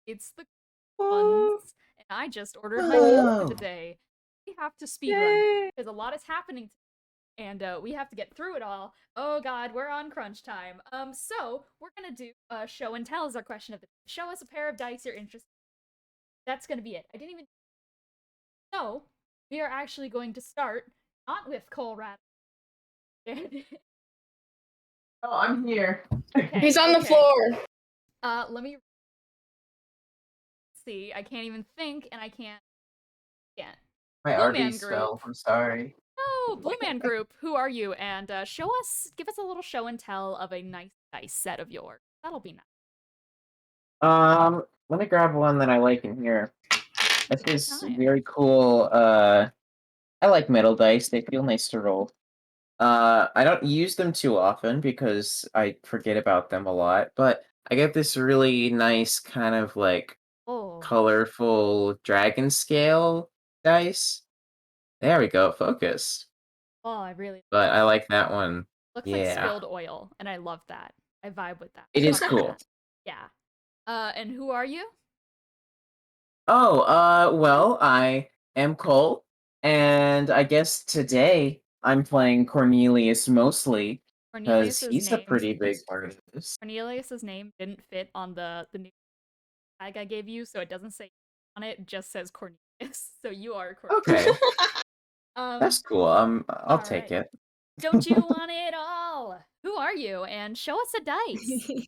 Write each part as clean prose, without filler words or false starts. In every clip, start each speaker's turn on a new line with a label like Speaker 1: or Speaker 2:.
Speaker 1: It's the
Speaker 2: Oh,
Speaker 1: ones, and I just ordered my meal for
Speaker 3: Oh.
Speaker 1: today. We have to speedrun
Speaker 2: yay!
Speaker 1: because a lot is happening, and we have to get through it all. Oh God, we're on crunch time. So we're gonna do show and tell as our question of the day. Show us a pair of dice you're interested. That's gonna be it. I didn't even. So we are actually going to start not with Cole Rat.
Speaker 3: Oh, I'm here.
Speaker 1: Okay,
Speaker 2: He's on the
Speaker 1: okay.
Speaker 2: floor.
Speaker 1: Let me see. I can't even think, and I can't.
Speaker 3: My
Speaker 1: Blue
Speaker 3: RV
Speaker 1: Man Group.
Speaker 3: spell. I'm sorry.
Speaker 1: Oh, Blue Man Group. Who are you? And give us a little show and tell of a nice dice set of yours. That'll be nice.
Speaker 3: Let me grab one that I like in here. It's this
Speaker 1: Time.
Speaker 3: very cool. I like metal dice. They feel nice to roll. I don't use them too often because I forget about them a lot. But I get this really nice kind of like
Speaker 1: Oh,
Speaker 3: colorful dragon scale dice. There we go. Focus.
Speaker 1: oh, I really
Speaker 3: But I like that one.
Speaker 1: looks like
Speaker 3: Yeah,
Speaker 1: spilled oil, and I love that. I vibe with that.
Speaker 3: it is
Speaker 1: Fuck
Speaker 3: cool.
Speaker 1: that. Yeah. And who are you?
Speaker 3: Oh, well, I am Cole, and I guess today I'm playing Cornelius mostly because
Speaker 1: Cornelius's
Speaker 3: he's a
Speaker 1: name.
Speaker 3: pretty big part of this.
Speaker 1: Cornelius's name didn't fit on the new tag I gave you, so it doesn't say on it. It just says Cornelius. So you are Cornelius.
Speaker 3: Okay,
Speaker 1: Um.
Speaker 3: that's cool. I'll
Speaker 1: All
Speaker 3: take
Speaker 1: right.
Speaker 3: it.
Speaker 1: Don't you want it all? Who are you? And show us a dice.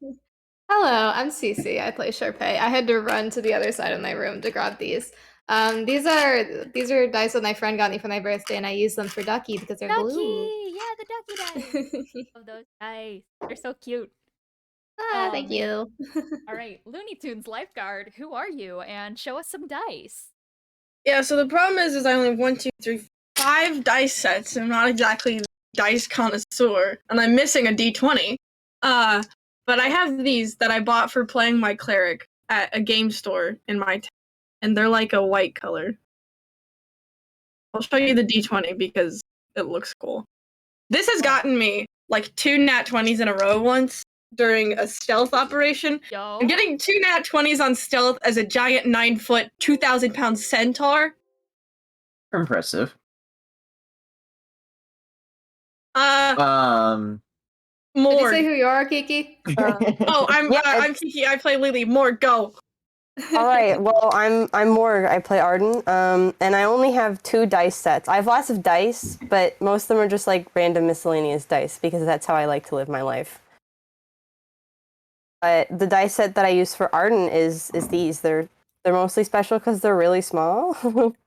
Speaker 2: Hello, I'm Cece. I play Sharpay. I had to run to the other side of my room to grab these. These are dice that my friend got me for my birthday, and I use them for Ducky because they're
Speaker 1: Ducky!
Speaker 2: blue.
Speaker 1: Yeah, the Ducky dice. Love those dice. They're so cute.
Speaker 2: Thank you.
Speaker 1: All right, Looney Tunes lifeguard. Who are you? And show us some dice.
Speaker 4: Yeah, so the problem is I only have 1, 2, 3, 5 dice sets. I'm not exactly a dice connoisseur, and I'm missing a D20. But I have these that I bought for playing my cleric at a game store in my town, and they're like a white color. I'll show you the D20 because it looks cool. This has gotten me like 2 nat 20s in a row once during a stealth operation.
Speaker 1: Yo.
Speaker 4: I'm getting 2 nat 20s on stealth as a giant 9-foot, 2,000-pound centaur.
Speaker 3: Impressive.
Speaker 4: Morgue.
Speaker 2: Did you say who you are, Kiki?
Speaker 4: Oh, I'm Kiki. I play Lily. Morgue, go.
Speaker 5: All right. Well, I'm Morgue. I play Arden. And I only have 2 dice sets. I have lots of dice, but most of them are just like random miscellaneous dice because that's how I like to live my life. But the dice set that I use for Arden is these. They're mostly special because they're really small.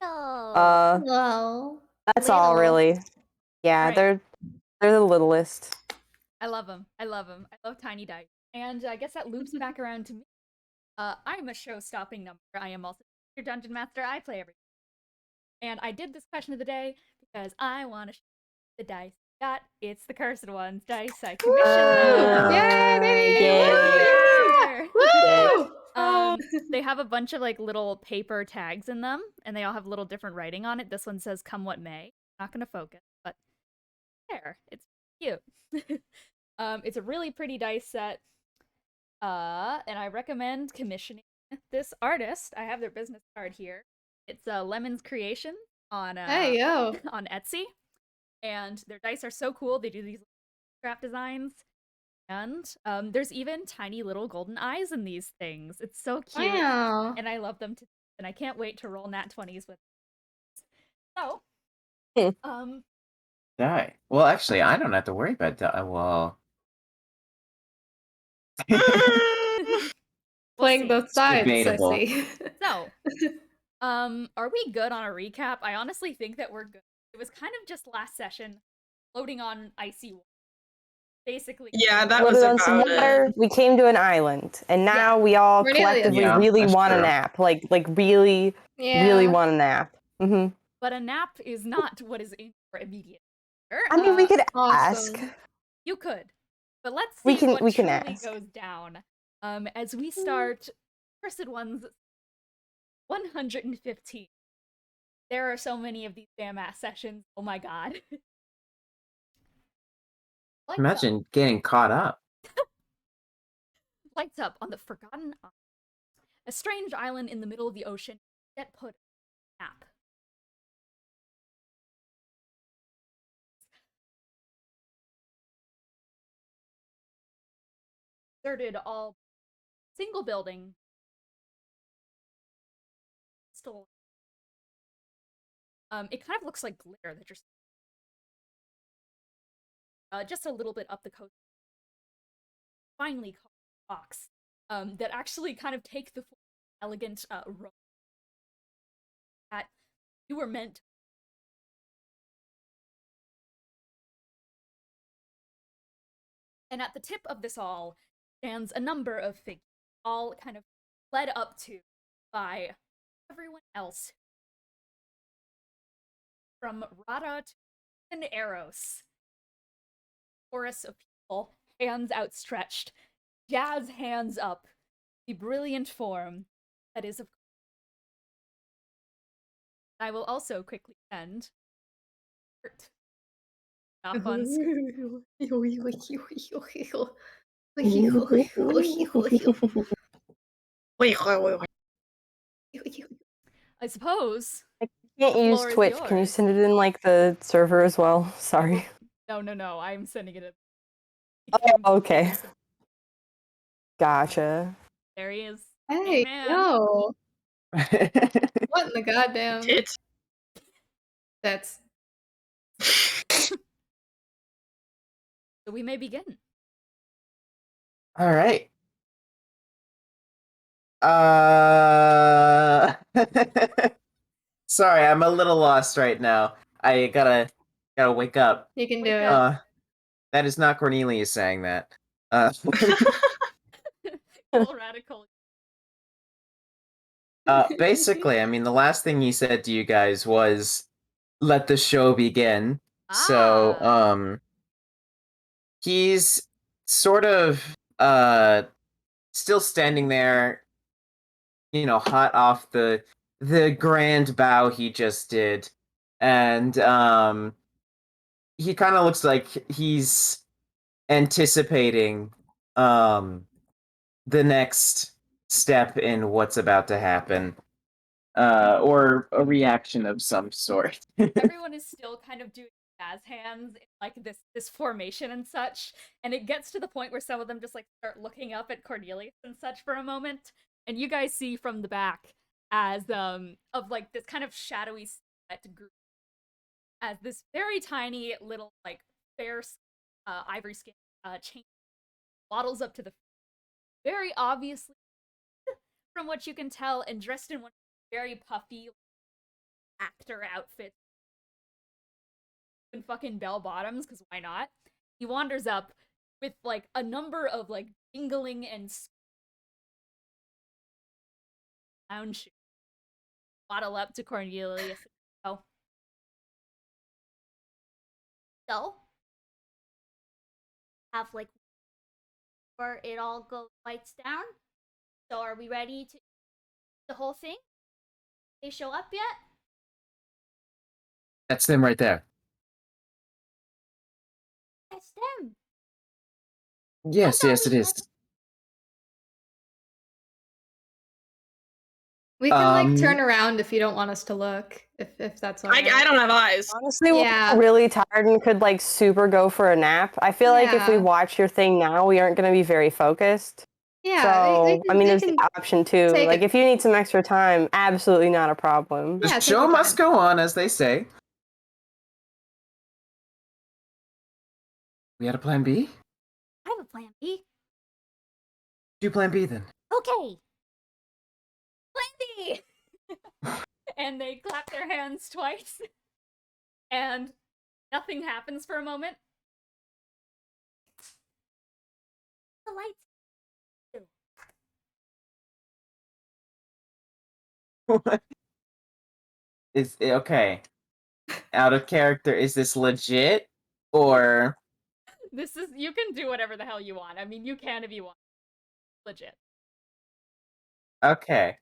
Speaker 1: Oh.
Speaker 2: Well,
Speaker 5: That's all really. Yeah,
Speaker 1: Right.
Speaker 5: they're the littlest.
Speaker 1: I love them. I love them. I love tiny dice. And I guess that loops back around to me. I'm a show-stopping number. I am also your dungeon master. I play everything. And I did this question of the day because I want to show the dice got. It's the cursed ones dice. I commissioned them.
Speaker 2: Yay!
Speaker 1: Woo! They have a bunch of like little paper tags in them, and they all have little different writing on it. This one says "Come what may." Not gonna focus, but there. It's cute. It's a really pretty dice set. And I recommend commissioning this artist. I have their business card here. It's Lemon's Creation on
Speaker 2: Hey, yo.
Speaker 1: on Etsy, and their dice are so cool. They do these scrap designs, and there's even tiny little golden eyes in these things. It's so cute,
Speaker 2: Wow.
Speaker 1: and I love them and I can't wait to roll nat 20s with. So,
Speaker 3: Die. Well, actually, I don't have to worry about that. Well,
Speaker 2: Playing both sides,
Speaker 3: Debatable.
Speaker 2: I see.
Speaker 1: So, are we good on a recap? I honestly think that we're good. It was kind of just last session, loading on icy water. Basically.
Speaker 4: Yeah, that was about it.
Speaker 5: We came to an island, and now we all collectively really want a nap. Like really want a nap. Mm-hmm.
Speaker 1: But a nap is not what is in your immediate future.
Speaker 5: I mean, we could ask.
Speaker 1: You could. But let's see what
Speaker 5: we can
Speaker 1: truly
Speaker 5: ask.
Speaker 1: goes down. As we start Cursed Ones 115. There are so many of these damn ass sessions. Oh my god.
Speaker 3: Imagine getting caught up.
Speaker 1: Lights up on the Forgotten Isle. a strange island in the middle of the ocean, get put on a map. Deserted all single building. Still, it kind of looks like glitter that just a little bit up the coast. Finally, box that actually kind of take the elegant rope that you were meant. And at the tip of this all stands a number of figures, all kind of led up to by everyone else. From Rada to Eros. Chorus of people, hands outstretched, jazz hands up, the brilliant form that is of course. I will also quickly send up on screen. I suppose.
Speaker 5: Can't
Speaker 1: The
Speaker 5: use
Speaker 1: floor is
Speaker 5: Twitch. Can you
Speaker 1: yours.
Speaker 5: send it in like the server as well? Sorry.
Speaker 1: No. I'm sending it in.
Speaker 5: Oh, okay. Gotcha.
Speaker 1: There he is.
Speaker 2: Hey,
Speaker 1: man.
Speaker 2: yo. What in the goddamn?
Speaker 4: Tits.
Speaker 2: That's.
Speaker 1: So we may begin.
Speaker 3: All right. Sorry, I'm a little lost right now. I gotta wake up.
Speaker 2: You can do
Speaker 1: Wake
Speaker 2: it.
Speaker 1: up.
Speaker 3: That is not Cornelius saying that.
Speaker 1: Cool Radicole.
Speaker 3: Basically, I mean, the last thing he said to you guys was, "Let the show begin." So, he's sort of still standing there, you know, hot off the grand bow he just did, and he kind of looks like he's anticipating the next step in what's about to happen, or a reaction of some sort.
Speaker 1: Everyone is still kind of doing jazz hands in like this formation and such, and it gets to the point where some of them just like start looking up at Cornelius and such for a moment, and you guys see from the back as of like this kind of shadowy silhouette group as this very tiny little like fair ivory skin chain waddles up to the very obviously from what you can tell and dressed in one very puffy actor outfit and fucking bell bottoms, because why not? He wanders up with like a number of like jingling and lounge shoes. Waddle up to Cornelius. Oh. So, have like where it all goes lights down. So are we ready to the whole thing? They show up yet?
Speaker 3: That's them right there.
Speaker 1: That's them.
Speaker 3: Yes, yes, it is.
Speaker 2: We can like turn around if you don't want us to look. If that's all right.
Speaker 4: I don't have eyes.
Speaker 5: Honestly,
Speaker 2: Yeah.
Speaker 5: we're really tired and could like super go for a nap. I feel like if we
Speaker 2: Yeah.
Speaker 5: watch your thing now, we aren't going to be very focused.
Speaker 2: Yeah.
Speaker 5: So, I mean, there's
Speaker 2: can
Speaker 5: the option too.
Speaker 2: take
Speaker 5: Like,
Speaker 2: it.
Speaker 5: if you need some extra time, absolutely not a problem.
Speaker 3: The
Speaker 2: Yeah, take
Speaker 3: show
Speaker 2: your
Speaker 3: must
Speaker 2: time.
Speaker 3: go on, as they say. We had a plan B?
Speaker 1: I have a plan B.
Speaker 3: Do plan B then.
Speaker 1: Okay. Plan B! And they clap their hands twice. And nothing happens for a moment. The lights.
Speaker 3: Is okay. Out of character, is this legit? Or
Speaker 1: This is, you can do whatever the hell you want. I mean, you can if you want. Legit.
Speaker 3: okay.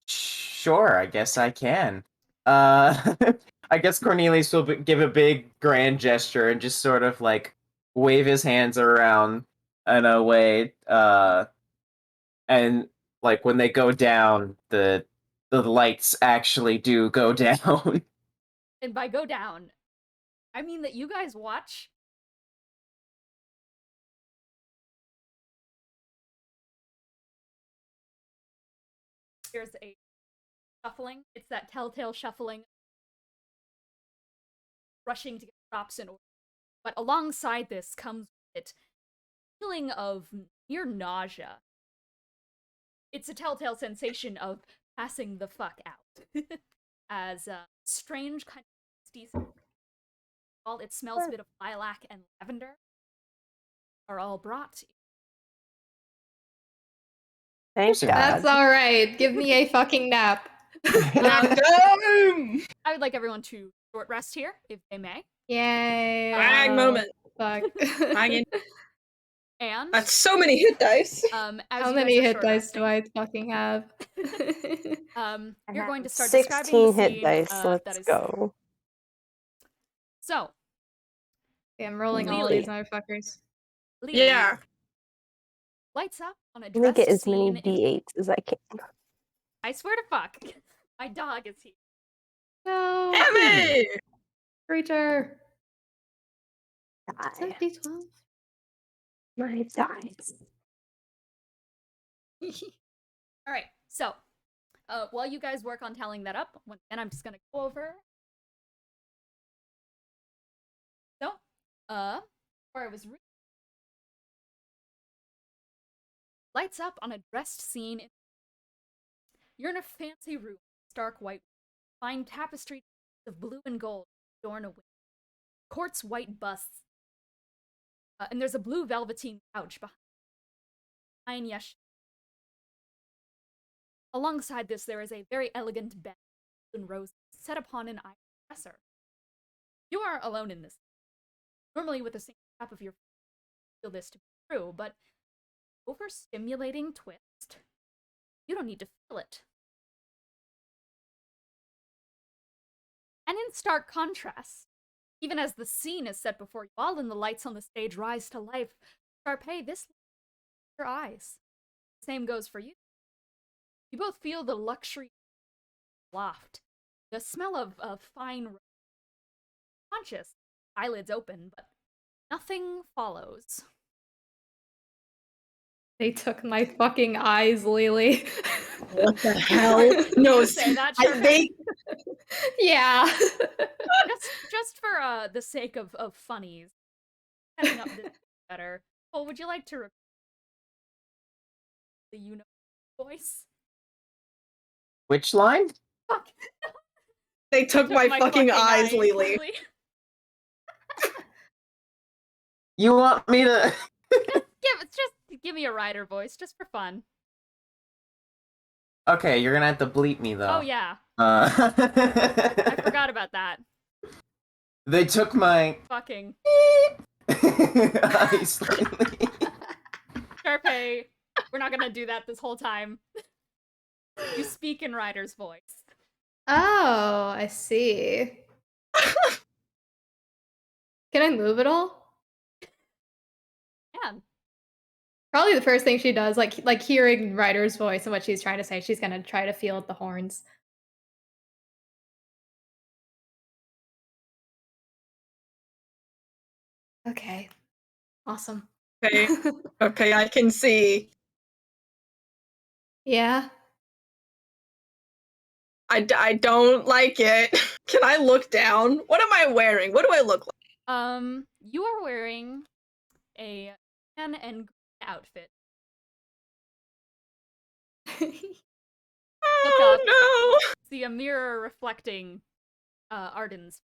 Speaker 3: Sure, I guess I can. I guess Cornelius will give a big grand gesture and just sort of like wave his hands around in a way, and like when they go down, the lights actually do go down.
Speaker 1: And by go down, I mean that you guys watch. There's a shuffling. It's that telltale shuffling, rushing to get props in order. But alongside this comes with it feeling of near nausea. It's a telltale sensation of passing the fuck out. As a strange kind of tasty smell. It smells a bit of lilac and lavender. Are all brought.
Speaker 5: Thank God.
Speaker 2: That's all right. Give me a fucking nap.
Speaker 1: I would like everyone to short rest here, if they may.
Speaker 2: Yay!
Speaker 4: Brag moment.
Speaker 2: Fuck.
Speaker 4: Bragging.
Speaker 1: And
Speaker 4: That's so many hit dice.
Speaker 1: as
Speaker 2: How
Speaker 1: you
Speaker 2: many
Speaker 1: guys are
Speaker 2: hit
Speaker 1: short
Speaker 2: dice
Speaker 1: resting,
Speaker 2: do I fucking have?
Speaker 1: you're going to start
Speaker 5: 16
Speaker 1: describing the
Speaker 5: hit
Speaker 1: scene,
Speaker 5: dice.
Speaker 1: that
Speaker 5: Let's
Speaker 1: is-
Speaker 5: go.
Speaker 1: So,
Speaker 2: Okay, I'm rolling all of
Speaker 5: Really?
Speaker 2: these motherfuckers.
Speaker 1: Lee,
Speaker 4: Yeah.
Speaker 1: lights up on a
Speaker 5: Let me
Speaker 1: dressed
Speaker 5: get as
Speaker 1: scene.
Speaker 5: many d8s as I can.
Speaker 1: I swear to fuck, my dog is here.
Speaker 2: No!
Speaker 4: Emmy!
Speaker 2: Creature!
Speaker 5: Die.
Speaker 2: 12.
Speaker 5: My dice.
Speaker 1: All right, so while you guys work on tallying that up, once again, I'm just gonna go over. So, where I was lights up on a dressed scene. You're in a fancy room, stark white, fine tapestry of blue and gold adorn a window. Quartz white busts, and there's a blue velveteen couch behind Yesh. Alongside this, there is a very elegant bed in rose set upon an iron dresser. You are alone in this. Normally, with a single tap of your feel this to be true, but overstimulating twist. You don't need to feel it. And in stark contrast, even as the scene is set before you all and the lights on the stage rise to life, Sharpay, this your eyes. Same goes for you. You both feel the luxury loft, the smell of fine conscious, eyelids open, but nothing follows.
Speaker 2: They took my fucking eyes, Lily.
Speaker 4: What the hell? No,
Speaker 1: You say that,
Speaker 4: I,
Speaker 1: Sharpay?
Speaker 4: they
Speaker 2: Yeah.
Speaker 1: just for the sake of funnies, setting up this better. Well, would you like to repeat the voice?
Speaker 3: Which line?
Speaker 1: Fuck.
Speaker 4: they took my fucking eyes, Lily.
Speaker 1: Lily.
Speaker 3: You want me to?
Speaker 1: Just give me a rider voice, just for fun.
Speaker 3: Okay, you're gonna have to bleep me though.
Speaker 1: Oh yeah,
Speaker 3: I
Speaker 1: I forgot about that.
Speaker 3: They took my
Speaker 1: Fucking
Speaker 3: eyes lately.
Speaker 1: Sharpay, we're not gonna do that this whole time. You speak in Ryder's voice.
Speaker 2: Oh, I see. Can I move at all?
Speaker 1: Man,
Speaker 2: Probably the first thing she does, like hearing Ryder's voice and what she's trying to say, she's gonna try to feel the horns. Okay. Awesome.
Speaker 4: Okay, okay, I can see.
Speaker 2: Yeah.
Speaker 4: I don't like it. Can I look down? What am I wearing? What do I look like?
Speaker 1: you are wearing a tan and green outfit.
Speaker 4: Oh
Speaker 1: up.
Speaker 4: no!
Speaker 1: See a mirror reflecting Arden's.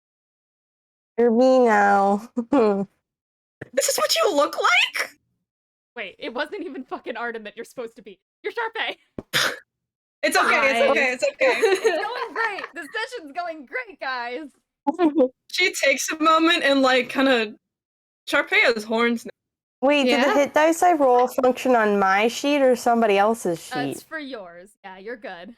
Speaker 5: You're me now.
Speaker 4: This is what you look like?
Speaker 1: Wait, it wasn't even fucking Arden that you're supposed to be. You're Sharpay.
Speaker 4: It's okay, it's okay, it's okay.
Speaker 1: It's going great. The session's going great, guys.
Speaker 4: She takes a moment and like kind of Sharpay has horns now.
Speaker 5: Wait, do
Speaker 2: Yeah?
Speaker 5: the hit dice I roll function on my sheet or somebody else's sheet?
Speaker 1: It's for yours. Yeah, you're good.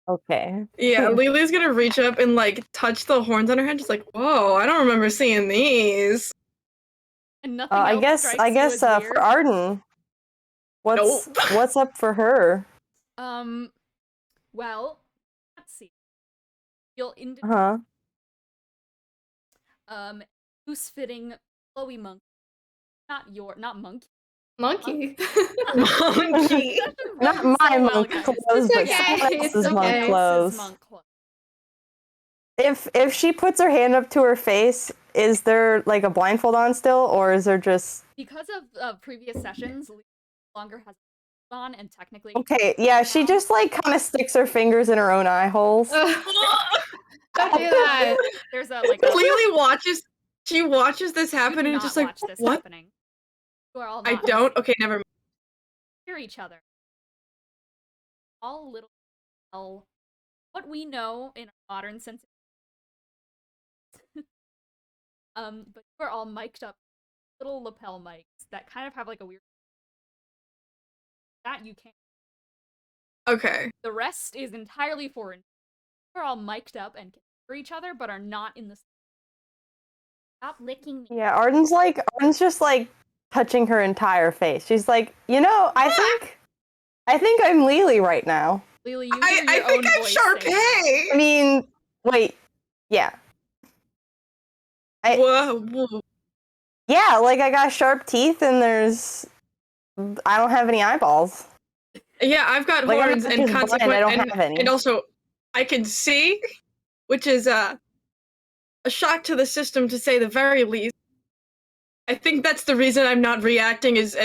Speaker 5: Okay.
Speaker 4: Yeah, Lily's gonna reach up and like touch the horns on her head. She's like, "Whoa, I don't remember seeing these."
Speaker 1: And nothing
Speaker 5: I
Speaker 1: else
Speaker 5: guess
Speaker 1: strikes you as weird?
Speaker 5: for Arden, what's
Speaker 4: Nope.
Speaker 5: what's up for her?
Speaker 1: Well, let's see. You'll
Speaker 5: Uh-huh.
Speaker 1: loose-fitting flowy monk. Not monkey.
Speaker 2: Monkey.
Speaker 4: Monkey.
Speaker 5: Not
Speaker 1: Rolling
Speaker 5: my
Speaker 1: so well,
Speaker 5: monk
Speaker 1: guys.
Speaker 5: clothes, but
Speaker 2: okay,
Speaker 5: someone
Speaker 2: it's
Speaker 5: else's monk
Speaker 2: okay.
Speaker 5: clothes.
Speaker 1: Monk clothes.
Speaker 5: If she puts her hand up to her face, is there like a blindfold on still, or is there just
Speaker 1: Because of previous sessions, Lee no longer has a on, and technically
Speaker 5: okay? Yeah, she just like kind of sticks her fingers in her own eye holes.
Speaker 2: Don't do that.
Speaker 1: there's a like
Speaker 4: Lily watches. She watches this
Speaker 1: you
Speaker 4: happen
Speaker 1: do
Speaker 4: and
Speaker 1: not
Speaker 4: just like,
Speaker 1: watch this
Speaker 4: what?
Speaker 1: happening. You are all
Speaker 4: I
Speaker 1: not
Speaker 4: don't. Okay, never mind.
Speaker 1: hear each other. All little tell what we know in our modern sense. But you are all mic'd up little lapel mics that kind of have like a weird that you can't.
Speaker 4: Okay.
Speaker 1: The rest is entirely foreign. We're all mic'd up and can hear each other, but are not in the. Stop licking me.
Speaker 5: Yeah, Arden's just like touching her entire face. She's like, I think I'm Lily right now.
Speaker 1: Lily, you hear
Speaker 4: I
Speaker 1: your
Speaker 4: think
Speaker 1: own
Speaker 4: I'm
Speaker 1: voice saying that.
Speaker 4: Sharpay.
Speaker 5: I mean, wait, yeah.
Speaker 4: Whoa.
Speaker 5: Yeah, like I got sharp teeth and I don't have any eyeballs.
Speaker 4: Yeah, I've got
Speaker 5: Like, I'm
Speaker 4: horns
Speaker 5: not
Speaker 4: and
Speaker 5: just blind, I don't have any.
Speaker 4: and also I can see, which is a shock to the system to say the very least. I think that's the reason I'm not reacting as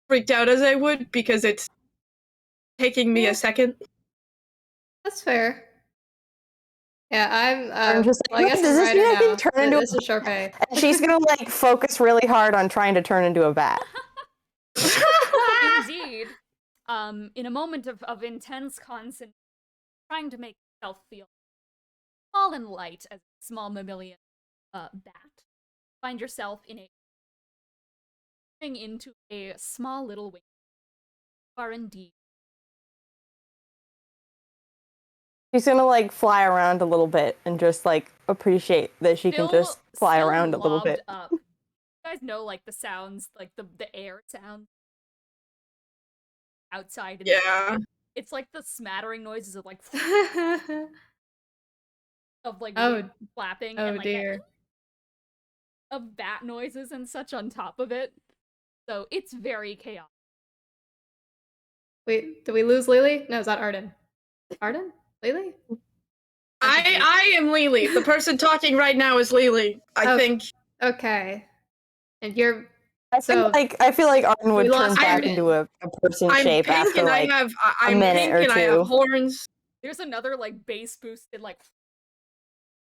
Speaker 4: freaked out as I would, because it's taking me a second.
Speaker 2: That's fair. Yeah,
Speaker 5: I'm
Speaker 2: I'm
Speaker 5: just
Speaker 2: well, I
Speaker 5: like,
Speaker 2: guess
Speaker 5: does
Speaker 2: I'm
Speaker 5: this
Speaker 2: writing
Speaker 5: mean I
Speaker 2: now.
Speaker 5: can turn into
Speaker 2: This is Sharpay.
Speaker 5: And she's gonna like focus really hard on trying to turn into a bat.
Speaker 1: Indeed. In a moment of intense concentration, trying to make yourself feel small and light as a small mammalian bat, find yourself into a small little wing. You are indeed.
Speaker 5: She's gonna like fly around a little bit and just like appreciate that she can just fly
Speaker 1: still
Speaker 5: around a little bit.
Speaker 1: Up. You guys know like the sounds, like the air sound outside.
Speaker 4: Yeah.
Speaker 1: It's like the smattering noises of like
Speaker 2: Oh,
Speaker 1: flapping
Speaker 2: oh
Speaker 1: and like
Speaker 2: dear.
Speaker 1: of bat noises and such on top of it. So it's very chaotic.
Speaker 2: Wait, did we lose Lily? No, is that Arden? Arden? Lily?
Speaker 4: I am Lily. The person talking right now is Lily. I
Speaker 2: Oh.
Speaker 4: think.
Speaker 2: Okay. And you're
Speaker 5: I feel like Arden would
Speaker 2: we
Speaker 5: turn
Speaker 2: lost
Speaker 5: back
Speaker 2: Arden.
Speaker 5: into a person
Speaker 4: I'm
Speaker 5: shape
Speaker 4: pink
Speaker 5: after
Speaker 4: and
Speaker 5: like
Speaker 4: I'm
Speaker 5: minute
Speaker 4: pink
Speaker 5: or
Speaker 4: and I have
Speaker 5: two.
Speaker 4: horns.
Speaker 1: There's another like bass boosted like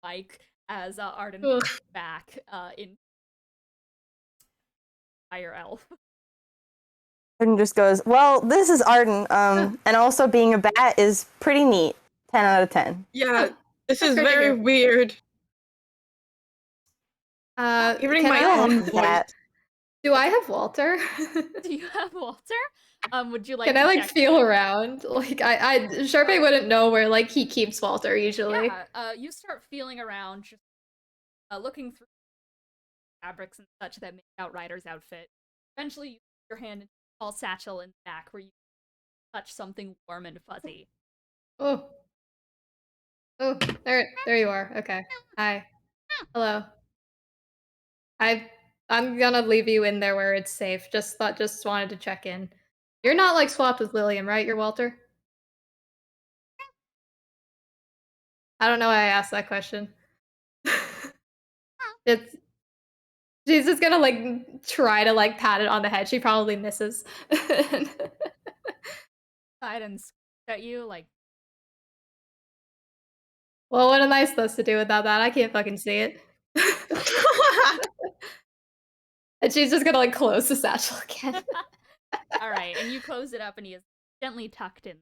Speaker 1: mic as Arden
Speaker 2: Ugh.
Speaker 1: comes back in Fire Elf.
Speaker 5: Arden just goes, well, this is Arden, and also being a bat is pretty neat. 10 out of 10.
Speaker 4: Yeah, this
Speaker 2: That's
Speaker 4: is
Speaker 2: great to
Speaker 4: very
Speaker 2: hear.
Speaker 4: weird.
Speaker 2: can
Speaker 4: Hearing my
Speaker 2: I,
Speaker 4: own voice.
Speaker 5: Bat.
Speaker 2: do I have Walter?
Speaker 1: Do you have Walter? Would you like
Speaker 2: Can
Speaker 1: to
Speaker 2: I like
Speaker 1: check?
Speaker 2: feel around? Like Sharpay wouldn't know where like he keeps Walter usually.
Speaker 1: Yeah, you start feeling around, just looking through fabrics and such that make out Ryder's outfit. Eventually, you put your hand into a small satchel in the back where you touch something warm and fuzzy.
Speaker 2: Oh. Oh, there you are. Okay. Hi. Hello. I'm gonna leave you in there where it's safe. Just wanted to check in. You're not like swapped with Lillian, right? You're Walter? I don't know why I asked that question. She's just gonna like try to like pat it on the head. She probably misses.
Speaker 1: Side and at you like,
Speaker 2: Well, what am I supposed to do without that? I can't fucking see it. And she's just gonna like close the satchel again.
Speaker 1: all right, and you close it up, and he is gently tucked in.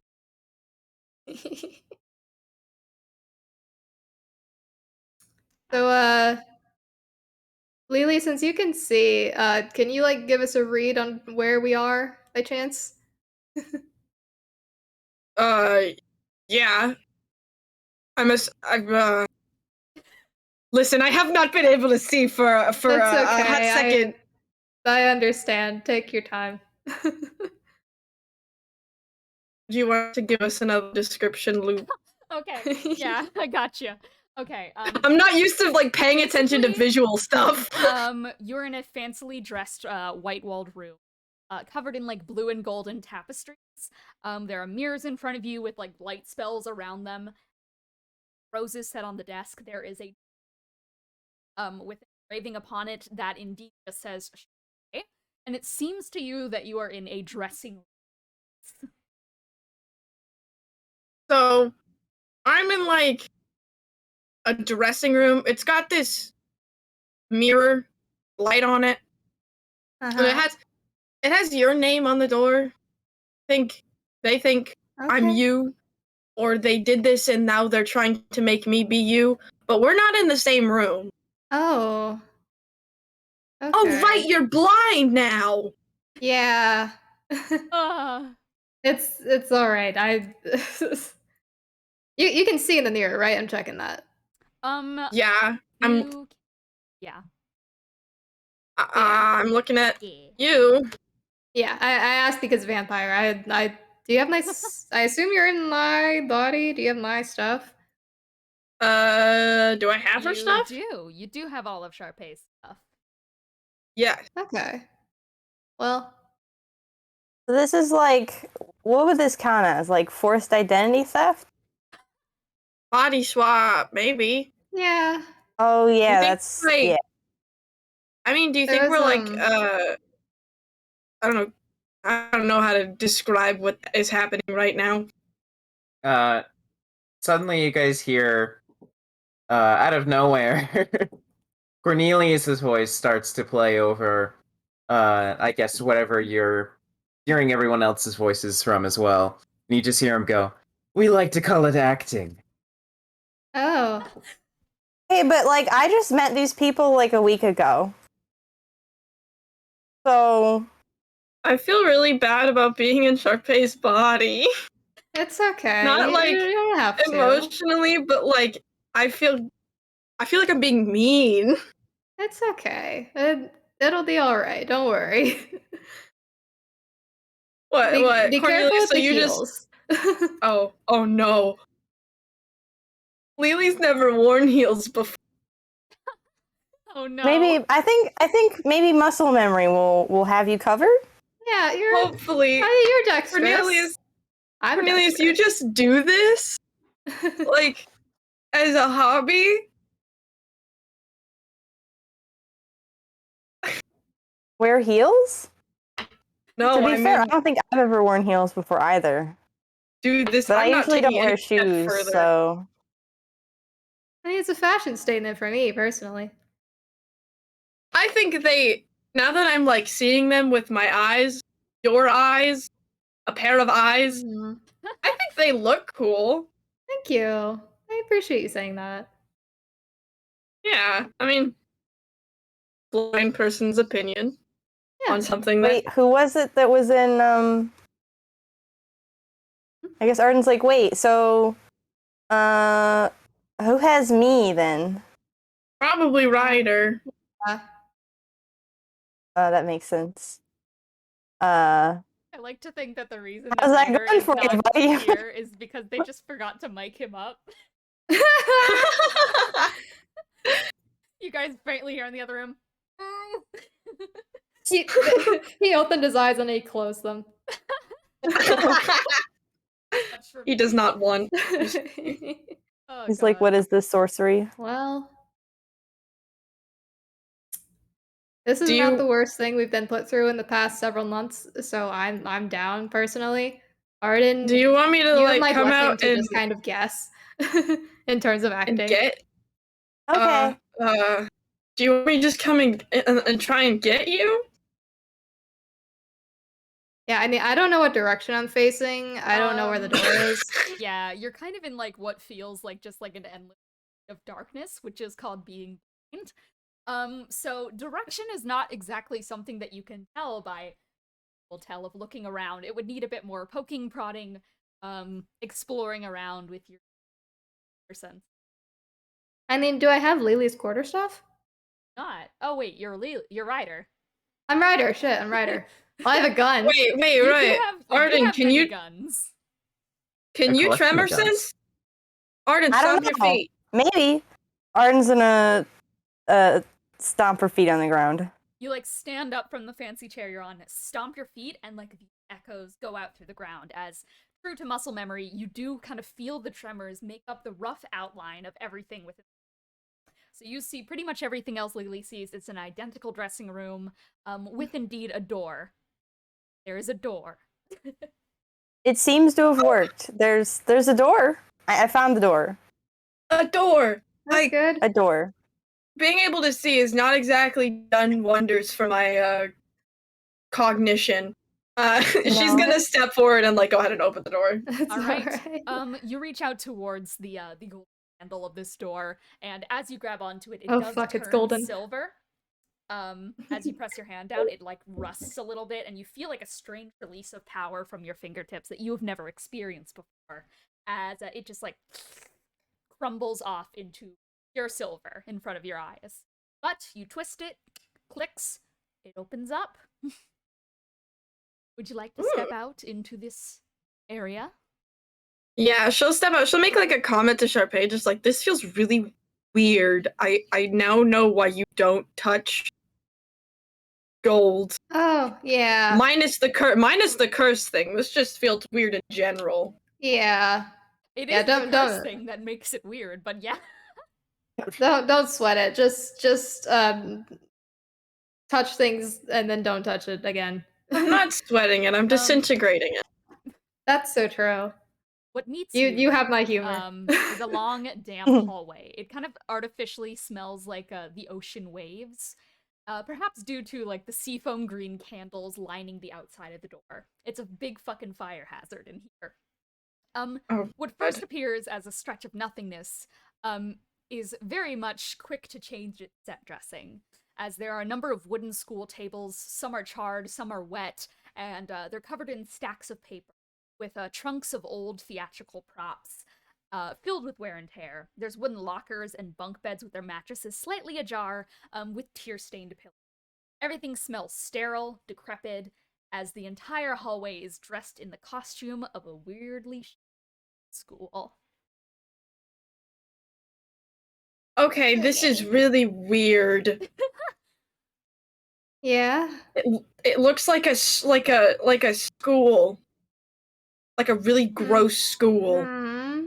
Speaker 2: So, Lily, since you can see, can you like give us a read on where we are by chance?
Speaker 4: Yeah. Listen, I have not been able to see for a
Speaker 2: That's
Speaker 4: hot
Speaker 2: okay.
Speaker 4: second.
Speaker 2: I understand. Take your time.
Speaker 4: Do you want to give us another description, Luke?
Speaker 1: Okay, yeah, I gotcha. Okay,
Speaker 4: I'm not used to like paying attention to
Speaker 1: Basically,
Speaker 4: visual stuff.
Speaker 1: You're in a fancily dressed, white-walled room, covered in like blue and golden tapestries. There are mirrors in front of you with like light spells around them. Roses set on the desk. There is a with engraving upon it that indeed just says "Chalet," and it seems to you that you are in a dressing room.
Speaker 4: So I'm in like a dressing room. It's got this mirror light on it. And it has your name on the door. They think I'm
Speaker 2: Okay.
Speaker 4: you, or they did this and now they're trying to make me be you. But we're not in the same room.
Speaker 2: Oh.
Speaker 4: Oh
Speaker 2: Okay.
Speaker 4: right, you're blind now.
Speaker 2: Yeah.
Speaker 1: Uh,
Speaker 2: It's all right. You can see in the mirror, right? I'm checking that.
Speaker 4: Yeah,
Speaker 1: yeah.
Speaker 4: I'm looking at
Speaker 1: Yeah.
Speaker 4: you.
Speaker 2: Yeah, I asked because vampire. I do you have my I assume you're in my body. Do you have my stuff?
Speaker 4: Do I have her
Speaker 1: You
Speaker 4: stuff?
Speaker 1: do. You do have all of Sharpay's stuff.
Speaker 4: Yeah.
Speaker 2: Okay. Well,
Speaker 5: So this is like, what would this count as? Like forced identity theft?
Speaker 4: Body swap, maybe.
Speaker 2: yeah.
Speaker 5: Oh yeah,
Speaker 4: think,
Speaker 5: that's
Speaker 4: like,
Speaker 5: yeah.
Speaker 4: I mean, do you
Speaker 2: There
Speaker 4: think
Speaker 2: was,
Speaker 4: we're like I don't know. I don't know how to describe what is happening right now.
Speaker 3: Suddenly you guys hear, out of nowhere, Cornelius's voice starts to play over, I guess whatever you're hearing everyone else's voices from as well. And you just hear him go, "We like to call it acting."
Speaker 2: Oh.
Speaker 5: Hey, but like I just met these people like a week ago. So
Speaker 4: I feel really bad about being in Sharpay's body.
Speaker 2: It's okay.
Speaker 4: Not
Speaker 2: You
Speaker 4: like
Speaker 2: don't have to.
Speaker 4: emotionally, but like I feel like I'm being mean.
Speaker 2: It's okay. It'll be all right. Don't worry.
Speaker 4: What?
Speaker 2: Be careful
Speaker 4: Cornelius,
Speaker 2: with
Speaker 4: so
Speaker 2: the
Speaker 4: you just
Speaker 2: heels.
Speaker 4: Oh no. Lily's never worn heels before.
Speaker 1: Oh no.
Speaker 5: maybe I think maybe muscle memory will have you covered.
Speaker 2: Yeah,
Speaker 4: Hopefully.
Speaker 2: you're dexterous.
Speaker 4: Cornelius,
Speaker 2: I'm
Speaker 4: you just do this?
Speaker 2: dexterous.
Speaker 4: Like as a hobby?
Speaker 5: Wear heels?
Speaker 4: No,
Speaker 5: To be
Speaker 4: I
Speaker 5: fair, I
Speaker 4: mean,
Speaker 5: don't think I've ever worn heels before either.
Speaker 4: dude, this
Speaker 5: But
Speaker 4: I'm
Speaker 5: I
Speaker 4: not
Speaker 5: usually don't
Speaker 4: taking
Speaker 5: wear
Speaker 4: any step
Speaker 5: shoes,
Speaker 4: further.
Speaker 5: so
Speaker 2: I mean, it's a fashion statement for me personally.
Speaker 4: I think now that I'm like seeing them with my eyes, your eyes, a pair of eyes,
Speaker 2: Mhm.
Speaker 4: I think they look cool.
Speaker 2: Thank you. I appreciate you saying that.
Speaker 4: Yeah, I mean, blind person's opinion
Speaker 2: Yeah.
Speaker 4: on something
Speaker 5: wait, who was it that was in I guess Arden's like, wait, so who has me then?
Speaker 4: probably Ryder.
Speaker 5: That makes sense.
Speaker 1: I like to think that the reason that
Speaker 5: How's that
Speaker 1: Ryder
Speaker 5: going
Speaker 1: is
Speaker 5: for you,
Speaker 1: not
Speaker 5: buddy?
Speaker 1: here is because they just forgot to mic him up. You guys faintly hear in the other room.
Speaker 2: He opened his eyes and he closed them.
Speaker 4: He does not want.
Speaker 1: Oh,
Speaker 5: He's like, what is this sorcery?
Speaker 2: Well, this is
Speaker 4: Do
Speaker 2: not
Speaker 4: you-
Speaker 2: the worst thing we've been put through in the past several months, so I'm down personally. Arden,
Speaker 4: Do you want me to
Speaker 2: you have
Speaker 4: like
Speaker 2: my
Speaker 4: come
Speaker 2: blessing
Speaker 4: out
Speaker 2: to
Speaker 4: and,
Speaker 2: just kind of guess in terms of acting.
Speaker 4: and get?
Speaker 5: Okay.
Speaker 4: Do you want me to just come and try and get you?
Speaker 2: Yeah, I mean, I don't know what direction I'm facing. I don't know where the door is.
Speaker 1: Yeah, you're kind of in like what feels like just like an endless of darkness, which is called being blind. So direction is not exactly something that you can tell by tell of looking around. It would need a bit more poking, prodding, exploring around with your sense.
Speaker 2: I mean, do I have Lily's quarterstaff?
Speaker 1: Not. Oh wait, you're Ryder.
Speaker 2: I'm Ryder. Shit, I'm Ryder. Well, I have a gun.
Speaker 4: Wait,
Speaker 1: You
Speaker 4: right.
Speaker 1: do have
Speaker 4: Arden, can
Speaker 1: many
Speaker 4: you
Speaker 1: guns?
Speaker 4: Can
Speaker 3: A
Speaker 4: you
Speaker 3: collection of
Speaker 4: tremor
Speaker 3: guns.
Speaker 4: sense? Arden,
Speaker 5: I don't
Speaker 4: stomp your
Speaker 5: know.
Speaker 4: feet.
Speaker 5: Maybe. Arden's gonna stomp her feet on the ground.
Speaker 1: You like stand up from the fancy chair you're on, stomp your feet, and like the echoes go out through the ground as, true to muscle memory, you do kind of feel the tremors make up the rough outline of everything within. So you see pretty much everything else Lily sees. It's an identical dressing room, with indeed a door. There is a door.
Speaker 5: It seems to have worked. There's a door. I found the door.
Speaker 4: A door.
Speaker 2: That's good.
Speaker 5: A door.
Speaker 4: Being able to see is not exactly done wonders for my cognition. She's
Speaker 5: No.
Speaker 4: gonna step forward and like go ahead and open the door.
Speaker 2: That's
Speaker 1: All right.
Speaker 2: alright.
Speaker 1: You reach out towards the golden handle of this door, and as you grab onto it, it
Speaker 2: Oh,
Speaker 1: does
Speaker 2: fuck,
Speaker 1: turn
Speaker 2: it's golden.
Speaker 1: silver. As you press your hand down, it like rusts a little bit, and you feel like a strange release of power from your fingertips that you have never experienced before, as it just like crumbles off into pure silver in front of your eyes. But you twist it, clicks, it opens up. Would you like to step out into this area?
Speaker 4: Yeah, she'll step out. She'll make like a comment to Sharpay, just like, this feels really weird. I now know why you don't touch gold.
Speaker 2: Oh, yeah.
Speaker 4: Minus the curse thing. This just feels weird in general.
Speaker 2: Yeah.
Speaker 1: It
Speaker 2: Yeah,
Speaker 1: is the
Speaker 2: don't-
Speaker 1: curse
Speaker 2: don't-
Speaker 1: thing that makes it weird, but yeah.
Speaker 2: Don't sweat it. Just touch things and then don't touch it again.
Speaker 4: I'm not sweating it, I'm disintegrating it.
Speaker 2: That's so true.
Speaker 1: What meets
Speaker 2: You have my humor.
Speaker 1: is a long, damp hallway. It kind of artificially smells like the ocean waves, perhaps due to like the seafoam green candles lining the outside of the door. It's a big fucking fire hazard in here.
Speaker 4: Oh,
Speaker 1: What first appears as a stretch of nothingness, is very much quick to change its set dressing, as there are a number of wooden school tables. Some are charred, some are wet, and they're covered in stacks of paper with trunks of old theatrical props, filled with wear and tear. There's wooden lockers and bunk beds with their mattresses slightly ajar, with tear-stained pillows. Everything smells sterile, decrepit, as the entire hallway is dressed in the costume of a weirdly shaped school.
Speaker 4: Okay, this is really weird.
Speaker 2: Yeah.
Speaker 4: It looks like a school. Like a really gross school.
Speaker 2: Hmm.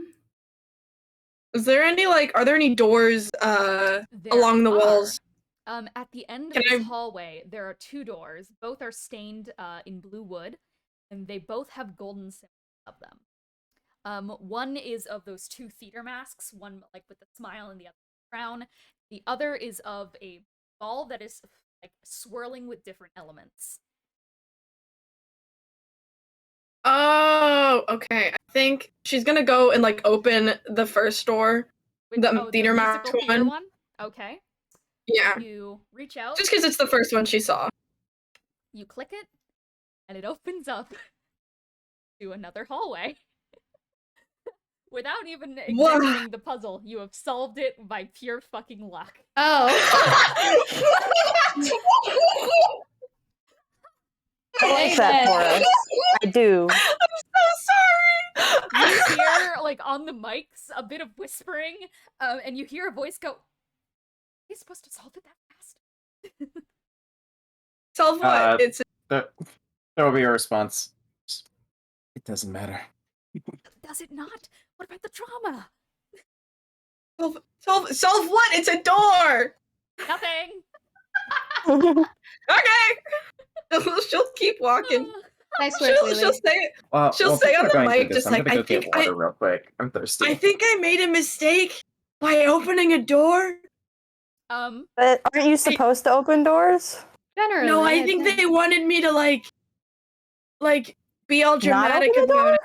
Speaker 4: Is there any are there any doors
Speaker 1: There
Speaker 4: along the
Speaker 1: are.
Speaker 4: walls?
Speaker 1: At the end
Speaker 4: Can
Speaker 1: of this
Speaker 4: I-
Speaker 1: hallway, there are two doors. Both are stained in blue wood, and they both have golden symbols of them. One is of those two theater masks, one like with a smile and the other crown. The other is of a ball that is like swirling with different elements.
Speaker 4: Oh, okay. I think she's gonna go and open the first door. The theater mask
Speaker 1: musical theater
Speaker 4: one?
Speaker 1: one? Okay.
Speaker 4: Yeah.
Speaker 1: You reach out,
Speaker 4: Just because it's the first one she saw.
Speaker 1: you click it, and it opens up to another hallway. Without even examining the puzzle, you have solved it by pure fucking luck.
Speaker 2: Oh.
Speaker 5: I like that for us. I do.
Speaker 4: I'm so sorry.
Speaker 1: You hear, like, on the mics, a bit of whispering, and you hear a voice go, "Are you supposed to solve it that fast?"
Speaker 4: Solve what? It's
Speaker 3: There will be a response. It doesn't matter.
Speaker 1: Does it not? What about the trauma?
Speaker 4: solve what? It's a door.
Speaker 1: Nothing!
Speaker 4: Okay. She'll keep walking.
Speaker 2: Nice work,
Speaker 4: She'll
Speaker 2: Lily.
Speaker 4: say
Speaker 3: Well,
Speaker 4: She'll
Speaker 3: well,
Speaker 4: say
Speaker 3: before
Speaker 4: on the
Speaker 3: going through
Speaker 4: mic,
Speaker 3: this,
Speaker 4: just
Speaker 3: I'm
Speaker 4: like,
Speaker 3: gonna go
Speaker 4: I think
Speaker 3: get water real quick. I'm thirsty.
Speaker 4: I think I made a mistake by opening a door.
Speaker 5: But aren't you supposed to open doors?
Speaker 2: Generally,
Speaker 4: No, I think they wanted me to be all
Speaker 5: Not
Speaker 4: dramatic
Speaker 5: open the
Speaker 4: about
Speaker 5: door?
Speaker 4: it.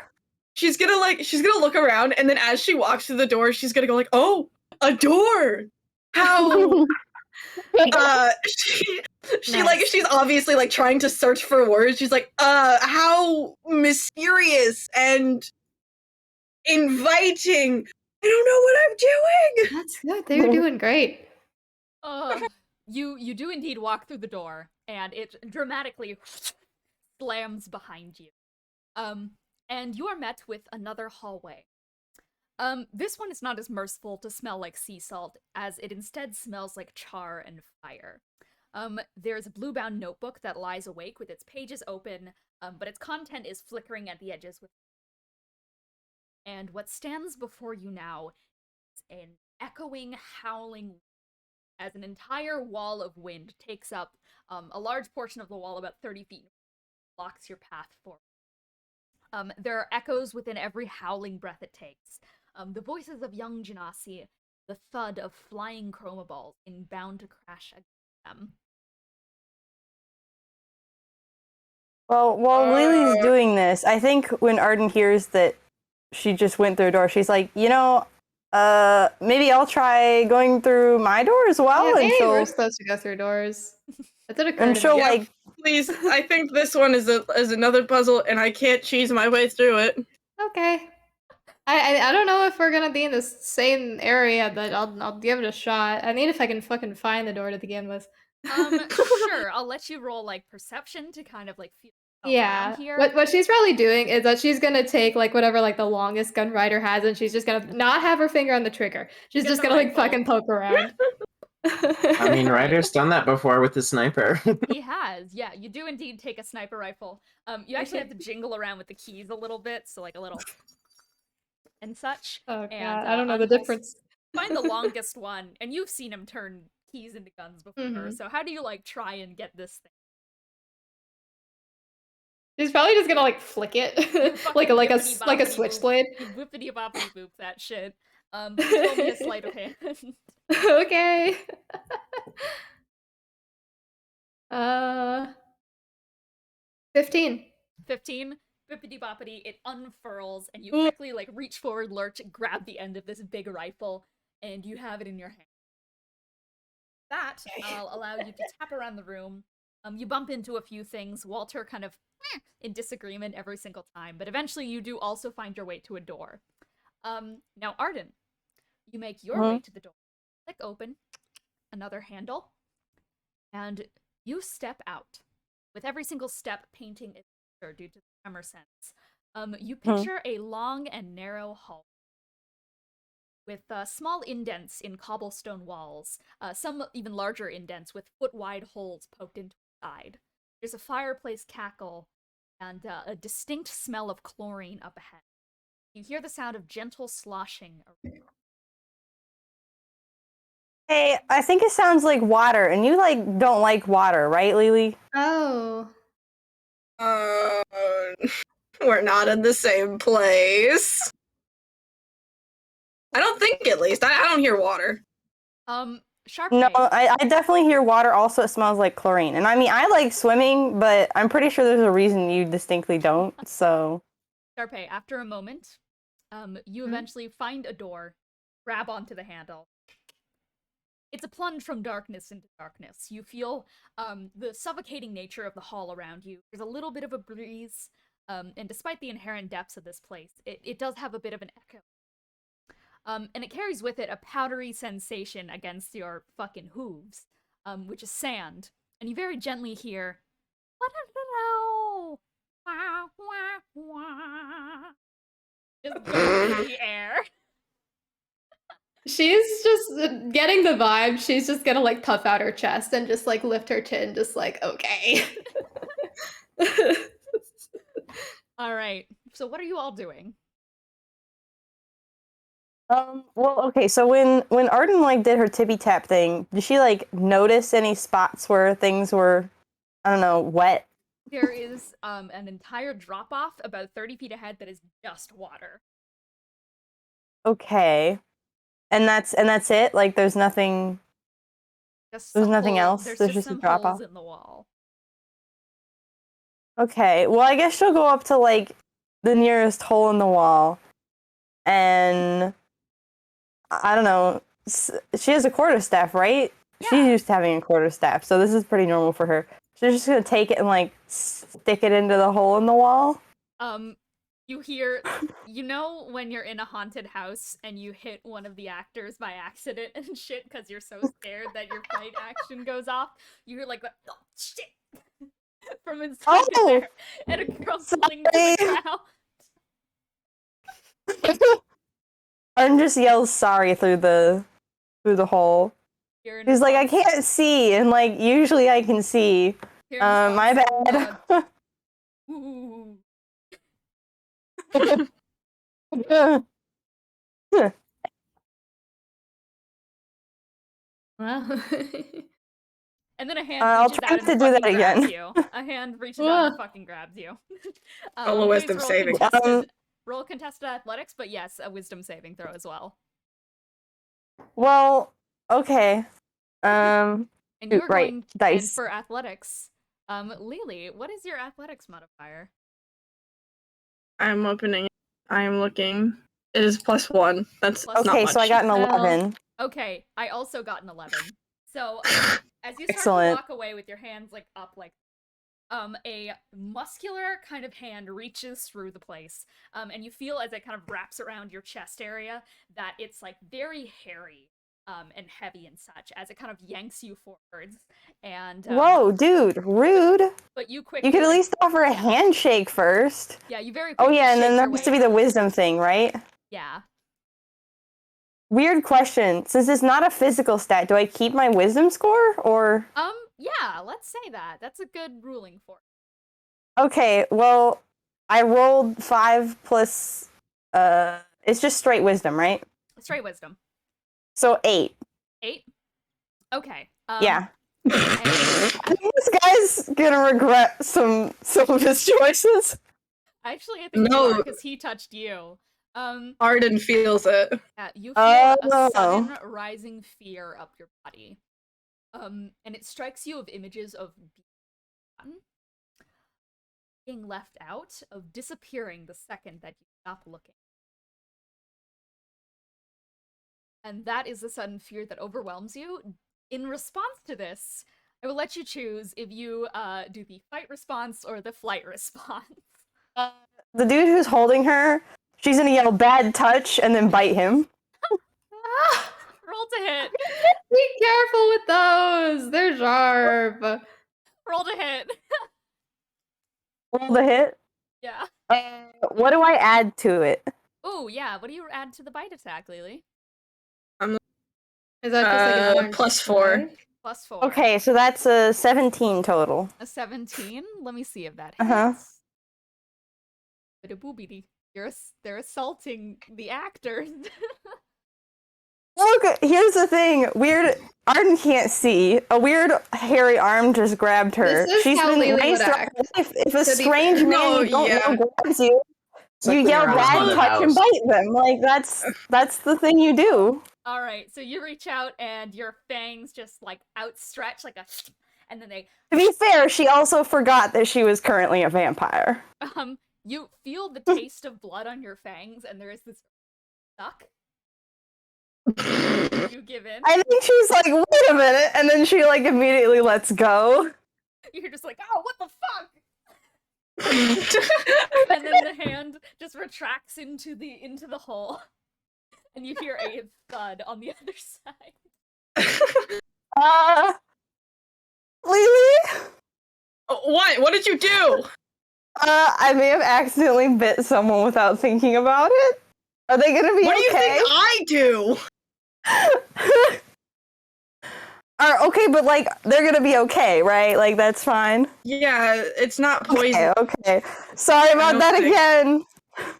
Speaker 4: She's gonna look around, and then as she walks through the door, she's gonna go oh, a door. How? She
Speaker 2: Nice.
Speaker 4: she's obviously trying to search for words. She's like, how mysterious and inviting. I don't know what I'm doing.
Speaker 2: That's good. They were doing great.
Speaker 1: You do indeed walk through the door, and it dramatically slams behind you. and you are met with another hallway. This one is not as merciful to smell like sea salt, as it instead smells like char and fire. There's a blue-bound notebook that lies awake with its pages open, but its content is flickering at the edges. And what stands before you now is an echoing, howling, as an entire wall of wind takes up a large portion of the wall, about 30 feet, blocks your path forward. There are echoes within every howling breath it takes. The voices of young Genasi, the thud of flying chroma balls bound to crash against them.
Speaker 5: Well, while Lily's doing this, I think when Arden hears that she just went through a door, she's like, maybe I'll try going through my door as well.
Speaker 2: Yeah,
Speaker 5: and
Speaker 2: maybe
Speaker 5: she'll,
Speaker 2: we're supposed to go through doors. That did occur
Speaker 5: and
Speaker 2: to
Speaker 5: she'll
Speaker 2: me.
Speaker 5: like,
Speaker 4: Please, I think this one is another puzzle, and I can't cheese my way through it.
Speaker 2: Okay. I don't know if we're gonna be in the same area, but I'll give it a shot. I need if I can fucking find the door to begin with.
Speaker 1: Sure, I'll let you roll, like, perception to kind of, like, feel
Speaker 2: Yeah.
Speaker 1: around here.
Speaker 2: What she's probably doing is that she's gonna take like whatever like the longest gun Ryder has, and she's just gonna not have her finger on the trigger. She's
Speaker 1: Get
Speaker 2: just
Speaker 1: the
Speaker 2: gonna like
Speaker 1: rifle.
Speaker 2: fucking poke around.
Speaker 3: I mean, Ryder's done that before with the sniper.
Speaker 1: He has, yeah. You do indeed take a sniper rifle. You actually have to jingle around with the keys a little bit, so like a little and such.
Speaker 2: Oh god,
Speaker 1: And,
Speaker 2: I don't know the
Speaker 1: I'll
Speaker 2: difference.
Speaker 1: find the longest one, and you've seen him turn keys into guns before.
Speaker 2: Mhm.
Speaker 1: So how do you like try and get this thing?
Speaker 2: She's probably just gonna like flick it like a
Speaker 1: Whippity-boppity-boop.
Speaker 2: switchblade.
Speaker 1: You whippity boppity boop that shit. Please roll me a sleight of hand.
Speaker 2: Okay. 15.
Speaker 1: 15. Bippity boppity, it unfurls, and you
Speaker 2: Ooh.
Speaker 1: quickly like reach forward, lurch, grab the end of this big rifle, and you have it in your hand. That I'll allow you to tap around the room. You bump into a few things. Walter kind of in disagreement every single time, but eventually you do also find your way to a door. Now Arden, you make your way to the door. Click open, another handle, and you step out. With every single step painting a picture due to the tremor sense. You picture a long and narrow hall with small indents in cobblestone walls, some even larger indents with foot-wide holes poked into the side. There's a fireplace cackle and a distinct smell of chlorine up ahead. You hear the sound of gentle sloshing around.
Speaker 5: hey, I think it sounds like water, and you like don't like water, right, Lily?
Speaker 2: Oh.
Speaker 4: We're not in the same place. I don't think, at least. I don't hear water.
Speaker 1: Sharpay.
Speaker 5: No, I definitely hear water. Also, it smells like chlorine. And I mean, I like swimming, but I'm pretty sure there's a reason you distinctly don't. So,
Speaker 1: Sharpay, after a moment, you eventually find a door, grab onto the handle. It's a plunge from darkness into darkness. You feel the suffocating nature of the hall around you. There's a little bit of a breeze, and despite the inherent depths of this place, it does have a bit of an echo. And it carries with it a powdery sensation against your fucking hooves, which is sand. And you very gently hear, "Wa-da-da-da, wah, wah, wah," just going through the air.
Speaker 2: She's just getting the vibe. She's just gonna like puff out her chest and just like lift her chin, just like, okay.
Speaker 1: All right. So what are you all doing?
Speaker 5: well, okay. So when Arden like did her tippy tap thing, did she like notice any spots where things were, I don't know, wet?
Speaker 1: There is an entire drop off about 30 feet ahead that is just water.
Speaker 5: Okay, and that's it. Like, there's nothing.
Speaker 1: Just
Speaker 5: There's
Speaker 1: some
Speaker 5: nothing
Speaker 1: holes-
Speaker 5: else?
Speaker 1: There's
Speaker 5: There's
Speaker 1: just
Speaker 5: just a
Speaker 1: some
Speaker 5: drop
Speaker 1: holes
Speaker 5: off?
Speaker 1: in the wall.
Speaker 5: Okay, well, I guess she'll go up to like the nearest hole in the wall, and I don't know. She has a quarterstaff, right?
Speaker 1: Yeah.
Speaker 5: She's used to having a quarterstaff, so this is pretty normal for her. She's just gonna take it and like stick it into the hole in the wall.
Speaker 1: You hear, you know when you're in a haunted house and you hit one of the actors by accident and shit because you're so scared that your fight action goes off? You hear like, oh, shit! From inside
Speaker 5: Oh!
Speaker 1: there, and a crumpling to the ground.
Speaker 5: Arden just yells sorry through the hole.
Speaker 1: Here in
Speaker 5: He's like, I
Speaker 1: response-
Speaker 5: can't see, and like usually I can see.
Speaker 1: here in
Speaker 5: My
Speaker 1: response,
Speaker 5: bad.
Speaker 1: Ooh.
Speaker 2: Wow.
Speaker 1: And then a hand
Speaker 5: I'll
Speaker 1: reaches
Speaker 5: try
Speaker 1: out and
Speaker 5: to do
Speaker 1: fucking
Speaker 5: that
Speaker 1: grabs
Speaker 5: again.
Speaker 1: you. A hand reaches out and fucking grabs you.
Speaker 4: Roll a wisdom
Speaker 1: please
Speaker 4: saving.
Speaker 1: roll contested athletics, but yes, a wisdom saving throw as well.
Speaker 5: Well, okay.
Speaker 1: And you are
Speaker 5: right,
Speaker 1: going and
Speaker 5: dice.
Speaker 1: for athletics. Lily, what is your athletics modifier?
Speaker 4: I'm opening it. I am looking. It is +1. That's
Speaker 1: Plus
Speaker 4: not
Speaker 5: Okay,
Speaker 4: much.
Speaker 5: so I got an
Speaker 2: Well-
Speaker 5: 11.
Speaker 1: Okay, I also got an 11. So, as you start
Speaker 5: Excellent.
Speaker 1: to walk away with your hands like up like a muscular kind of hand reaches through the place. And you feel as it kind of wraps around your chest area that it's like very hairy and heavy and such as it kind of yanks you forwards. And
Speaker 5: Whoa, dude, rude.
Speaker 1: but you quickly
Speaker 5: You could at
Speaker 1: like,
Speaker 5: least offer a handshake first.
Speaker 1: yeah, you very
Speaker 5: Oh
Speaker 1: quickly
Speaker 5: yeah, and then
Speaker 1: shake
Speaker 5: there
Speaker 1: your
Speaker 5: has to
Speaker 1: way
Speaker 5: be the
Speaker 1: out.
Speaker 5: wisdom thing, right?
Speaker 1: Yeah.
Speaker 5: Weird question. Since it's not a physical stat, do I keep my wisdom score or?
Speaker 1: Yeah, let's say that. That's a good ruling for it.
Speaker 5: Okay, well, I rolled 5 plus. It's just straight wisdom, right?
Speaker 1: Straight wisdom.
Speaker 5: So 8.
Speaker 1: 8? Okay.
Speaker 5: Yeah.
Speaker 1: And
Speaker 5: I think this guy's gonna regret some of his choices.
Speaker 1: actually, I think
Speaker 4: No.
Speaker 1: you are, because he touched you.
Speaker 4: Arden feels it.
Speaker 1: You feel a
Speaker 5: Oh.
Speaker 1: sudden rising fear up your body. And it strikes you of images of being left out, of disappearing the second that you stop looking. And that is the sudden fear that overwhelms you. In response to this, I will let you choose if you do the fight response or the flight response.
Speaker 5: The dude who's holding her, she's gonna yell bad touch and then bite him.
Speaker 1: Roll to hit.
Speaker 2: Be careful with those. They're sharp.
Speaker 1: Roll to hit.
Speaker 5: Roll the hit.
Speaker 1: Yeah.
Speaker 5: What do I add to it?
Speaker 1: Ooh, yeah. What do you add to the bite attack, Lily?
Speaker 2: Is that just like an orange
Speaker 4: +4.
Speaker 2: flag?
Speaker 1: +4.
Speaker 5: Okay, so that's a 17 total.
Speaker 1: A 17? Let me see if that hits.
Speaker 5: Uh-huh.
Speaker 1: Bit of boobity. They're assaulting the actors.
Speaker 5: Look, here's the thing. Weird. Arden can't see. A weird hairy arm just grabbed her.
Speaker 2: This is
Speaker 5: She's
Speaker 2: how
Speaker 5: been
Speaker 2: Lily would
Speaker 5: raised her
Speaker 2: act,
Speaker 5: life. If a
Speaker 2: to be
Speaker 5: strange
Speaker 2: fair.
Speaker 5: man
Speaker 4: No,
Speaker 5: you don't
Speaker 4: yeah.
Speaker 5: know grabs you,
Speaker 3: It's like
Speaker 5: you
Speaker 3: when
Speaker 5: yell
Speaker 3: you're around
Speaker 5: bad
Speaker 3: the
Speaker 5: touch and
Speaker 3: house.
Speaker 5: bite them. Like that's the thing you do.
Speaker 1: Alright, so you reach out and your fangs just like outstretch like a and then they
Speaker 5: To be fair, she also forgot that she was currently a vampire.
Speaker 1: you feel the taste of blood on your fangs and there is this suck. You give in.
Speaker 5: I think she's like, wait a minute, and then she like immediately lets go.
Speaker 1: You're just like, oh, what the fuck? And then the hand just retracts into the hole. And you hear a thud on the other side.
Speaker 5: Lily?
Speaker 4: What? What did you do?
Speaker 5: I may have accidentally bit someone without thinking about it. Are they gonna be
Speaker 4: What do you
Speaker 5: okay?
Speaker 4: think I do?
Speaker 5: Okay, but like they're gonna be okay, right? Like that's fine.
Speaker 4: Yeah, it's not poison.
Speaker 5: Okay. Sorry about
Speaker 4: don't
Speaker 5: that
Speaker 4: think-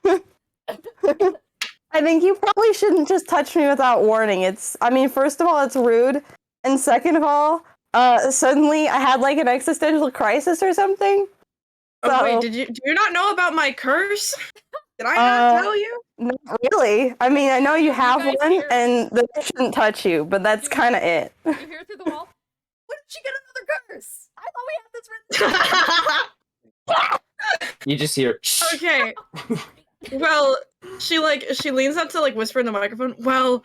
Speaker 5: again. I think you probably shouldn't just touch me without warning. I mean, first of all, it's rude, and second of all, suddenly I had like an existential crisis or something.
Speaker 4: Oh, wait,
Speaker 5: So-
Speaker 4: do you not know about my curse? Did I not tell you?
Speaker 5: Not really. I mean, I know you have
Speaker 1: guys
Speaker 5: one,
Speaker 1: hear-
Speaker 5: and that it shouldn't touch you, but that's
Speaker 1: You-
Speaker 5: kind of it.
Speaker 1: You hear through the wall, when did she get another curse? I thought we had this written.
Speaker 3: You just hear. "Shh."
Speaker 4: Okay. Well, she leans up to like whisper in the microphone. Well,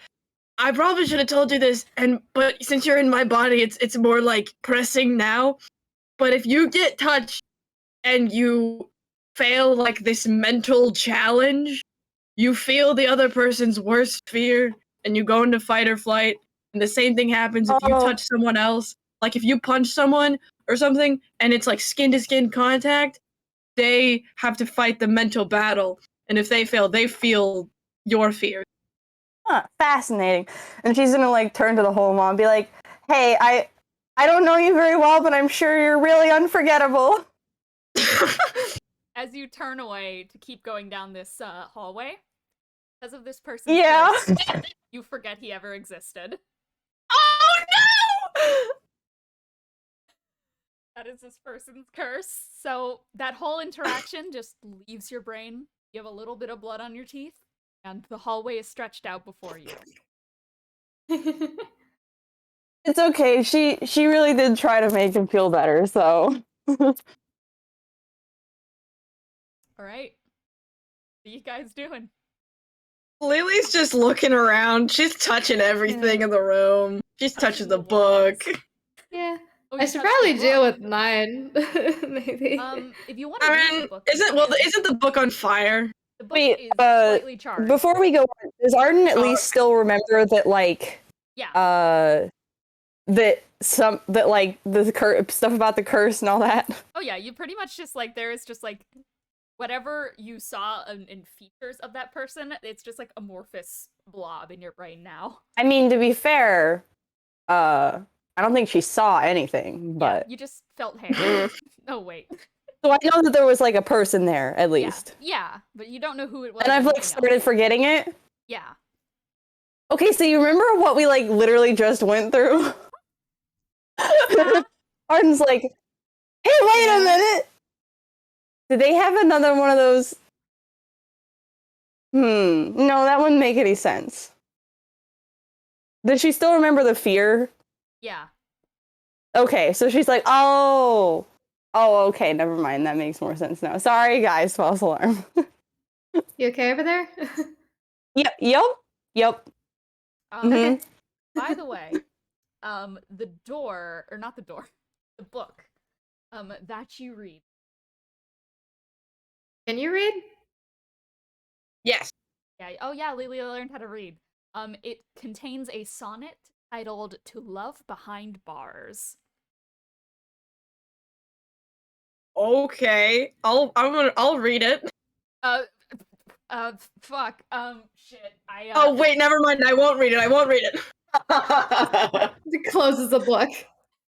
Speaker 4: I probably should have told you this, but since you're in my body, it's more like pressing now. But if you get touched and you fail like this mental challenge, you feel the other person's worst fear, and you go into fight or flight. And the same thing happens if you
Speaker 5: Oh.
Speaker 4: touch someone else. Like if you punch someone or something, and it's like skin to skin contact, they have to fight the mental battle. And if they fail, they feel your fears.
Speaker 5: Huh, fascinating. And she's gonna like turn to the whole mom and be like, "Hey, I don't know you very well, but I'm sure you're really unforgettable."
Speaker 1: As you turn away to keep going down this hallway, because of this person's
Speaker 5: Yeah.
Speaker 1: curse, you forget he ever existed.
Speaker 4: Oh no!
Speaker 1: That is this person's curse. So that whole interaction just leaves your brain. You have a little bit of blood on your teeth, and the hallway is stretched out before you.
Speaker 5: It's okay. She really did try to make him feel better, so.
Speaker 1: Alright. What are you guys doing?
Speaker 4: Lily's just looking around. She's touching everything in the room. She's touching the book.
Speaker 2: Yeah.
Speaker 1: Oh,
Speaker 2: I
Speaker 1: you
Speaker 2: should
Speaker 1: touched
Speaker 2: probably
Speaker 1: the
Speaker 2: deal
Speaker 1: book.
Speaker 2: with mine. Maybe.
Speaker 1: If you want to
Speaker 4: I
Speaker 1: read the
Speaker 4: mean,
Speaker 1: book, you can.
Speaker 4: isn't the book on fire?
Speaker 1: The book
Speaker 5: Wait,
Speaker 1: is slightly charged.
Speaker 5: before we go on, does Arden at
Speaker 4: Oh,
Speaker 5: least still remember that, like,
Speaker 1: Yeah.
Speaker 5: that like the stuff about the curse and all that?
Speaker 1: Oh yeah, you pretty much just like there is just like whatever you saw in features of that person, it's just like amorphous blob in your brain now.
Speaker 5: I mean, to be fair, I don't think she saw anything, but
Speaker 1: Yeah, you just felt hair. Oh wait.
Speaker 5: so I know that there was like a person there at least.
Speaker 1: Yeah, but you don't know who it was.
Speaker 5: And I've
Speaker 1: or
Speaker 5: like
Speaker 1: anything
Speaker 5: started
Speaker 1: else.
Speaker 5: forgetting it.
Speaker 1: Yeah.
Speaker 5: Okay, so you remember what we like literally just went through?
Speaker 1: Yeah.
Speaker 5: Arden's like, "Hey, wait a minute! Did they have another one of those?" No, that wouldn't make any sense. Did she still remember the fear?
Speaker 1: Yeah.
Speaker 5: Okay, so she's like, oh, okay, never mind. That makes more sense now. Sorry, guys, false alarm.
Speaker 2: You okay over there?
Speaker 5: Yep.
Speaker 1: Okay. By the way, the door, or not the door, the book, that you read.
Speaker 2: Can you read?
Speaker 4: Yes.
Speaker 1: Yeah. Oh yeah, Lily learned how to read. It contains a sonnet titled "To Love Behind Bars."
Speaker 4: Okay. I'll read it.
Speaker 1: Fuck. Shit.
Speaker 4: Oh wait, never mind. I won't read it. I won't read it.
Speaker 2: It closes the book.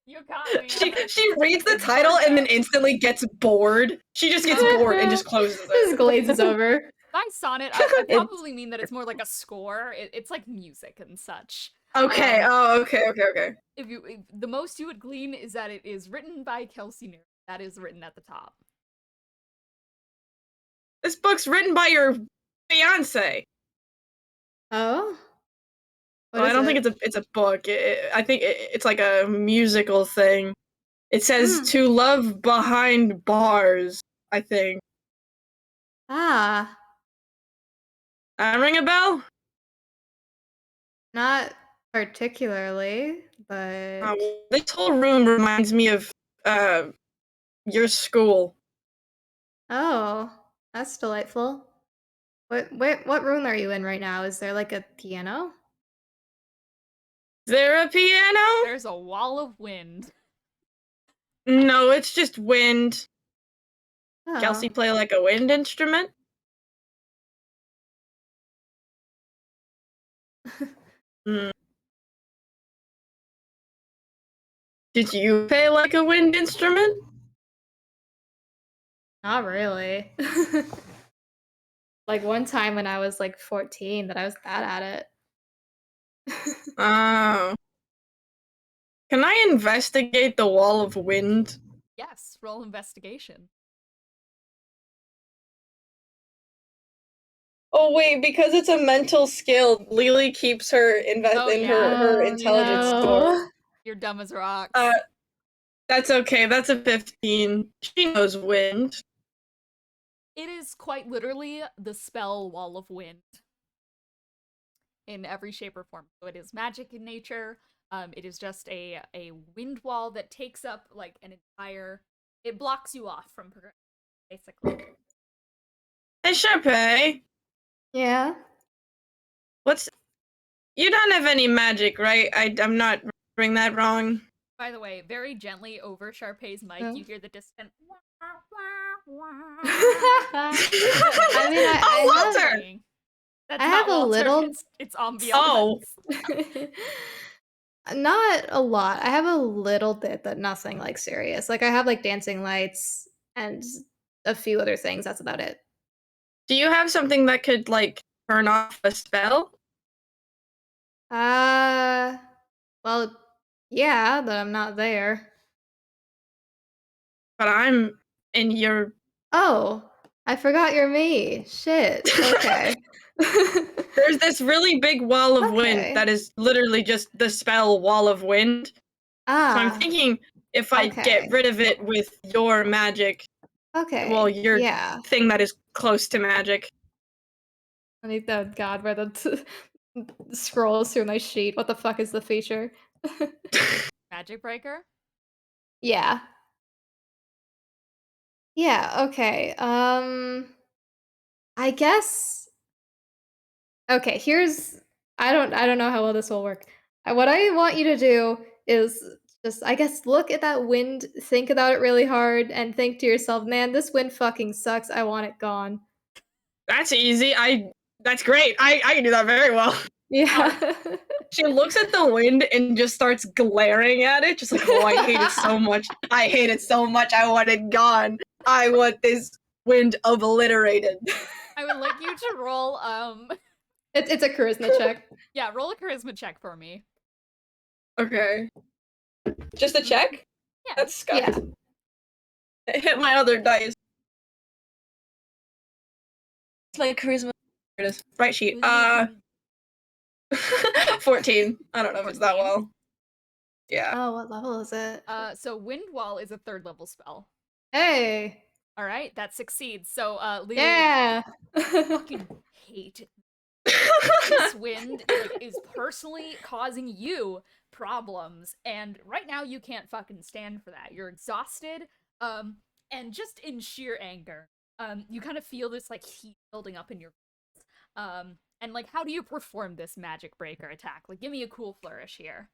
Speaker 1: You got me.
Speaker 4: She reads the title and then instantly gets bored. She just gets bored and just closes it.
Speaker 2: Just glazes over.
Speaker 1: By sonnet, I probably mean that it's more like a score. It's like music and such.
Speaker 4: Okay. Okay.
Speaker 1: If the most you would glean is that it is written by Kelsey Neer. That is written at the top.
Speaker 4: This book's written by your fiance.
Speaker 2: Oh?
Speaker 4: Well, I don't think it's a book. I think it's like a musical thing. It says "To Love Behind Bars," I think.
Speaker 2: Ah.
Speaker 4: Ring a bell?
Speaker 2: Not particularly, but...
Speaker 4: This whole room reminds me of your school.
Speaker 2: Oh, that's delightful. What room are you in right now? Is there like a piano?
Speaker 4: Is there a piano?
Speaker 1: There's a wall of wind.
Speaker 4: No, it's just wind.
Speaker 2: Oh.
Speaker 4: Kelsey play like a wind instrument? Did you play like a wind instrument?
Speaker 2: Not really. Like one time when I was like 14 that I was bad at it.
Speaker 4: Oh. Can I investigate the wall of wind?
Speaker 1: Yes, roll investigation.
Speaker 4: Oh wait, because it's a mental skill, Lily keeps her her intelligence score.
Speaker 1: You're dumb as rocks.
Speaker 4: That's okay. That's a 15. She knows wind.
Speaker 1: It is quite literally the spell Wall of Wind. In every shape or form. So it is magic in nature. It is just a wind wall that takes up like an entire... It blocks you off from progression, basically.
Speaker 4: Hey, Sharpay.
Speaker 2: Yeah.
Speaker 4: You don't have any magic, right? I'm not remembering that wrong.
Speaker 1: By the way, very gently over Sharpay's mic, you hear the distant...
Speaker 2: I mean, I
Speaker 4: Walter!
Speaker 1: That's
Speaker 2: I
Speaker 1: not
Speaker 2: have a
Speaker 1: Walter.
Speaker 2: little-
Speaker 1: It's ambiance.
Speaker 4: Oh.
Speaker 2: Not a lot. I have a little bit, but nothing like serious. Like I have like dancing lights and a few other things. That's about it.
Speaker 4: Do you have something that could like turn off a spell?
Speaker 2: Well, yeah, but I'm not there.
Speaker 4: But I'm in your.
Speaker 2: Oh, I forgot you're me. Shit. Okay.
Speaker 4: There's this really big wall of wind
Speaker 2: Okay.
Speaker 4: that is literally just the spell wall of wind. So I'm
Speaker 2: Ah,
Speaker 4: thinking if I
Speaker 2: okay.
Speaker 4: get rid of it with your magic,
Speaker 2: okay.
Speaker 4: well, your
Speaker 2: Yeah.
Speaker 4: thing that is close to magic.
Speaker 2: I need that god where the scrolls through my sheet. What the fuck is the feature?
Speaker 1: Magic breaker.
Speaker 2: Yeah. Yeah, okay. I guess okay, here's I don't know how well this will work. What I want you to do is just I guess look at that wind, think about it really hard and think to yourself, "Man, this wind fucking sucks. I want it gone."
Speaker 4: That's easy. That's great. I can do that very well.
Speaker 2: Yeah.
Speaker 4: She looks at the wind and just starts glaring at it, just like, oh, I hate it so much. I hate it so much. I want it gone. I want this wind obliterated.
Speaker 1: I would like you to roll
Speaker 2: It's a charisma check.
Speaker 1: yeah, roll a charisma check for me.
Speaker 4: Okay. Just a check?
Speaker 1: Yeah.
Speaker 4: That's Scott.
Speaker 2: Yeah.
Speaker 4: It hit my other dice. It's my charisma. Here it is. Right sheet. 14. I don't know if it's that
Speaker 1: 14?
Speaker 4: well. Yeah.
Speaker 2: Oh, what level is it?
Speaker 1: So wind wall is a 3rd level spell.
Speaker 2: Hey.
Speaker 1: All right, that succeeds. So Lily,
Speaker 2: Yeah.
Speaker 1: I fucking hate this wind is personally causing you problems, and right now you can't fucking stand for that. You're exhausted, and just in sheer anger. You kind of feel this like heat building up in your and like how do you perform this magic breaker attack? Like give me a cool flourish here.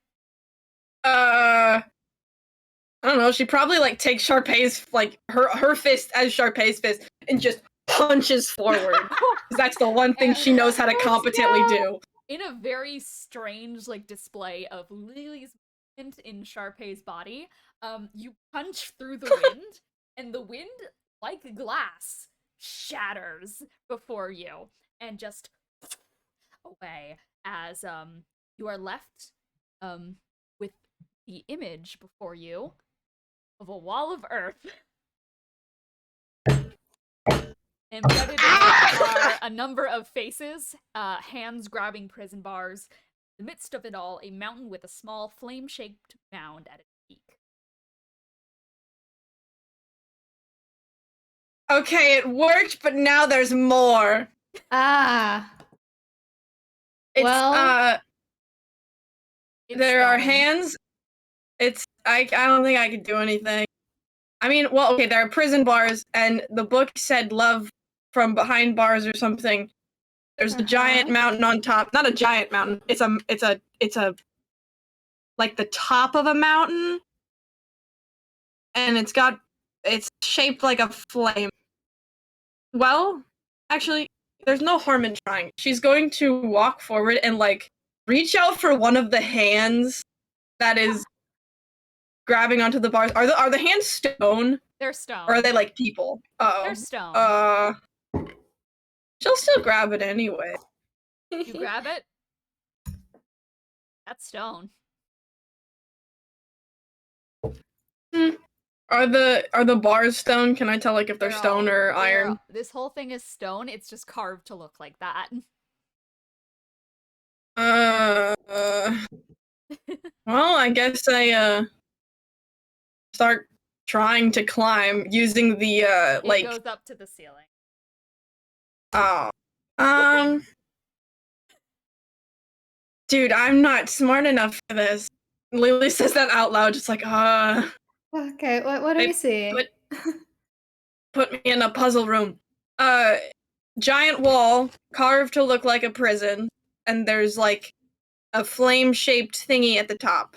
Speaker 4: I don't know. She probably like takes Sharpay's like her fist as Sharpay's fist and just punches forward. Because that's the one thing she knows how to competently do.
Speaker 1: In a very strange like display of Lily's movement in Sharpay's body, you punch through the wind, and the wind, like glass, shatters before you and just away as you are left with the image before you of a wall of earth. Embedded in it are a number of faces, hands grabbing prison bars. In the midst of it all, a mountain with a small flame-shaped mound at its peak.
Speaker 4: Okay, it worked, but now there's more.
Speaker 2: Ah.
Speaker 4: It's
Speaker 2: Well,
Speaker 1: It's
Speaker 4: there are
Speaker 1: stone.
Speaker 4: hands. I don't think I could do anything. I mean, well, okay, there are prison bars, and the book said love from behind bars or something. There's a giant mountain on top. Not a giant mountain. It's a like the top of a mountain, and it's shaped like a flame. Well, actually, there's no harm in trying. She's going to walk forward and like reach out for one of the hands that is grabbing onto the bars. Are the hands stone?
Speaker 1: They're stone.
Speaker 4: Or are they like people?
Speaker 1: They're stone.
Speaker 4: She'll still grab it anyway.
Speaker 1: You grab it. That's stone.
Speaker 4: Are the bars stone? Can I tell like if they're stone or iron?
Speaker 1: This whole thing is stone. It's just carved to look like that.
Speaker 4: Well, I guess I start trying to climb using the
Speaker 1: It goes up to the ceiling.
Speaker 4: Oh. Dude, I'm not smart enough for this. Lily says that out loud, just like,
Speaker 2: okay, what are you seeing?
Speaker 4: Put me in a puzzle room. Giant wall, carved to look like a prison, and there's like a flame-shaped thingy at the top.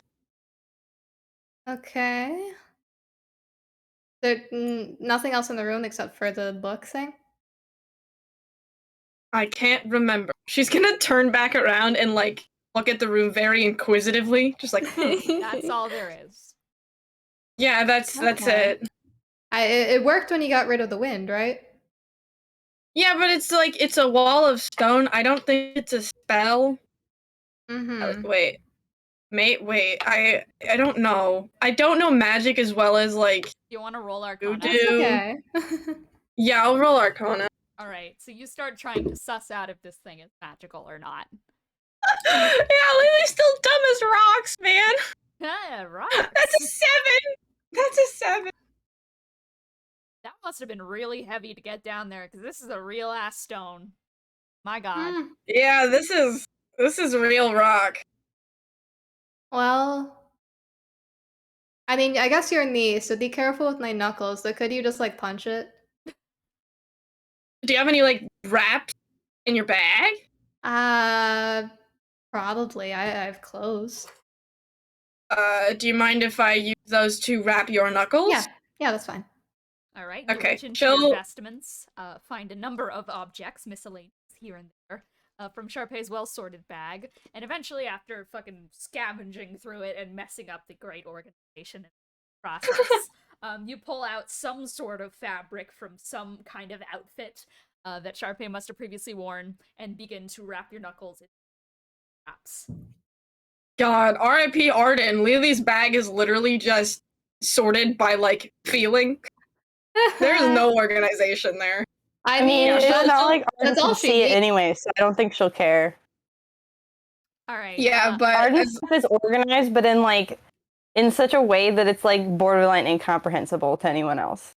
Speaker 2: Okay. There nothing else in the room except for the book thing?
Speaker 4: I can't remember. She's gonna turn back around and like look at the room very inquisitively, just like.
Speaker 1: That's all there is.
Speaker 4: Yeah, that's
Speaker 2: Okay.
Speaker 4: it.
Speaker 2: It worked when you got rid of the wind, right?
Speaker 4: Yeah, but it's like it's a wall of stone. I don't think it's a spell.
Speaker 2: Mm-hmm.
Speaker 4: Wait. Wait. I don't know. I don't know magic as well as like
Speaker 1: You want to roll
Speaker 4: you
Speaker 1: Arcana?
Speaker 2: That's
Speaker 4: do.
Speaker 2: okay.
Speaker 4: Yeah, I'll roll Arcana.
Speaker 1: All right, so you start trying to suss out if this thing is magical or not.
Speaker 4: Yeah, Lily's still dumb as rocks, man.
Speaker 1: Yeah, right.
Speaker 4: That's a 7. That's a 7.
Speaker 1: That must have been really heavy to get down there, because this is a real ass stone. My god.
Speaker 2: Hmm.
Speaker 4: Yeah, this is real rock.
Speaker 2: Well, I mean, I guess you're knee, so be careful with my knuckles. So could you just like punch it?
Speaker 4: Do you have any like wraps in your bag?
Speaker 2: Probably. I have clothes.
Speaker 4: Do you mind if I use those to wrap your knuckles?
Speaker 2: Yeah, that's fine.
Speaker 1: All right, you
Speaker 4: Okay,
Speaker 1: reach into your
Speaker 4: chill.
Speaker 1: vestments, find a number of objects, miscellaneous here and there, from Sharpay's well-sorted bag, and eventually, after fucking scavenging through it and messing up the great organization and process, you pull out some sort of fabric from some kind of outfit that Sharpay must have previously worn, and begin to wrap your knuckles in wraps.
Speaker 4: God, R.I.P. Arden. Lily's bag is literally just sorted by like feeling. There's no organization there.
Speaker 2: I
Speaker 5: I mean,
Speaker 2: mean,
Speaker 5: it's
Speaker 2: that's
Speaker 5: not
Speaker 2: all,
Speaker 5: like Arden
Speaker 2: that's all
Speaker 5: can
Speaker 2: she
Speaker 5: see it
Speaker 2: needs.
Speaker 5: anyway, so I don't think she'll care.
Speaker 1: All right.
Speaker 4: Yeah, but
Speaker 5: Arden's stuff is organized, but in such a way that it's like borderline incomprehensible to anyone else.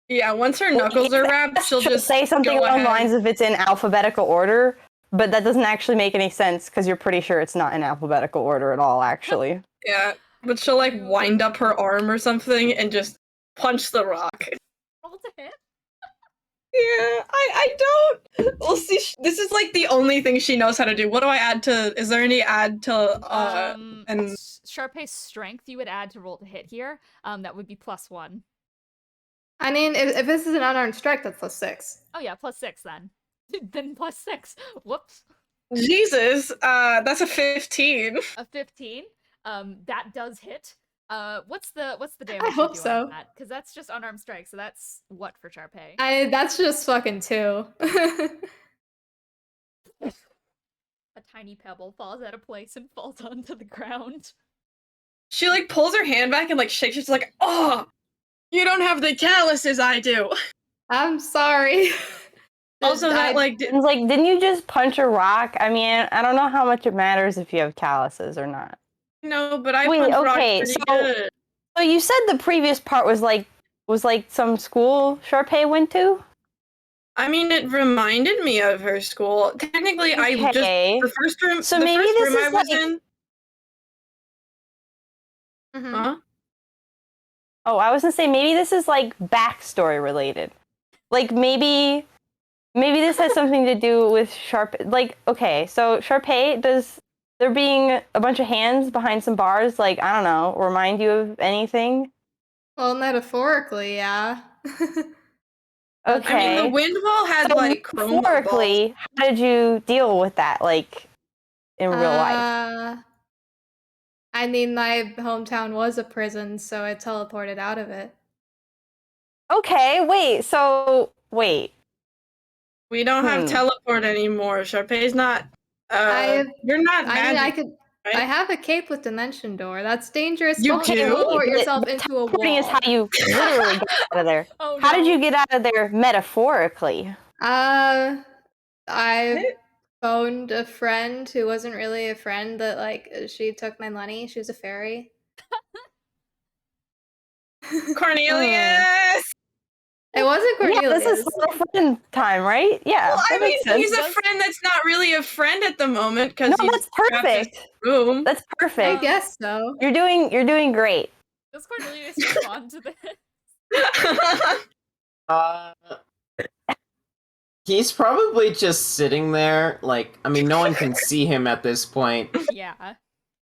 Speaker 4: yeah, once her knuckles are wrapped, she'll just
Speaker 5: say something
Speaker 4: go
Speaker 5: along the
Speaker 4: ahead.
Speaker 5: lines of it's in alphabetical order, but that doesn't actually make any sense because you're pretty sure it's not in alphabetical order at all, actually.
Speaker 4: Yeah, but she'll like wind up her arm or something and just punch the rock.
Speaker 1: Roll to hit.
Speaker 4: Yeah, I don't. We'll see. This is like the only thing she knows how to do. What do I add to? Is there any add to? And
Speaker 1: Sharpay's strength you would add to roll to hit here. That would be +1.
Speaker 2: I mean, if this is an unarmed strike, that's +6.
Speaker 1: Oh yeah, +6 then. Then +6. Whoops.
Speaker 4: Jesus, that's a 15.
Speaker 1: A 15. That does hit. What's the damage?
Speaker 2: hope
Speaker 1: you do
Speaker 2: so.
Speaker 1: on that? Because that's just unarmed strike. So that's what for Sharpay?
Speaker 2: That's just fucking 2.
Speaker 1: A tiny pebble falls out of place and falls onto the ground.
Speaker 4: She like pulls her hand back and like shakes it. She's like, "Oh, you don't have the calluses I do."
Speaker 2: I'm sorry.
Speaker 4: Also, that like
Speaker 5: It's like, didn't you just punch a rock? I mean, I don't know how much it matters if you have calluses or not.
Speaker 4: no, but I
Speaker 5: Wait,
Speaker 4: punch rocks
Speaker 5: okay,
Speaker 4: pretty
Speaker 5: so-
Speaker 4: good.
Speaker 5: So you said the previous part was like some school Sharpay went to?
Speaker 4: I mean, it reminded me of her school. Technically, I just
Speaker 5: Okay.
Speaker 4: the first room.
Speaker 5: So
Speaker 4: the
Speaker 5: maybe
Speaker 4: first
Speaker 5: this
Speaker 4: room
Speaker 5: is
Speaker 4: I was
Speaker 5: like-
Speaker 4: in.
Speaker 2: Mhm.
Speaker 4: Huh?
Speaker 5: Oh, I was gonna say maybe this is like backstory related. Like maybe this has something to do with Sharpay. Like, okay, so Sharpay, does there being a bunch of hands behind some bars, like, I don't know, remind you of anything?
Speaker 2: Well, metaphorically, yeah.
Speaker 5: Okay.
Speaker 4: I mean, the wind wall had
Speaker 5: So
Speaker 4: like chroma balls.
Speaker 5: metaphorically, how did you deal with that, like, in real life?
Speaker 2: I mean, my hometown was a prison, so I teleported out of it.
Speaker 5: Okay, wait.
Speaker 4: We don't have teleport anymore. Sharpay's not. You're not
Speaker 2: I
Speaker 4: magic.
Speaker 2: mean,
Speaker 4: right?
Speaker 2: I have a cape with dimension door. That's dangerous.
Speaker 4: You
Speaker 2: Don't
Speaker 4: do?
Speaker 2: teleport
Speaker 5: But
Speaker 2: yourself into a
Speaker 5: teleporting
Speaker 2: wall.
Speaker 5: is how you literally get out of there.
Speaker 1: Oh,
Speaker 5: How did
Speaker 1: no.
Speaker 5: you get out of there metaphorically?
Speaker 2: I phoned a friend who wasn't really a friend, that like she took my money. She was a fairy.
Speaker 4: Cornelius.
Speaker 2: It wasn't Cornelius.
Speaker 5: Yeah, this is little friend time, right? Yeah,
Speaker 4: Well, I
Speaker 5: that
Speaker 4: mean,
Speaker 5: makes sense.
Speaker 4: he's a friend that's not really a friend at the moment because
Speaker 5: No,
Speaker 4: he's
Speaker 5: that's
Speaker 4: trapped in
Speaker 5: perfect.
Speaker 4: his room.
Speaker 5: That's
Speaker 2: I
Speaker 5: perfect.
Speaker 2: guess so.
Speaker 5: You're doing great.
Speaker 1: Does Cornelius respond to this?
Speaker 3: He's probably just sitting there, like, I mean, no one can see him at this point,
Speaker 1: Yeah.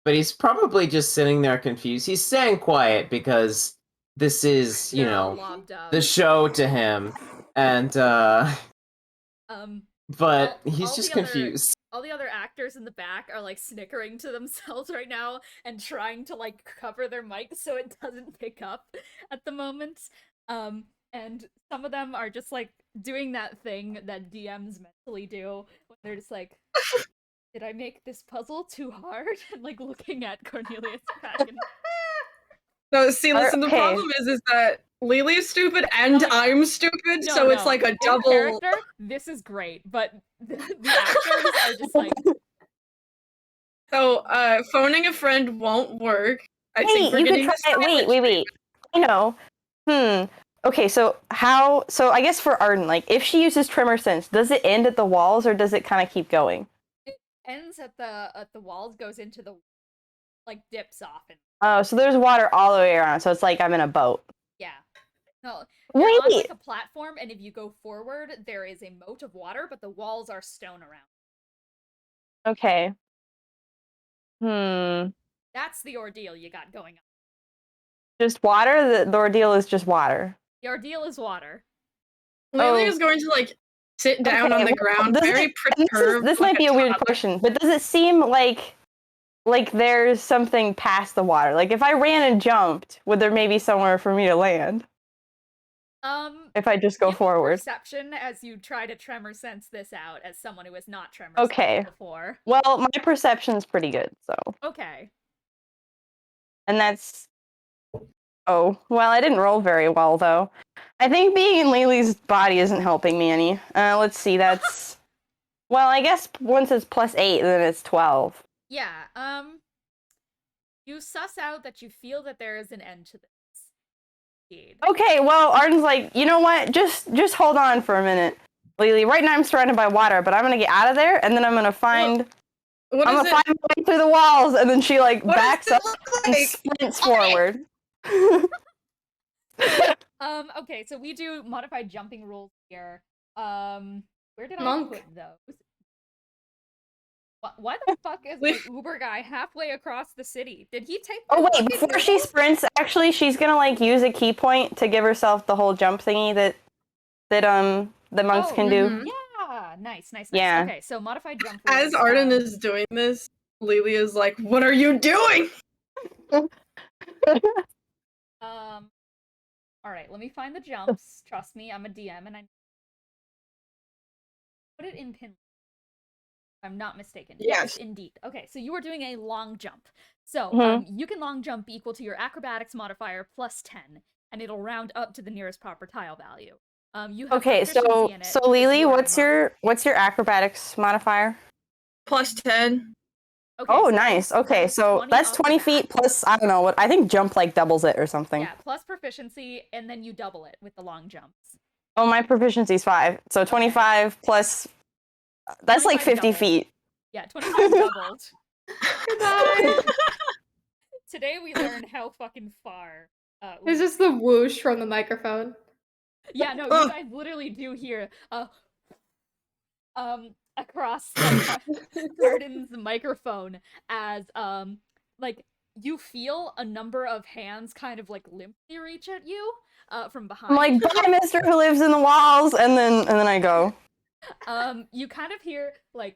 Speaker 3: but he's probably just sitting there confused. He's staying quiet because this is, you
Speaker 1: They're all
Speaker 3: know,
Speaker 1: lobbed up.
Speaker 3: the show to him. And, But he's
Speaker 1: all
Speaker 3: just
Speaker 1: the other-
Speaker 3: confused.
Speaker 1: All the other actors in the back are like snickering to themselves right now and trying to like cover their mic so it doesn't pick up at the moment. And some of them are just like doing that thing that DMs mentally do when they're just like, did I make this puzzle too hard? And like looking at Cornelius Kraken.
Speaker 4: No, see, listen, the
Speaker 5: Okay.
Speaker 4: problem is that Lily is stupid and
Speaker 1: No, no.
Speaker 4: I'm stupid,
Speaker 1: No,
Speaker 4: so it's
Speaker 1: no.
Speaker 4: like a
Speaker 1: In
Speaker 4: double.
Speaker 1: character, this is great, but the actors are just like,
Speaker 4: So, phoning a friend won't work. I think
Speaker 5: Wait,
Speaker 4: we're
Speaker 5: you could
Speaker 4: getting
Speaker 5: try
Speaker 4: the
Speaker 5: it.
Speaker 4: silent
Speaker 5: Wait. I know. Okay, so I guess for Arden, like, if she uses Tremor Sense, does it end at the walls or does it kind of keep going?
Speaker 1: it ends at the walls, goes into the like dips off and
Speaker 5: Oh, so there's water all the way around, so it's like I'm in a boat.
Speaker 1: yeah. No, you're on
Speaker 5: Wait!
Speaker 1: like a platform, and if you go forward, there is a moat of water, but the walls are stone around.
Speaker 5: Okay.
Speaker 1: That's the ordeal you got going on.
Speaker 5: Just water? The ordeal is just water.
Speaker 1: The ordeal is water.
Speaker 4: Lily
Speaker 5: Oh.
Speaker 4: is going to like sit down
Speaker 5: Okay,
Speaker 4: on the
Speaker 5: well,
Speaker 4: ground,
Speaker 5: does
Speaker 4: very
Speaker 5: it-
Speaker 4: perturbed.
Speaker 5: This
Speaker 4: like
Speaker 5: might be a weird
Speaker 4: toddler.
Speaker 5: question, but does it seem like there's something past the water? Like, if I ran and jumped, would there maybe somewhere for me to land? If I just go
Speaker 1: give me
Speaker 5: forward.
Speaker 1: perception as you try to tremor sense this out as someone who has not tremor
Speaker 5: Okay.
Speaker 1: sensed before.
Speaker 5: Well, my perception's pretty good, so.
Speaker 1: Okay.
Speaker 5: And that's... Oh, well, I didn't roll very well, though. I think being in Lily's body isn't helping me any. Let's see, that's... Well, I guess once it's +8, then it's 12.
Speaker 1: Yeah, you suss out that you feel that there is an end to this. Indeed.
Speaker 5: Okay, well, Arden's like, you know what? Just hold on for a minute, Lily. Right now I'm surrounded by water, but I'm gonna get out of there, and then I'm gonna find...
Speaker 4: What
Speaker 5: I'm
Speaker 4: is
Speaker 5: gonna find my way through the walls, and then she, like,
Speaker 4: What does
Speaker 5: backs
Speaker 4: it
Speaker 5: up
Speaker 4: look
Speaker 5: and
Speaker 4: like?
Speaker 5: sprints
Speaker 4: Okay.
Speaker 5: forward.
Speaker 1: Okay, so we do modified jumping rules here. Where did
Speaker 2: Monk.
Speaker 1: I put those? Why the fuck is my Uber guy halfway across the city? Did he take my
Speaker 5: Oh wait,
Speaker 1: fucking
Speaker 5: before she
Speaker 1: noodles?
Speaker 5: sprints, actually, she's gonna like use a key point to give herself the whole jump thingy that the monks
Speaker 1: Oh,
Speaker 5: can do.
Speaker 2: mhm.
Speaker 1: Yeah, nice.
Speaker 5: Yeah.
Speaker 1: Okay, so modified jump
Speaker 4: As
Speaker 1: rules,
Speaker 4: Arden is doing this, Lily is like, "What are you doing?"
Speaker 1: All right, let me find the jumps. Trust me, I'm a DM, and I put it in pin. If I'm not mistaken.
Speaker 4: Yes.
Speaker 1: Indeed. Okay, so you were doing a long jump. So
Speaker 5: Mhm.
Speaker 1: you can long jump equal to your acrobatics modifier plus 10, and it'll round up to the nearest proper tile value. You have
Speaker 5: Okay,
Speaker 1: proficiency
Speaker 5: so
Speaker 1: in it
Speaker 5: so
Speaker 1: because
Speaker 5: Lily,
Speaker 1: you are a
Speaker 5: what's your acrobatics modifier?
Speaker 4: +10.
Speaker 1: Okay,
Speaker 5: Oh,
Speaker 1: so
Speaker 5: nice. Okay,
Speaker 1: that's
Speaker 5: so
Speaker 1: 20
Speaker 5: that's
Speaker 1: off the
Speaker 5: 20
Speaker 1: bat.
Speaker 5: feet plus I don't know what I think jump like doubles it or something.
Speaker 1: Yeah, plus proficiency, and then you double it with the long jumps.
Speaker 5: Oh, my proficiency's 5, so 25 plus. That's like
Speaker 1: 25
Speaker 5: 50
Speaker 1: doubled.
Speaker 5: feet.
Speaker 1: Yeah, 25 doubled.
Speaker 2: Goodbye.
Speaker 1: Today we learned how fucking far.
Speaker 2: It's just the whoosh from the microphone.
Speaker 1: Yeah, no, you
Speaker 4: Ugh.
Speaker 1: guys literally do hear across like, Arden's microphone as like you feel a number of hands kind of like limply reach at you from behind.
Speaker 5: I'm like, bye, Mister who lives in the walls, and then I go.
Speaker 1: You kind of hear like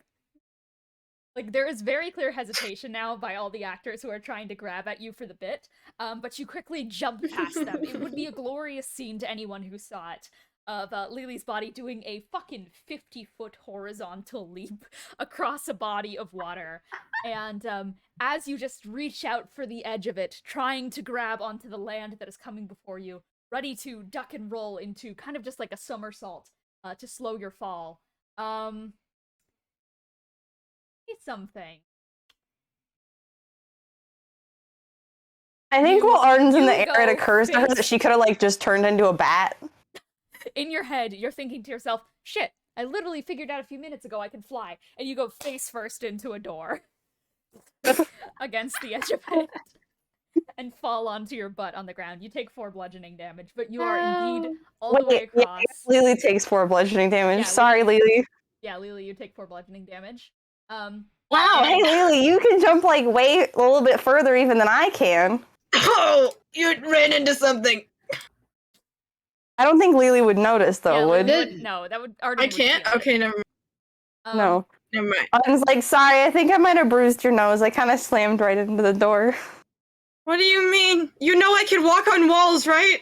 Speaker 1: there is very clear hesitation now by all the actors who are trying to grab at you for the bit, but you quickly jump past them. It would be a glorious scene to anyone who saw it, of Lily's body doing a fucking 50-foot horizontal leap across a body of water. And as you just reach out for the edge of it, trying to grab onto the land that is coming before you, ready to duck and roll into kind of just like a somersault to slow your fall. Something.
Speaker 5: I think
Speaker 1: You-
Speaker 5: while Arden's in
Speaker 1: you
Speaker 5: the air, it
Speaker 1: go
Speaker 5: occurs to her that
Speaker 1: face-
Speaker 5: she could have like just turned into a bat.
Speaker 1: In your head, you're thinking to yourself, shit, I literally figured out a few minutes ago I can fly. And you go face first into a door against the edge of it and fall onto your butt on the ground. You take 4 bludgeoning damage, but you are indeed all the way
Speaker 5: yeah,
Speaker 1: across.
Speaker 5: Lily takes 4 bludgeoning damage.
Speaker 1: Yeah,
Speaker 5: Sorry, Lily.
Speaker 1: Yeah, Lily, you take 4 bludgeoning damage.
Speaker 5: Wow, hey Lily, you can jump like way a little bit further even than I can.
Speaker 4: Oh, you ran into something.
Speaker 5: I don't think Lily would notice though,
Speaker 1: Yeah,
Speaker 5: would?
Speaker 1: Lily wouldn't know. That would Arden
Speaker 4: I
Speaker 1: would
Speaker 4: can't?
Speaker 1: feel it.
Speaker 4: Okay, never mind.
Speaker 5: No.
Speaker 4: Never mind.
Speaker 5: Arden's like, sorry, I think I might have bruised your nose. I kind of slammed right into the door.
Speaker 4: What do you mean? You know I can walk on walls, right?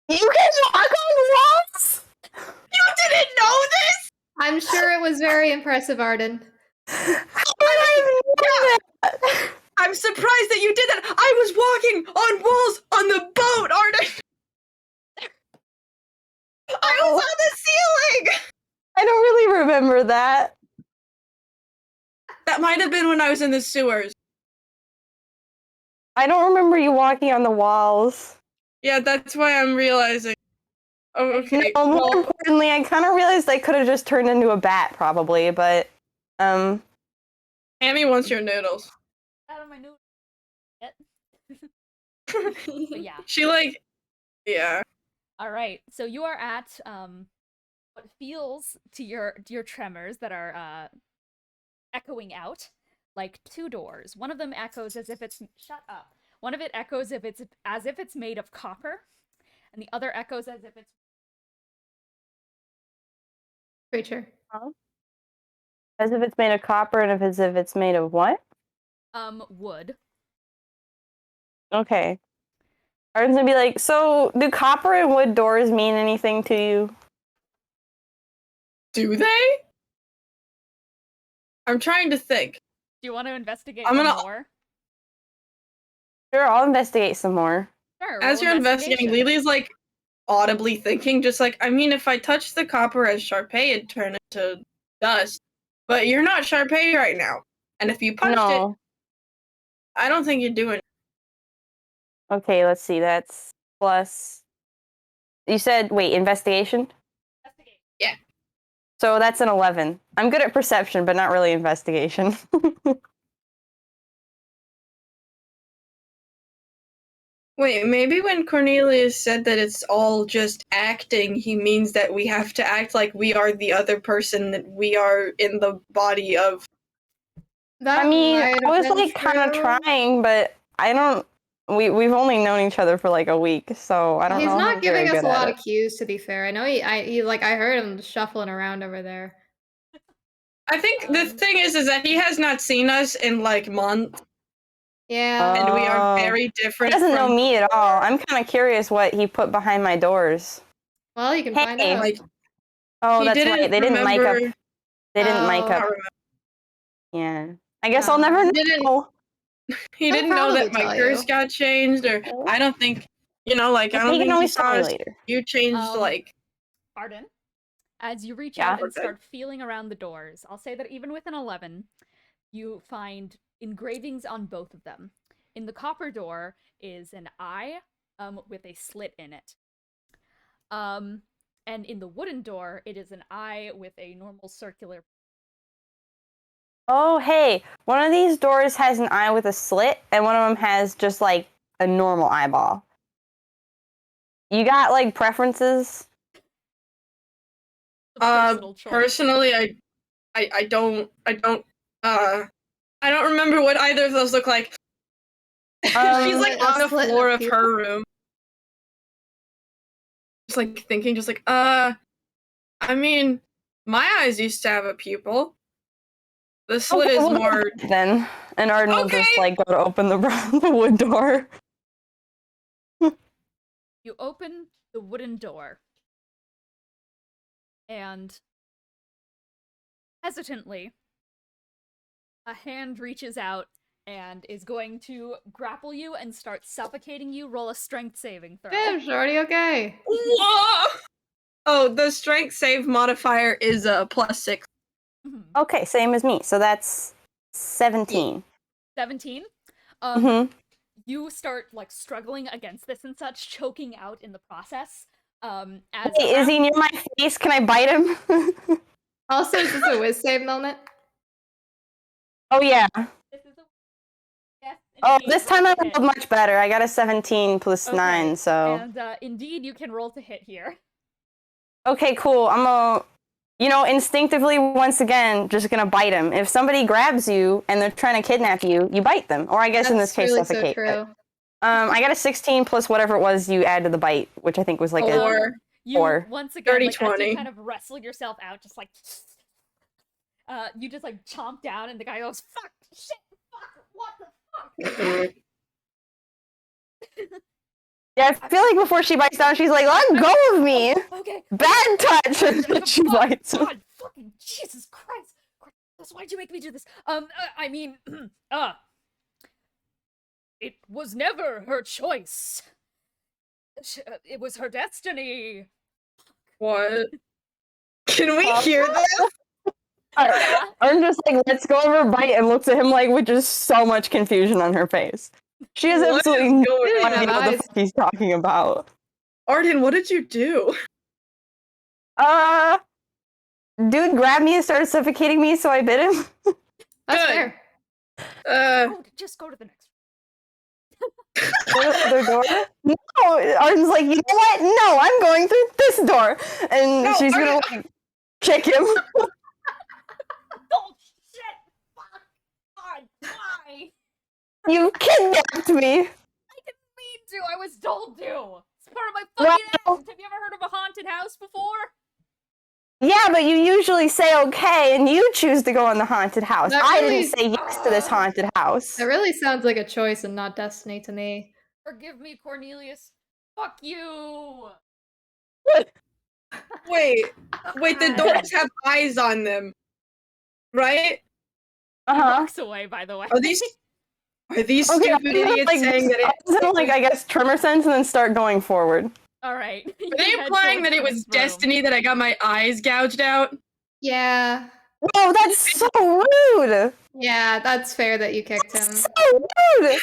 Speaker 5: You can walk on walls?
Speaker 4: You didn't know this?
Speaker 2: I'm sure it was very impressive, Arden.
Speaker 5: How did I know that?
Speaker 4: I'm surprised that you did that. I was walking on walls on the boat, Arden. I was on the ceiling.
Speaker 5: I don't really remember that.
Speaker 4: That might have been when I was in the sewers.
Speaker 5: I don't remember you walking on the walls.
Speaker 4: Yeah, that's why I'm realizing. Oh, okay.
Speaker 5: No, more
Speaker 4: Well,
Speaker 5: importantly, I kind of realized I could have just turned into a bat, probably, but,
Speaker 4: Amy wants your noodles.
Speaker 1: Out of my noodle. But yeah.
Speaker 4: She like, yeah.
Speaker 1: All right. So you are at what feels to your tremors that are echoing out like two doors. One of them echoes as if it's shut up. One of it echoes as if it's made of copper, and the other echoes as if it's
Speaker 2: Creature.
Speaker 5: as if it's made of copper and as if it's made of what?
Speaker 1: wood.
Speaker 5: Okay. Arden's gonna be like, so do copper and wood doors mean anything to you?
Speaker 4: Do they? I'm trying to think.
Speaker 1: Do you want to investigate
Speaker 4: I'm gonna-
Speaker 1: more?
Speaker 5: Sure, I'll investigate some more.
Speaker 1: Sure.
Speaker 4: As
Speaker 1: roll
Speaker 4: you're investigating,
Speaker 1: investigation.
Speaker 4: Lily's like audibly thinking, just like, I mean, if I touched the copper as Sharpay, it'd turn into dust. But you're not Sharpay right now. And if you punched it,
Speaker 5: No.
Speaker 4: I don't think you'd do it.
Speaker 5: Okay, let's see. That's plus. You said, wait, investigation?
Speaker 1: Investigate.
Speaker 4: Yeah.
Speaker 5: So that's an 11. I'm good at perception, but not really investigation.
Speaker 4: Wait, maybe when Cornelius said that it's all just acting, he means that we have to act like we are the other person, that we are in the body of.
Speaker 2: That
Speaker 5: I mean,
Speaker 2: might
Speaker 5: I
Speaker 2: have
Speaker 5: was
Speaker 2: been
Speaker 5: like kind of
Speaker 2: true.
Speaker 5: trying, but I don't. We've only known each other for like a week, so I don't
Speaker 2: He's
Speaker 5: know.
Speaker 2: not
Speaker 5: if I'm very
Speaker 2: giving us
Speaker 5: good
Speaker 2: a
Speaker 5: at
Speaker 2: lot
Speaker 5: it.
Speaker 2: of cues, to be fair. I know he like I heard him shuffling around over there.
Speaker 4: I think the thing is that he has not seen us in like months,
Speaker 2: Yeah.
Speaker 4: and we are
Speaker 5: Oh.
Speaker 4: very
Speaker 5: He
Speaker 4: different.
Speaker 5: doesn't know
Speaker 4: from
Speaker 5: me at all.
Speaker 4: before.
Speaker 5: I'm kind of curious what he put behind my doors.
Speaker 2: Well, you can find
Speaker 5: Hey.
Speaker 2: out.
Speaker 4: Like,
Speaker 5: Oh,
Speaker 4: he
Speaker 5: that's
Speaker 4: didn't
Speaker 5: right. They didn't mic up.
Speaker 4: remember.
Speaker 5: They didn't mic
Speaker 2: Oh.
Speaker 4: I don't
Speaker 5: up.
Speaker 4: remember.
Speaker 5: Yeah. I guess I'll never
Speaker 2: Oh.
Speaker 5: know.
Speaker 4: He
Speaker 2: He'll
Speaker 4: didn't know that
Speaker 2: probably
Speaker 4: my
Speaker 2: tell
Speaker 4: curse
Speaker 2: you.
Speaker 4: got changed, or I don't think, you know, like I don't
Speaker 5: He can
Speaker 4: think he
Speaker 5: always
Speaker 4: saw
Speaker 5: tell me
Speaker 4: us.
Speaker 5: later.
Speaker 4: You changed like.
Speaker 1: Arden, as you reach
Speaker 5: Yeah.
Speaker 1: out and
Speaker 4: Okay.
Speaker 1: start feeling around the doors, I'll say that even with an 11, you find engravings on both of them. In the copper door is an eye with a slit in it. And in the wooden door, it is an eye with a normal circular.
Speaker 5: Oh, hey. One of these doors has an eye with a slit, and one of them has just like a normal eyeball. You got like preferences?
Speaker 1: Personal choice.
Speaker 4: Personally, I don't remember what either of those look like. She's like
Speaker 2: A
Speaker 4: on the
Speaker 2: slit in
Speaker 4: floor
Speaker 2: a
Speaker 4: of
Speaker 2: pupil?
Speaker 4: her room. Just like thinking, just like, I mean, my eyes used to have a pupil. The slit
Speaker 5: Okay,
Speaker 4: is
Speaker 5: we'll go
Speaker 4: more.
Speaker 5: back then, and Arden will just
Speaker 4: Okay.
Speaker 5: like go to open the the wood door.
Speaker 1: You open the wooden door, and hesitantly, a hand reaches out and is going to grapple you and start suffocating you. Roll a strength saving throw.
Speaker 2: Damn, Shorty, okay.
Speaker 4: Whoa! Oh, the strength save modifier is a +6.
Speaker 1: Mhm.
Speaker 5: Okay, same as me. So that's 17.
Speaker 1: 17.
Speaker 5: Mm-hmm.
Speaker 1: You start like struggling against this and such, choking out in the process. As
Speaker 5: Hey, is he near my face? Can I bite him?
Speaker 2: Also, is this a whiz save moment?
Speaker 5: Oh yeah.
Speaker 1: This is a yes.
Speaker 5: Oh,
Speaker 1: indeed,
Speaker 5: this
Speaker 1: roll
Speaker 5: time I
Speaker 1: to hit.
Speaker 5: rolled much better. I got a 17 plus
Speaker 1: Okay,
Speaker 5: 9, so.
Speaker 1: And indeed, you can roll to hit here.
Speaker 5: Okay, cool. I'm gonna, instinctively, once again, just gonna bite him. If somebody grabs you and they're trying to kidnap you, you bite them. Or I guess in this
Speaker 2: That's
Speaker 5: case,
Speaker 2: really so
Speaker 5: suffocate.
Speaker 2: true.
Speaker 5: I got a 16 plus whatever it was you add to the bite, which I think was like a...
Speaker 4: Or
Speaker 1: You
Speaker 5: 4.
Speaker 1: once again,
Speaker 4: 30,
Speaker 1: like, as you
Speaker 4: 20.
Speaker 1: kind of wrestle yourself out, just like you just like chomp down, and the guy goes, "Fuck, shit, fuck, what the fuck?"
Speaker 5: Yeah, I feel like before she bites down, she's like, let go of me!
Speaker 1: Okay.
Speaker 5: Bad touch! And then she bites.
Speaker 1: God, fucking Jesus Christ! Why'd you make me do this? I mean, it was never her choice. It was her destiny.
Speaker 4: What? Can we hear this?
Speaker 5: I'm just like, let's go over bite and looks at him like with just so much confusion on her face. She has
Speaker 4: What
Speaker 5: absolutely
Speaker 4: is
Speaker 5: no
Speaker 4: going
Speaker 5: idea
Speaker 2: on?
Speaker 5: what the fuck he's talking about.
Speaker 4: Arden, what did you do?
Speaker 5: Dude grabbed me and started suffocating me, so I bit him.
Speaker 2: That's
Speaker 4: Good.
Speaker 2: fair.
Speaker 1: Just go to the next
Speaker 5: Go to the other door? No! Arden's like, you know what? No, I'm going through this door! And
Speaker 4: No,
Speaker 5: she's gonna,
Speaker 4: Arden-
Speaker 5: like, kick him.
Speaker 1: Oh shit! Fuck! God, why?
Speaker 5: You kidnapped me!
Speaker 1: I didn't mean to. I was told to. It's part of my fucking act. Have you ever heard of a haunted house before?
Speaker 5: Yeah, but you usually say okay, and you choose to go in the haunted house.
Speaker 2: That
Speaker 5: I
Speaker 2: really-
Speaker 5: didn't say yes to this haunted house.
Speaker 2: It really sounds like a choice and not destiny to me.
Speaker 1: Forgive me, Cornelius. Fuck you.
Speaker 4: Wait, the doors have eyes on them, right?
Speaker 1: He
Speaker 5: Uh-huh.
Speaker 1: walks away. By the way.
Speaker 4: Are these
Speaker 5: Okay,
Speaker 4: stupid
Speaker 5: I'm gonna,
Speaker 4: idiots
Speaker 5: like,
Speaker 4: saying that
Speaker 5: I was gonna, like, I guess, tremor sense and then start going forward.
Speaker 1: All right.
Speaker 4: Are they implying that it was destiny that I got my eyes gouged out?
Speaker 2: Yeah.
Speaker 5: Oh, that's so rude!
Speaker 2: Yeah, that's fair that you kicked him.
Speaker 5: So rude!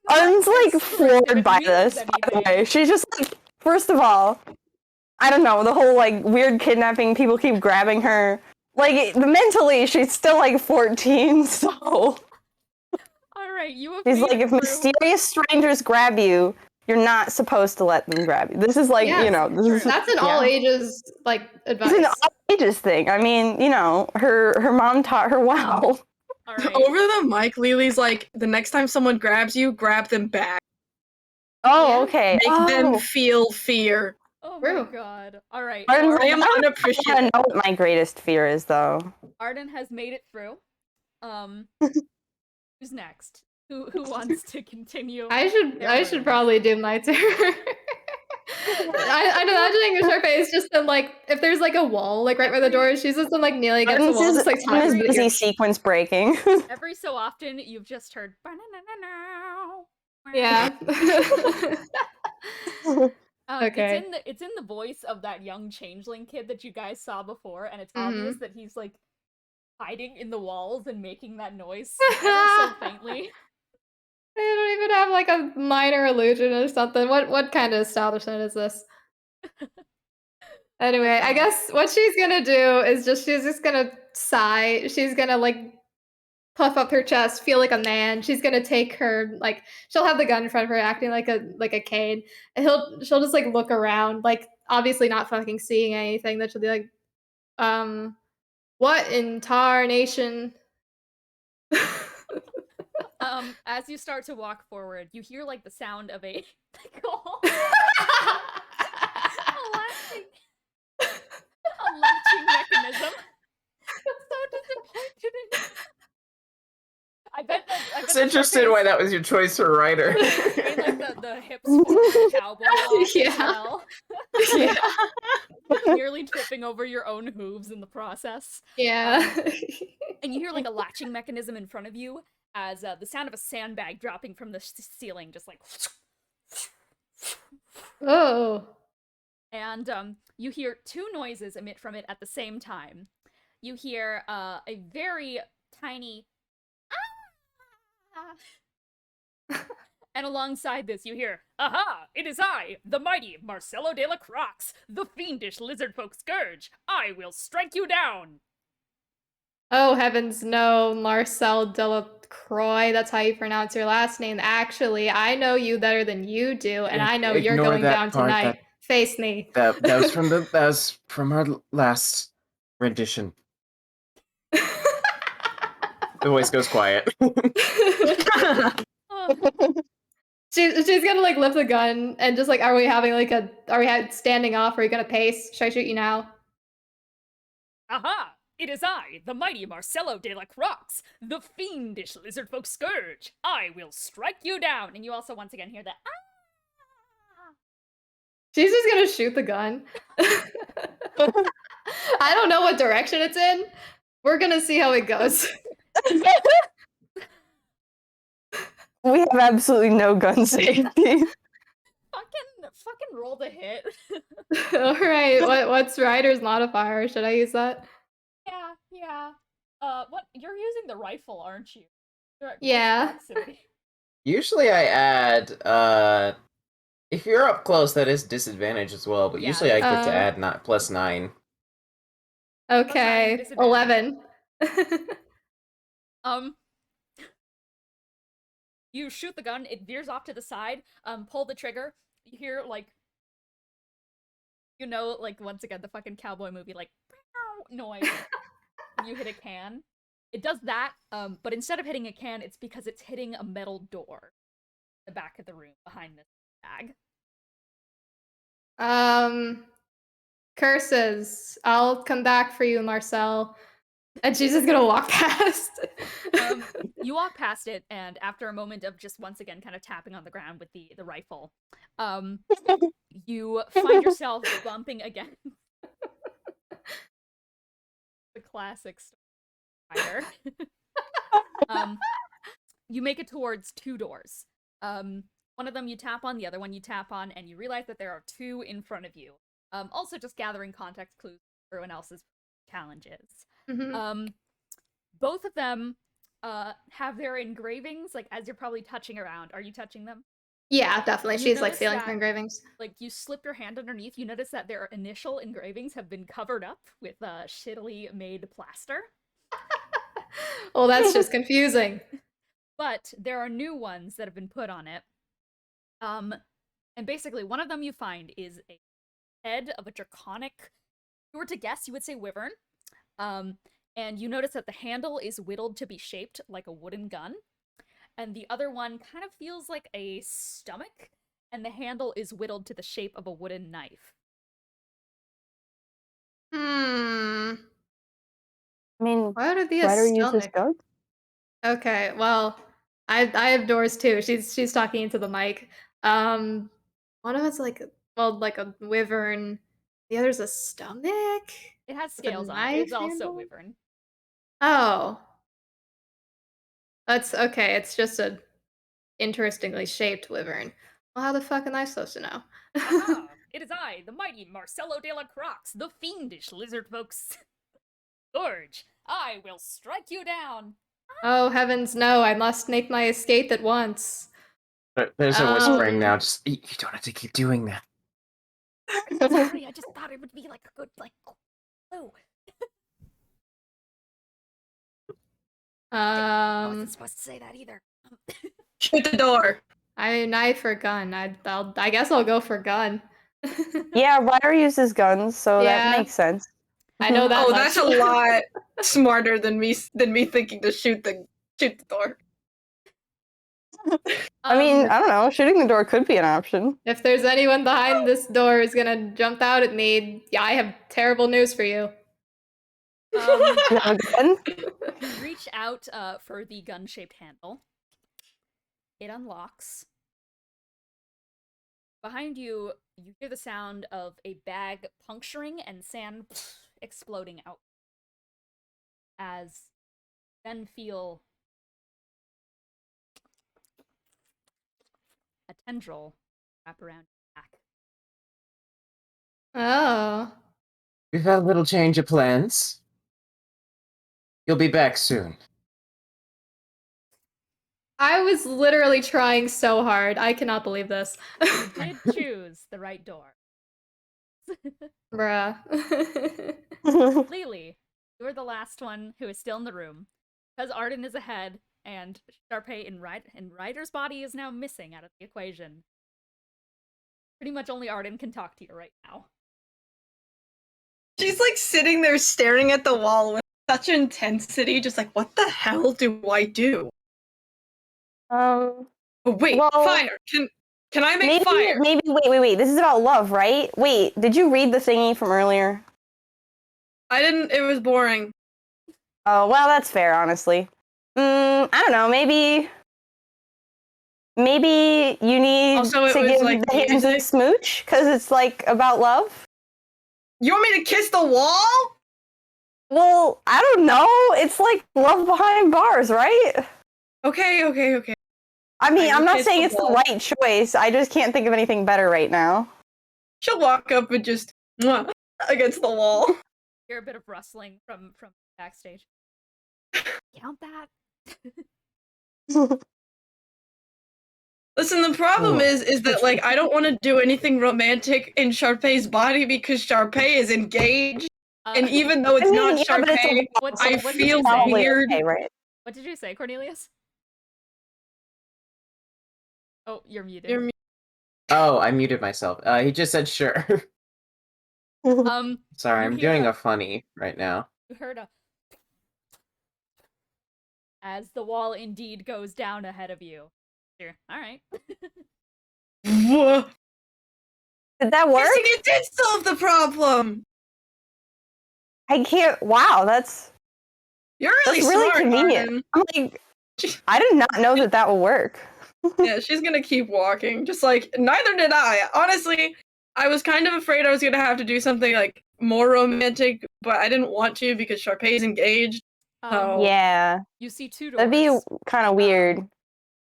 Speaker 5: Arden's, like, floored by this, by the way. She's just like, first of all, I don't know, the whole, like, weird kidnapping, people keep grabbing her. Like, mentally, she's still, like, 14, so...
Speaker 1: All right, you have
Speaker 5: She's
Speaker 1: made
Speaker 5: like,
Speaker 1: it
Speaker 5: if
Speaker 1: through.
Speaker 5: mysterious strangers grab you, you're not supposed to let them grab you. This is like,
Speaker 2: Yes,
Speaker 5: you know, this is
Speaker 2: That's an all ages like advice.
Speaker 5: It's an all ages thing. I mean, you know, her mom taught her well.
Speaker 1: All right.
Speaker 4: Over the mic, Lily's like, the next time someone grabs you, grab them back.
Speaker 5: Oh,
Speaker 2: Yeah.
Speaker 5: okay.
Speaker 4: Make them feel fear.
Speaker 1: Oh my
Speaker 2: True.
Speaker 1: god. All right.
Speaker 5: Arden's
Speaker 4: I am
Speaker 5: I don't
Speaker 4: unappreciative.
Speaker 5: know what my greatest fear is, though.
Speaker 1: Arden has made it through. Who's next? Who wants to continue?
Speaker 2: I should probably do my turn. I'm imagining Sharpay just in like if there's like a wall like right by the door, she's just like kneeling against the
Speaker 5: Arden's
Speaker 2: wall, just like
Speaker 5: is
Speaker 2: talking to
Speaker 5: busy
Speaker 2: you.
Speaker 5: sequence breaking.
Speaker 1: Every so often, you've just heard. "Ba-na-na-na-now."
Speaker 2: Yeah. Okay.
Speaker 1: It's in the voice of that young changeling kid that you guys saw before, and it's
Speaker 2: Mhm.
Speaker 1: obvious that he's like hiding in the walls and making that noise ever so faintly.
Speaker 2: They don't even have like a minor illusion or something. What kind of establishment is this? Anyway, I guess what she's gonna do is she's just gonna sigh. She's gonna like puff up her chest, feel like a man. She's gonna take her like she'll have the gun in front of her, acting like a cane. And she'll just like look around, like obviously not fucking seeing anything. That she'll be like, what in tarnation?
Speaker 1: As you start to walk forward, you hear like the sound of a a latching mechanism. So disappointed in you. I bet
Speaker 3: It's interesting why that was your choice for writer.
Speaker 1: doing like the hips forward cowboy walk
Speaker 2: Yeah.
Speaker 1: as well.
Speaker 2: Yeah.
Speaker 1: Nearly tripping over your own hooves in the process.
Speaker 2: Yeah.
Speaker 1: And you hear like a latching mechanism in front of you as the sound of a sandbag dropping from the ceiling, just like.
Speaker 2: Oh.
Speaker 1: And you hear two noises emit from it at the same time. You hear a very tiny ah! And alongside this, you hear, "Aha! It is I, the mighty Marcelo de la Croix, the fiendish lizard folk scourge. I will strike you down."
Speaker 2: Oh heavens no, Marcel Delacroix, that's how you pronounce your last name. Actually, I know you better than you do, and I know you're
Speaker 3: Ignore
Speaker 2: going
Speaker 3: that
Speaker 2: down
Speaker 3: part,
Speaker 2: tonight. Face me.
Speaker 3: That was from our last rendition. The voice goes quiet.
Speaker 1: Oh.
Speaker 2: She's gonna like lift the gun and just like, are we standing off? Are we gonna pace? Should I shoot you now?
Speaker 1: Aha! It is I, the mighty Marcelo de la Croix, the fiendish lizard folk scourge. I will strike you down. And you also once again hear the ah.
Speaker 2: She's just gonna shoot the gun. I don't know what direction it's in. We're gonna see how it goes.
Speaker 5: We have absolutely no gun safety.
Speaker 1: Fucking roll the hit.
Speaker 2: All right. What's Ryder's modifier? Should I use that?
Speaker 1: Yeah. What? You're using the rifle, aren't you? You're at close
Speaker 2: Yeah.
Speaker 1: proximity.
Speaker 3: Usually I add, if you're up close, that is disadvantage as well, but
Speaker 1: Yeah,
Speaker 3: usually I get to
Speaker 2: Oh.
Speaker 3: add not +9.
Speaker 2: Okay.
Speaker 1: disadvantage.
Speaker 2: 11.
Speaker 1: You shoot the gun, it veers off to the side, pull the trigger, you hear, like, like, once again, the fucking cowboy movie, like, noise. You hit a can. It does that, but instead of hitting a can, it's because it's hitting a metal door in the back of the room behind this bag.
Speaker 2: Curses. I'll come back for you, Marcel. And she's just gonna walk past.
Speaker 1: You walk past it, and after a moment of just once again kind of tapping on the ground with the rifle, you find yourself bumping against the classic spider. You make it towards 2 doors. One of them you tap on, the other one you tap on, and you realize that there are 2 in front of you. Also just gathering context clues for everyone else's challenges.
Speaker 2: Mhm.
Speaker 1: Both of them have their engravings, like, as you're probably touching around. Are you touching them?
Speaker 2: Yeah, definitely.
Speaker 1: You
Speaker 2: She's like
Speaker 1: notice
Speaker 2: stealing
Speaker 1: that-
Speaker 2: her engravings.
Speaker 1: Like, you slip your hand underneath, you notice that their initial engravings have been covered up with shittily made plaster.
Speaker 2: Well, that's just confusing.
Speaker 1: But there are new ones that have been put on it. And basically, one of them you find is a head of a draconic, if you were to guess, you would say wyvern. And you notice that the handle is whittled to be shaped like a wooden gun. And the other one kind of feels like a stomach, and the handle is whittled to the shape of a wooden knife.
Speaker 5: I mean,
Speaker 2: Why would it be a
Speaker 5: why do we use this
Speaker 2: stomach?
Speaker 5: gun?
Speaker 2: Okay, well, I have doors too. She's talking into the mic. One of it's like a wyvern. The other's a stomach.
Speaker 1: It has
Speaker 2: With a
Speaker 1: scales on it.
Speaker 2: knife
Speaker 1: It's also
Speaker 2: handle?
Speaker 1: wyvern.
Speaker 2: Oh. That's okay. It's just a interestingly shaped wyvern. Well, how the fuck am I supposed to know?
Speaker 1: Aha! It is I, the mighty Marcelo de la Croix, the fiendish lizard folks. Scourge, I will strike you down.
Speaker 2: Oh heavens, no! I must make my escape at once.
Speaker 3: There's a whispering
Speaker 2: Um,
Speaker 3: now, just, you don't have to keep doing that.
Speaker 1: Sorry, I just thought it would be like a good, like, clue. I wasn't supposed to say that either.
Speaker 4: Shoot the door.
Speaker 2: I knife or gun. I guess I'll go for gun.
Speaker 5: Yeah, Ryder uses guns, so
Speaker 2: Yeah.
Speaker 5: that makes sense.
Speaker 2: I know that.
Speaker 4: Oh,
Speaker 2: much.
Speaker 4: that's a lot smarter than me thinking to shoot the door.
Speaker 5: I mean, I don't know. Shooting the door could be an option.
Speaker 2: If there's anyone behind this door who's gonna jump out at me, yeah, I have terrible news for you.
Speaker 5: You have a gun?
Speaker 1: You reach out for the gun-shaped handle. It unlocks. Behind you, you hear the sound of a bag puncturing and sand exploding out. As then feel a tendril wrap around your back.
Speaker 2: Oh.
Speaker 3: We've had a little change of plans. You'll be back soon.
Speaker 2: I was literally trying so hard. I cannot believe this.
Speaker 1: You did choose the right door.
Speaker 2: Bruh.
Speaker 1: Lily, you're the last one who is still in the room. Because Arden is ahead, and Sharpay and Ryder's body is now missing out of the equation. Pretty much only Arden can talk to you right now.
Speaker 4: She's like sitting there staring at the wall with such intensity, just like, what the hell do I do? Oh, wait,
Speaker 5: Well,
Speaker 4: fire! Can I make fire?
Speaker 5: Maybe, wait. This is about love, right? Wait, did you read the thingy from earlier?
Speaker 4: I didn't. It was boring.
Speaker 5: Oh, well, that's fair, honestly. I don't know, maybe you need
Speaker 4: Also, it
Speaker 5: to
Speaker 4: was,
Speaker 5: give
Speaker 4: like,
Speaker 5: the hands a
Speaker 4: music.
Speaker 5: smooch, because it's, like, about love?
Speaker 4: You want me to kiss the wall?
Speaker 5: Well, I don't know. It's like love behind bars, right?
Speaker 4: Okay.
Speaker 5: I mean,
Speaker 4: I will
Speaker 5: I'm not
Speaker 4: kiss
Speaker 5: saying
Speaker 4: the
Speaker 5: it's
Speaker 4: wall.
Speaker 5: the right choice. I just can't think of anything better right now.
Speaker 4: She'll walk up and just mwah, against the wall.
Speaker 1: Hear a bit of rustling from backstage. Count that.
Speaker 4: Listen, the problem is that, like, I don't want to do anything romantic in Sharpay's body because Sharpay is engaged, and even though it's not
Speaker 5: yeah, but it's a
Speaker 4: Sharpay,
Speaker 5: wall,
Speaker 1: so
Speaker 4: I
Speaker 1: what did
Speaker 4: feel
Speaker 1: you say?
Speaker 5: probably
Speaker 4: weird.
Speaker 5: okay, right?
Speaker 1: What did you say, Cornelius? Oh, you're muted.
Speaker 4: You're
Speaker 3: Oh, I muted myself. He just said sure. Sorry,
Speaker 1: You
Speaker 3: I'm
Speaker 1: hear
Speaker 3: doing a funny right now.
Speaker 1: You heard a as the wall indeed goes down ahead of you. Here, all right.
Speaker 4: Whoa.
Speaker 5: Did that work?
Speaker 4: Kissing it did solve the problem.
Speaker 5: I can't. Wow, that's
Speaker 4: You're really
Speaker 5: really
Speaker 4: smart,
Speaker 5: convenient.
Speaker 4: Arden.
Speaker 5: I'm like, I did not know that would work.
Speaker 4: Yeah, she's gonna keep walking. Just like, neither did I. Honestly, I was kind of afraid I was gonna have to do something like more romantic, but I didn't want to because Sharpay's engaged. So
Speaker 5: Yeah,
Speaker 1: You see two doors.
Speaker 5: that'd be kind of weird.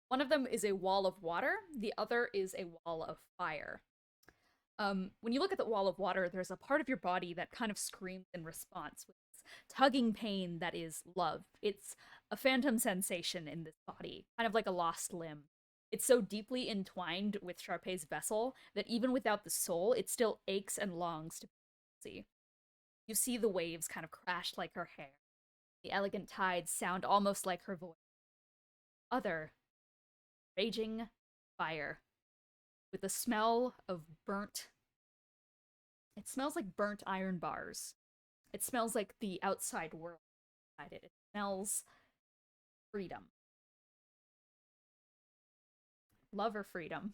Speaker 1: One of them is a wall of water. The other is a wall of fire. When you look at the wall of water, there's a part of your body that kind of screams in response with this tugging pain that is love. It's a phantom sensation in this body, kind of like a lost limb. It's so deeply entwined with Sharpay's vessel that even without the soul, it still aches and longs to see. You see the waves kind of crash like her hair. The elegant tides sound almost like her voice. Other raging fire with the smell of burnt. It smells like burnt iron bars. It smells like the outside world inside it. It smells freedom. Love or freedom?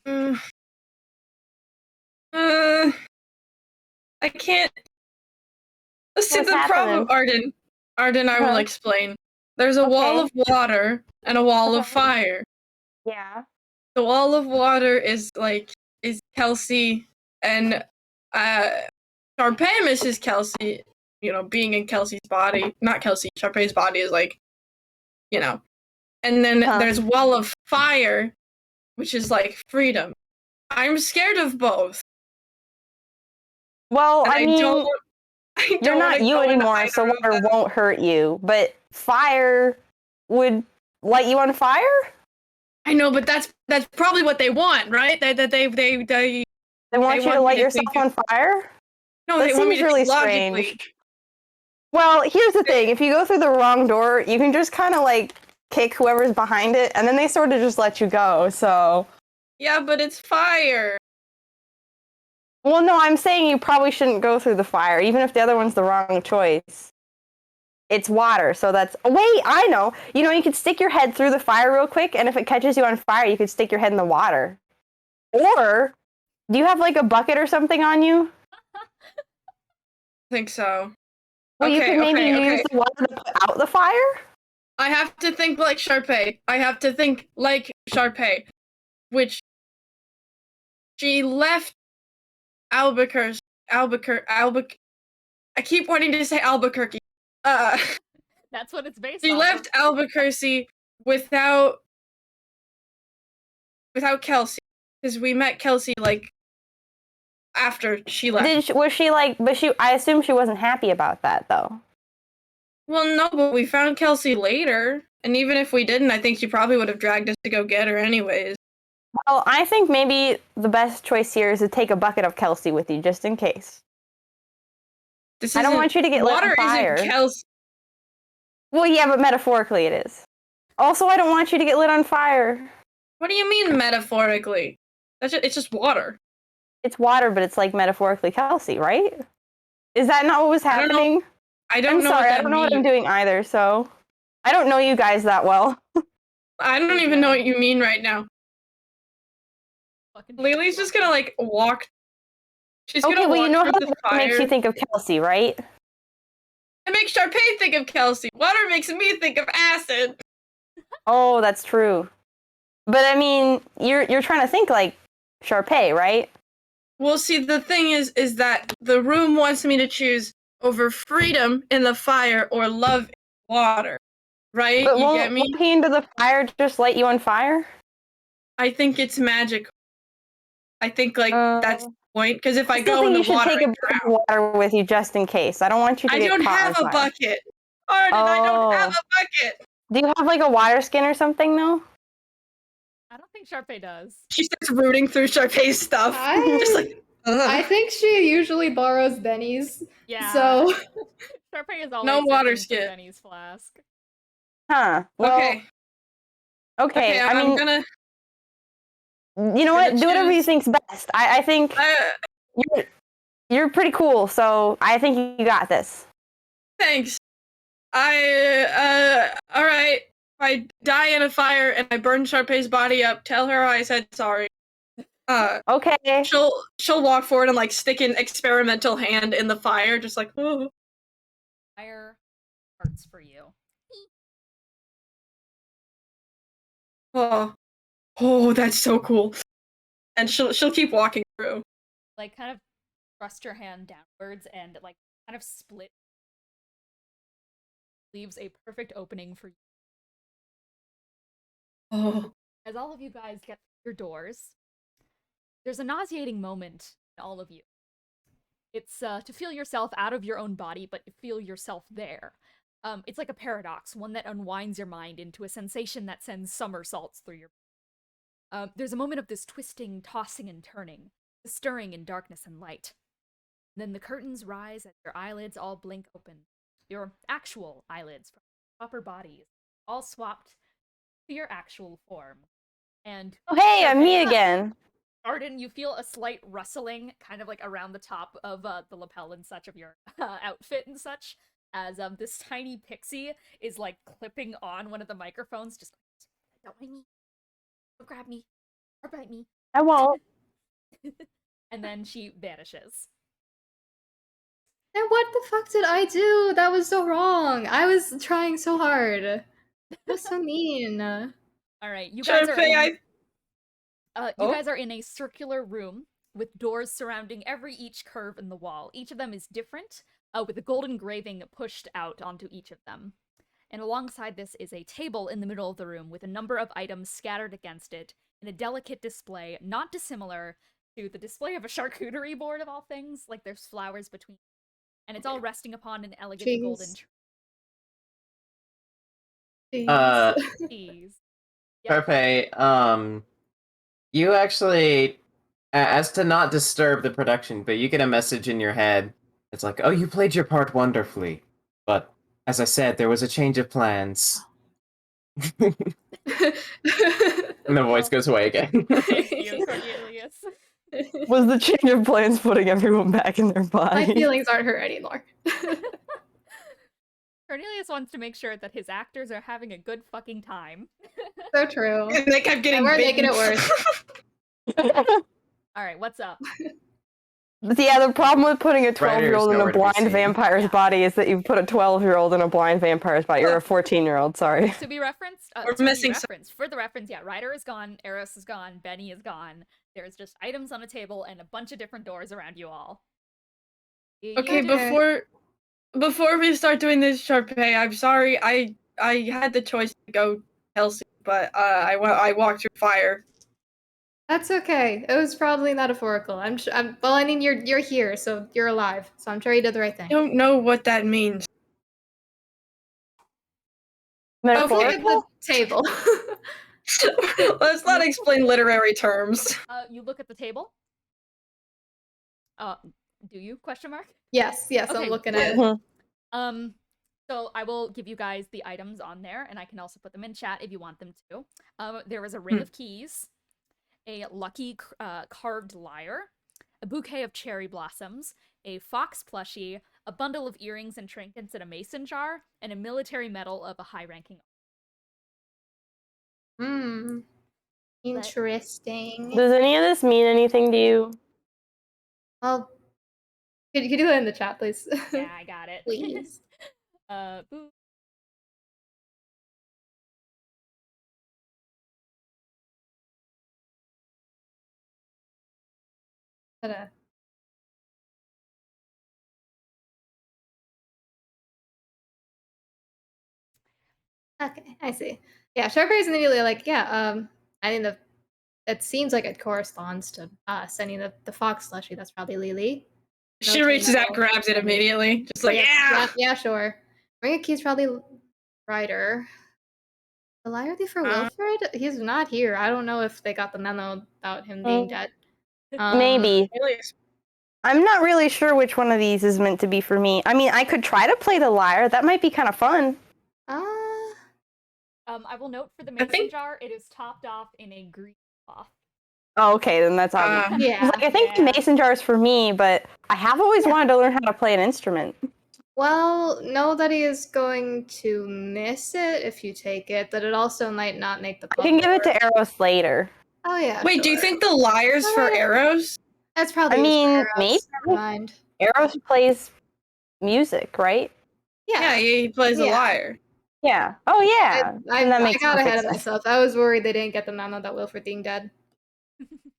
Speaker 4: I can't. See,
Speaker 5: What's
Speaker 4: the problem,
Speaker 5: happening?
Speaker 4: Arden, I will explain. There's a wall of water and a wall of fire.
Speaker 5: Yeah.
Speaker 4: The wall of water is Kelsey, and Sharpay misses Kelsey, being in Kelsey's body. Not Kelsey, Sharpay's body is and then there's wall of fire, which is like freedom. I'm scared of both.
Speaker 5: Well,
Speaker 4: And
Speaker 5: I mean,
Speaker 4: don't
Speaker 5: you're not
Speaker 4: wanna
Speaker 5: you
Speaker 4: go into
Speaker 5: anymore,
Speaker 4: either
Speaker 5: so
Speaker 4: of
Speaker 5: water
Speaker 4: them.
Speaker 5: won't hurt you. But fire would light you on fire?
Speaker 4: I know, but that's probably what they want, right? They
Speaker 5: want you to light yourself on fire?
Speaker 4: No,
Speaker 5: That
Speaker 4: they want me
Speaker 5: seems
Speaker 4: to
Speaker 5: really
Speaker 4: think logically.
Speaker 5: strange. Well, here's the thing. If you go through the wrong door, you can just kind of like kick whoever's behind it, and then they sort of just let you go, so...
Speaker 4: Yeah, but it's fire.
Speaker 5: Well, no, I'm saying you probably shouldn't go through the fire, even if the other one's the wrong choice. It's water, so that's... Oh, wait, I know! You could stick your head through the fire real quick, and if it catches you on fire, you could stick your head in the water. Or, do you have, like, a bucket or something on you?
Speaker 4: I think so.
Speaker 5: Well, you could maybe use the water to put out the fire?
Speaker 4: I have to think like Sharpay. Which she left Albuquerque. I keep wanting to say Albuquerque.
Speaker 1: That's what it's based on.
Speaker 4: She left Albuquerque without Kelsey, because we met Kelsey after she left.
Speaker 5: I assume she wasn't happy about that, though.
Speaker 4: Well, no, but we found Kelsey later, and even if we didn't, I think she probably would have dragged us to go get her anyways.
Speaker 5: Well, I think maybe the best choice here is to take a bucket of Kelsey with you, just in case. I don't want you to get lit on fire.
Speaker 4: Water isn't Kelsey.
Speaker 5: Well, yeah, but metaphorically it is. Also, I don't want you to get lit on fire.
Speaker 4: What do you mean metaphorically? It's just water.
Speaker 5: It's water, but it's like metaphorically Kelsey, right? Is that not what was happening?
Speaker 4: I don't know.
Speaker 5: I don't know what I'm doing either, so... I don't know you guys that well.
Speaker 4: I don't even know what you mean right now.
Speaker 1: Fucking
Speaker 4: Lily's just gonna like walk. She's
Speaker 5: Okay,
Speaker 4: gonna
Speaker 5: well,
Speaker 4: walk
Speaker 5: you know how
Speaker 4: through the
Speaker 5: water makes you
Speaker 4: fire.
Speaker 5: think of Kelsey, right?
Speaker 4: It makes Sharpay think of Kelsey. Water makes me think of acid.
Speaker 5: Oh, that's true. But I mean, you're trying to think like Sharpay, right?
Speaker 4: Well, see, the thing is that the room wants me to choose over freedom in the fire or love in water. Right?
Speaker 5: But
Speaker 4: You get
Speaker 5: won't
Speaker 4: me?
Speaker 5: walking into the fire just light you on fire?
Speaker 4: I think it's magic. I think like that's the point. Because if
Speaker 5: I
Speaker 4: I
Speaker 5: still
Speaker 4: go in
Speaker 5: think
Speaker 4: the
Speaker 5: you should
Speaker 4: water,
Speaker 5: take
Speaker 4: I
Speaker 5: a bucket
Speaker 4: drown.
Speaker 5: of water with you just in case. I don't want you to
Speaker 4: I
Speaker 5: get
Speaker 4: don't
Speaker 5: caught
Speaker 4: have
Speaker 5: on
Speaker 4: a
Speaker 5: fire.
Speaker 4: bucket. Arden, I don't have
Speaker 5: Oh.
Speaker 4: a bucket.
Speaker 5: Do you have like a water skin or something though?
Speaker 1: I don't think Sharpay does.
Speaker 4: She starts rooting through Sharpay's stuff. Just like,
Speaker 2: I
Speaker 4: ugh.
Speaker 2: think she usually borrows Benny's.
Speaker 1: Yeah.
Speaker 2: So
Speaker 1: Sharpay is always
Speaker 4: No water
Speaker 1: sifting through
Speaker 4: skit.
Speaker 1: Benny's flask.
Speaker 5: Huh. Well,
Speaker 4: Okay.
Speaker 5: okay. I
Speaker 4: I'm
Speaker 5: mean,
Speaker 4: gonna
Speaker 5: you know what?
Speaker 4: gonna
Speaker 5: Do whatever you
Speaker 4: choose-
Speaker 5: think's best. I think you're pretty cool, so I think you got this.
Speaker 4: thanks. All right. If I die in a fire and I burn Sharpay's body up, tell her I said sorry.
Speaker 5: Okay.
Speaker 4: She'll walk forward and like stick an experimental hand in the fire, just like, oh.
Speaker 1: Fire hurts for you.
Speaker 4: Oh, that's so cool. And she'll keep walking through.
Speaker 1: Like, kind of thrust your hand downwards and, like, kind of split. Leaves a perfect opening for you.
Speaker 4: Oh.
Speaker 1: As all of you guys get through your doors, there's a nauseating moment in all of you. It's to feel yourself out of your own body, but feel yourself there. It's like a paradox, one that unwinds your mind into a sensation that sends somersaults through your there's a moment of this twisting, tossing, and turning, the stirring in darkness and light. Then the curtains rise as your eyelids all blink open. Your actual eyelids from your upper bodies, all swapped to your actual form. And
Speaker 5: Oh, hey, I'm me
Speaker 1: Sharpay,
Speaker 5: again.
Speaker 1: Arden, you feel a slight rustling, kind of like around the top of the lapel and such of your outfit and such, as this tiny pixie is like clipping on one of the microphones, just don't mind me, don't grab me, or bite me.
Speaker 5: I won't.
Speaker 1: And then she vanishes.
Speaker 2: then what the fuck did I do? That was so wrong. I was trying so hard. That was so mean.
Speaker 1: All right, you guys are in,
Speaker 4: Sharpay,
Speaker 1: you guys are in a circular room with doors surrounding each curve in the wall. Each of them is different, with a gold engraving pushed out onto each of them. And alongside this is a table in the middle of the room with a number of items scattered against it in a delicate display, not dissimilar to the display of a charcuterie board of all things. Like there's flowers between, and it's all resting upon an elegant golden
Speaker 2: Jeez.
Speaker 1: cheese. Yep.
Speaker 3: Sharpay, you actually, as to not disturb the production, but you get a message in your head. It's like, oh, you played your part wonderfully, but as I said, there was a change of plans. And the voice goes away again.
Speaker 1: Thank you, Cornelius.
Speaker 5: Was the change of plans putting everyone back in their body?
Speaker 2: My feelings aren't hurt anymore.
Speaker 1: Cornelius wants to make sure that his actors are having a good fucking time.
Speaker 2: So true.
Speaker 4: and they kept getting
Speaker 2: And we're
Speaker 4: bitten.
Speaker 2: making it worse.
Speaker 1: All right, what's up?
Speaker 5: Yeah, the problem with putting a
Speaker 3: Writers
Speaker 5: 12-year-old in
Speaker 3: nowhere
Speaker 5: a
Speaker 3: to be
Speaker 5: blind
Speaker 3: seen.
Speaker 5: vampire's
Speaker 1: Yeah.
Speaker 5: body is that you put a 12-year-old in a blind vampire's body. You're a 14-year-old, sorry.
Speaker 1: To be referenced,
Speaker 4: We're
Speaker 1: to
Speaker 4: missing
Speaker 1: be
Speaker 4: some-
Speaker 1: referenced. For the reference, yeah, Ryder is gone, Eros is gone, Benny is gone. There's just items on a table and a bunch of different doors around you all.
Speaker 4: Okay,
Speaker 2: Okay.
Speaker 4: before we start doing this, Sharpay, I'm sorry. I had the choice to go Kelsey, but I walked through fire.
Speaker 2: That's okay. It was probably metaphorical. Well, I mean, you're here, so you're alive. So I'm sure you did the right
Speaker 4: I
Speaker 2: thing.
Speaker 4: don't know what that means.
Speaker 2: Look at
Speaker 5: Metaphorical?
Speaker 2: the table.
Speaker 4: Let's not explain literary terms.
Speaker 1: You look at the table. Do you? Question mark.
Speaker 2: yes,
Speaker 1: Okay,
Speaker 2: I'm looking at
Speaker 4: yeah.
Speaker 2: it.
Speaker 1: So I will give you guys the items on there, and I can also put them in chat if you want them to. There was a ring of keys, a lucky carved lyre, a bouquet of cherry blossoms, a fox plushie, a bundle of earrings and trinkets in a mason jar, and a military medal of a high-ranking.
Speaker 2: Hmm. Interesting.
Speaker 5: Does any of this mean anything to you?
Speaker 2: Well, could you do that in the chat, please?
Speaker 1: Yeah, I got it.
Speaker 2: Please.
Speaker 1: Boo.
Speaker 2: Ta-da. Okay, I see. Yeah, Sharper is immediately like, yeah, I think it seems like it corresponds to sending the fox slushie. That's probably Lily.
Speaker 4: She
Speaker 2: No
Speaker 4: reaches out,
Speaker 2: tomato.
Speaker 4: grabs it immediately. Just like,
Speaker 2: Yeah, sure. Ring a key's probably Ryder. The liar thief for Wilfred? He's not here. I don't know if they got the memo about him being dead.
Speaker 5: Maybe.
Speaker 4: Really?
Speaker 5: I'm not really sure which one of these is meant to be for me. I mean, I could try to play the liar. That might be kind of fun.
Speaker 1: I will note for the mason jar, it is topped off in a green cloth.
Speaker 5: Oh, okay, then that's obvious.
Speaker 2: Yeah.
Speaker 5: I think the mason jar is for me, but I have always wanted to learn how to play an instrument.
Speaker 2: Well, know that he is going to miss it if you take it, but it also might not make the
Speaker 5: I can give it to Eros later.
Speaker 2: Oh, yeah.
Speaker 4: Wait, do you think the liar's for arrows?
Speaker 2: That's probably
Speaker 5: I mean,
Speaker 2: for
Speaker 5: maybe.
Speaker 2: Never mind.
Speaker 5: Eros plays music, right?
Speaker 4: Yeah, he plays the liar.
Speaker 5: Yeah. Oh, yeah.
Speaker 2: I
Speaker 5: that makes
Speaker 2: got ahead of
Speaker 5: sense.
Speaker 2: myself. I was worried they didn't get the memo that Wilfred being dead.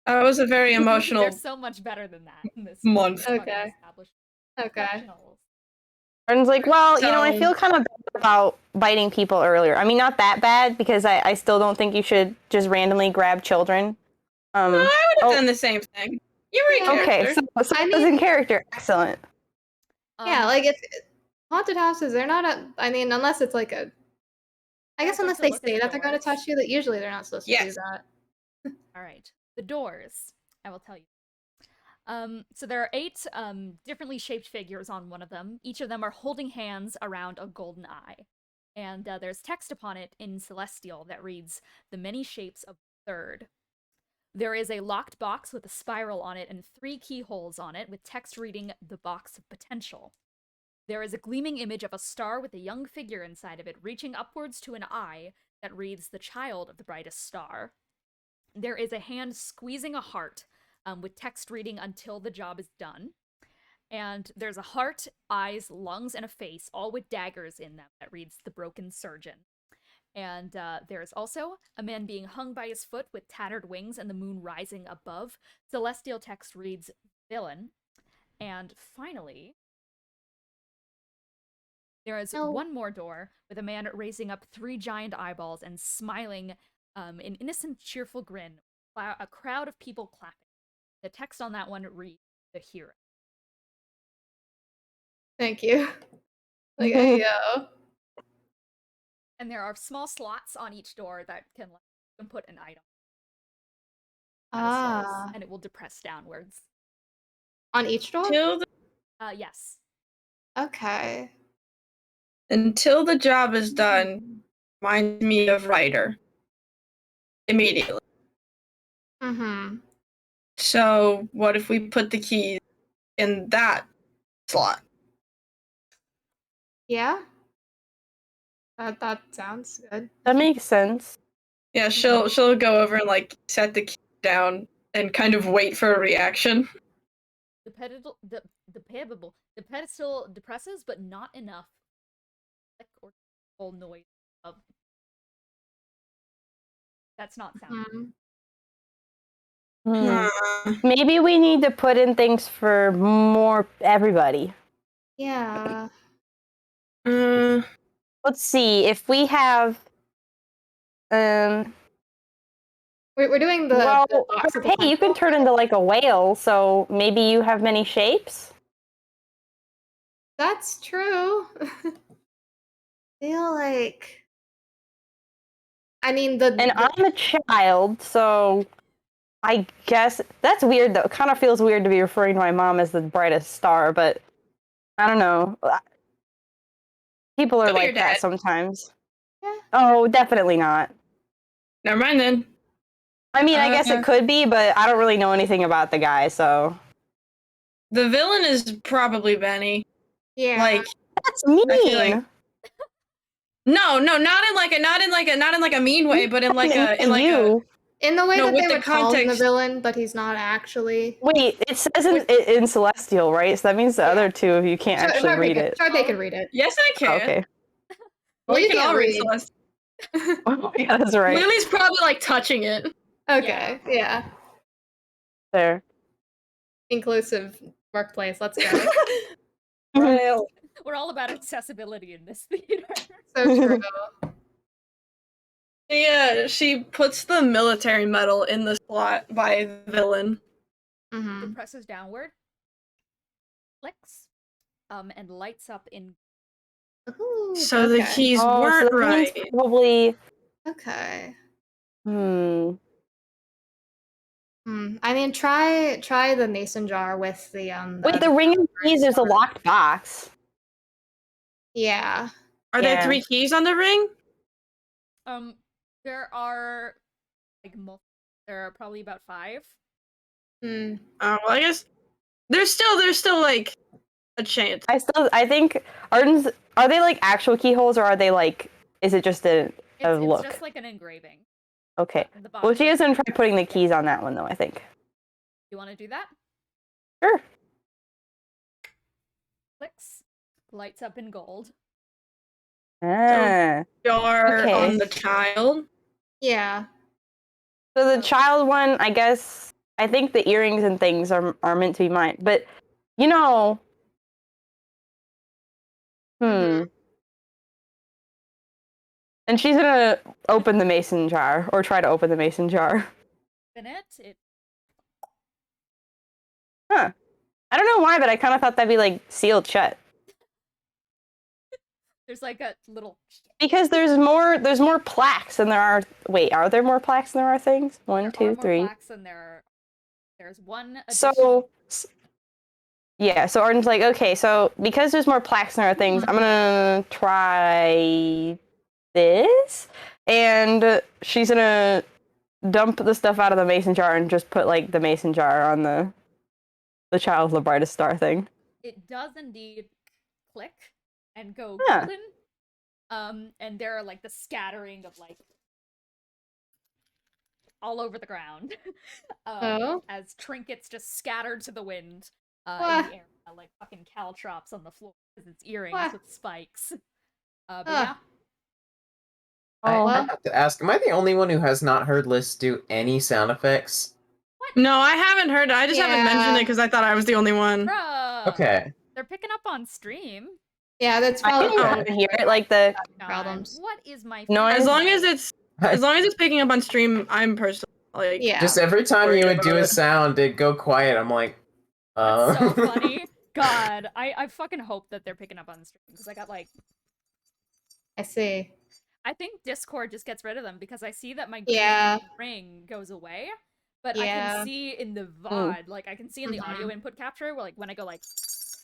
Speaker 4: That was a very emotional
Speaker 1: They're so much better than that in this
Speaker 4: month.
Speaker 2: Okay. Okay.
Speaker 5: Arden's like, well, you know, I
Speaker 4: So-
Speaker 5: feel kind of bad about biting people earlier. I mean, not that bad, because I still don't think you should just randomly grab children.
Speaker 4: I would have done the same thing. You were in
Speaker 5: Okay,
Speaker 4: character.
Speaker 5: so I was in character. Excellent.
Speaker 2: Yeah, like if haunted houses, they're not I mean, unless it's like a I guess unless they say that they're going to touch you, that usually they're not supposed to do that.
Speaker 1: All right, the doors. I will tell you. So there are 8 differently shaped figures on one of them. Each of them are holding hands around a golden eye. And there's text upon it in Celestial that reads, "The many shapes of the third." There is a locked box with a spiral on it and 3 keyholes on it with text reading, "The Box of Potential." There is a gleaming image of a star with a young figure inside of it reaching upwards to an eye that reads, "The Child of the Brightest Star." There is a hand squeezing a heart with text reading, "Until the job is done." And there's a heart, eyes, lungs, and a face, all with daggers in them, that reads, "The Broken Surgeon." And there's also a man being hung by his foot with tattered wings and the moon rising above. Celestial text reads, "Villain." And finally, there is one more door with a man raising up 3 giant eyeballs and smiling an innocent, cheerful grin. A crowd of people clapping. The text on that one reads, "The Hero."
Speaker 2: Thank you. Like, hey, yo.
Speaker 1: And there are small slots on each door that can put an item.
Speaker 2: Ah.
Speaker 1: And it will depress downwards.
Speaker 2: On each door?
Speaker 1: Yes.
Speaker 2: Okay.
Speaker 4: Until the job is done, reminds me of Ryder. Immediately.
Speaker 2: Mm-hmm.
Speaker 4: So what if we put the keys in that slot?
Speaker 2: Yeah. That sounds good.
Speaker 5: That makes sense.
Speaker 4: Yeah, she'll go over and like set the key down and kind of wait for a reaction.
Speaker 1: The pedestal depresses, but not enough click or full noise of. That's not sound.
Speaker 5: Maybe we need to put in things for more everybody.
Speaker 2: Yeah.
Speaker 5: Let's see if we have.
Speaker 2: We're doing the.
Speaker 5: Well,
Speaker 2: the box of
Speaker 5: hey, you can turn into like a whale, so maybe you have many shapes.
Speaker 2: That's true. Feel like. I mean
Speaker 5: And I'm a child, so I guess that's weird though. It kind of feels weird to be referring to my mom as the brightest star, but I don't know. People are like that sometimes.
Speaker 2: Yeah.
Speaker 5: Oh, definitely not.
Speaker 4: Never mind then.
Speaker 5: I mean, I guess it could be, but I don't really know anything about the guy, so.
Speaker 4: The villain is probably Benny.
Speaker 2: Yeah.
Speaker 4: Like
Speaker 5: that's mean.
Speaker 4: No, not in like a mean way, but in like a
Speaker 2: In the way
Speaker 4: No,
Speaker 2: that
Speaker 4: with
Speaker 2: they
Speaker 4: the
Speaker 2: would call him the
Speaker 4: context-
Speaker 2: villain, but he's not actually.
Speaker 5: Wait, it says in Celestial, right? So that means the
Speaker 2: Yeah.
Speaker 5: other two of you can't actually read it.
Speaker 2: Sharpay can read it.
Speaker 4: Yes, I
Speaker 5: Oh,
Speaker 4: can.
Speaker 5: okay.
Speaker 2: Well,
Speaker 4: We
Speaker 2: you
Speaker 4: can
Speaker 2: can't
Speaker 4: all read
Speaker 2: read.
Speaker 4: Celeste.
Speaker 5: Oh, yeah, that's right.
Speaker 4: Lily's probably like touching it.
Speaker 2: Okay, yeah.
Speaker 5: There.
Speaker 2: Inclusive workplace. Let's go.
Speaker 4: Well,
Speaker 1: We're all about accessibility in this theater.
Speaker 2: So true.
Speaker 4: yeah, she puts the military medal in the slot by the villain.
Speaker 2: Hmm.
Speaker 1: It presses downward, clicks, and lights up in.
Speaker 2: Ooh,
Speaker 4: So the
Speaker 2: okay.
Speaker 4: keys
Speaker 5: Oh, so
Speaker 4: weren't
Speaker 5: that means
Speaker 4: right.
Speaker 5: probably.
Speaker 2: Okay. I mean, try the mason jar with the
Speaker 5: Wait, the ring of keys is a locked box.
Speaker 2: Yeah.
Speaker 4: Are there
Speaker 5: Yeah.
Speaker 4: 3 keys on the ring?
Speaker 1: There are like there are probably about 5.
Speaker 2: Hmm.
Speaker 4: Oh, well, I guess there's still like a chance.
Speaker 5: I think Arden's. Are they like actual keyholes, or are they like? Is it just a
Speaker 1: It's
Speaker 5: look?
Speaker 1: just like an engraving.
Speaker 5: Okay.
Speaker 1: The
Speaker 5: Well,
Speaker 1: box
Speaker 5: she
Speaker 1: is-
Speaker 5: doesn't try putting the keys on that one though. I think.
Speaker 1: You want to do that?
Speaker 5: Sure.
Speaker 1: Clicks, lights up in gold.
Speaker 5: Ah.
Speaker 4: Jar
Speaker 5: Okay.
Speaker 4: on the child.
Speaker 2: Yeah.
Speaker 5: So the child one, I guess. I think the earrings and things are meant to be mine, but you know.
Speaker 2: Mhm.
Speaker 5: And she's gonna open the mason jar, or try to open the mason jar.
Speaker 1: In it,
Speaker 5: Huh. I don't know why, but I kind of thought that'd be like sealed shut.
Speaker 1: there's like a little.
Speaker 5: Because there's more plaques than there are. Wait, are there more plaques than there are things? One,
Speaker 1: There are
Speaker 5: two,
Speaker 1: more
Speaker 5: three.
Speaker 1: plaques than there's one additional.
Speaker 5: So, yeah. So Arden's like, okay. So because there's more plaques than there are things, I'm gonna try this, and she's gonna dump the stuff out of the mason jar and just put like the mason jar on the child of the brightest star thing.
Speaker 1: It does indeed click and go
Speaker 5: Huh.
Speaker 1: golden. And there are like the scattering of like all over the ground.
Speaker 2: Oh.
Speaker 1: As trinkets just scattered to the wind
Speaker 2: Wah.
Speaker 1: in the air, like fucking caltrops on the floor because it's earrings
Speaker 2: Wah.
Speaker 1: with spikes. But
Speaker 2: Ah.
Speaker 1: yeah,
Speaker 3: I
Speaker 2: well.
Speaker 3: have to ask, am I the only one who has not heard Liz do any sound effects?
Speaker 4: No, I haven't heard it. I just haven't mentioned it
Speaker 2: Yeah.
Speaker 4: because I thought I was the only one.
Speaker 1: bruh.
Speaker 3: Okay.
Speaker 1: They're picking up on stream.
Speaker 2: Yeah, that's
Speaker 5: I
Speaker 2: probably
Speaker 5: didn't hear it. Like the
Speaker 1: God,
Speaker 2: problems.
Speaker 1: what is my
Speaker 5: Noise?
Speaker 4: As long as it's picking up on stream, I'm personally like
Speaker 2: Yeah.
Speaker 3: Just every time you would do
Speaker 4: Worried
Speaker 3: a
Speaker 4: about it.
Speaker 3: sound, it'd go quiet. I'm like,
Speaker 1: That's so funny. God, I fucking hope that they're picking up on stream because I got like
Speaker 2: I see.
Speaker 1: I think Discord just gets rid of them because I see that my
Speaker 2: Yeah.
Speaker 1: green ring goes away, but I
Speaker 2: Yeah.
Speaker 1: can see in the VOD, like I can see in the audio input capture where like when I go like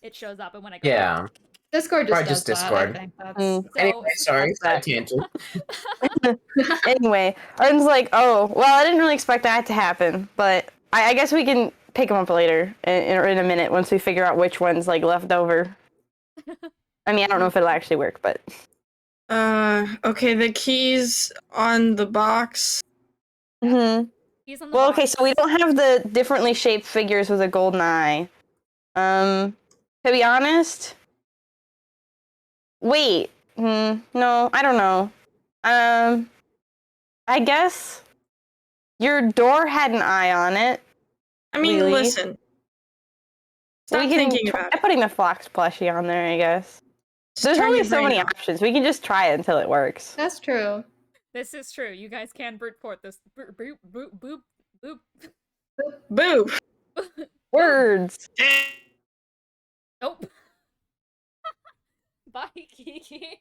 Speaker 1: it shows up and when I go
Speaker 3: yeah.
Speaker 2: Discord just
Speaker 3: Probably
Speaker 2: does
Speaker 3: just
Speaker 2: that.
Speaker 3: Discord.
Speaker 2: I think that's.
Speaker 5: Mm.
Speaker 3: Anyway, sorry,
Speaker 5: That's
Speaker 3: side tangent.
Speaker 5: Anyway, Arden's like, oh, well, I didn't really expect that to happen, but I guess we can pick them up later in a minute once we figure out which one's like left over. I mean, I don't know if it'll actually work, but
Speaker 4: Okay, the keys on the box.
Speaker 1: He's on the
Speaker 5: well,
Speaker 1: box.
Speaker 5: okay, so we don't have the differently shaped figures with a golden eye. To be honest, wait, no, I don't know. I guess your door had an eye on it.
Speaker 4: I mean,
Speaker 5: Really?
Speaker 4: listen. Stop
Speaker 5: We can
Speaker 4: thinking
Speaker 5: try
Speaker 4: about it.
Speaker 5: putting the fox plushie on there, I guess. There's
Speaker 4: Turn
Speaker 5: only
Speaker 4: your
Speaker 5: so
Speaker 4: brain
Speaker 5: many
Speaker 4: off.
Speaker 5: options. We can just try it until it works.
Speaker 2: That's true.
Speaker 1: This is true. You guys can brute force this. Boop boop boop boop.
Speaker 4: Boo.
Speaker 5: Words.
Speaker 1: Nope. Bye, Kiki.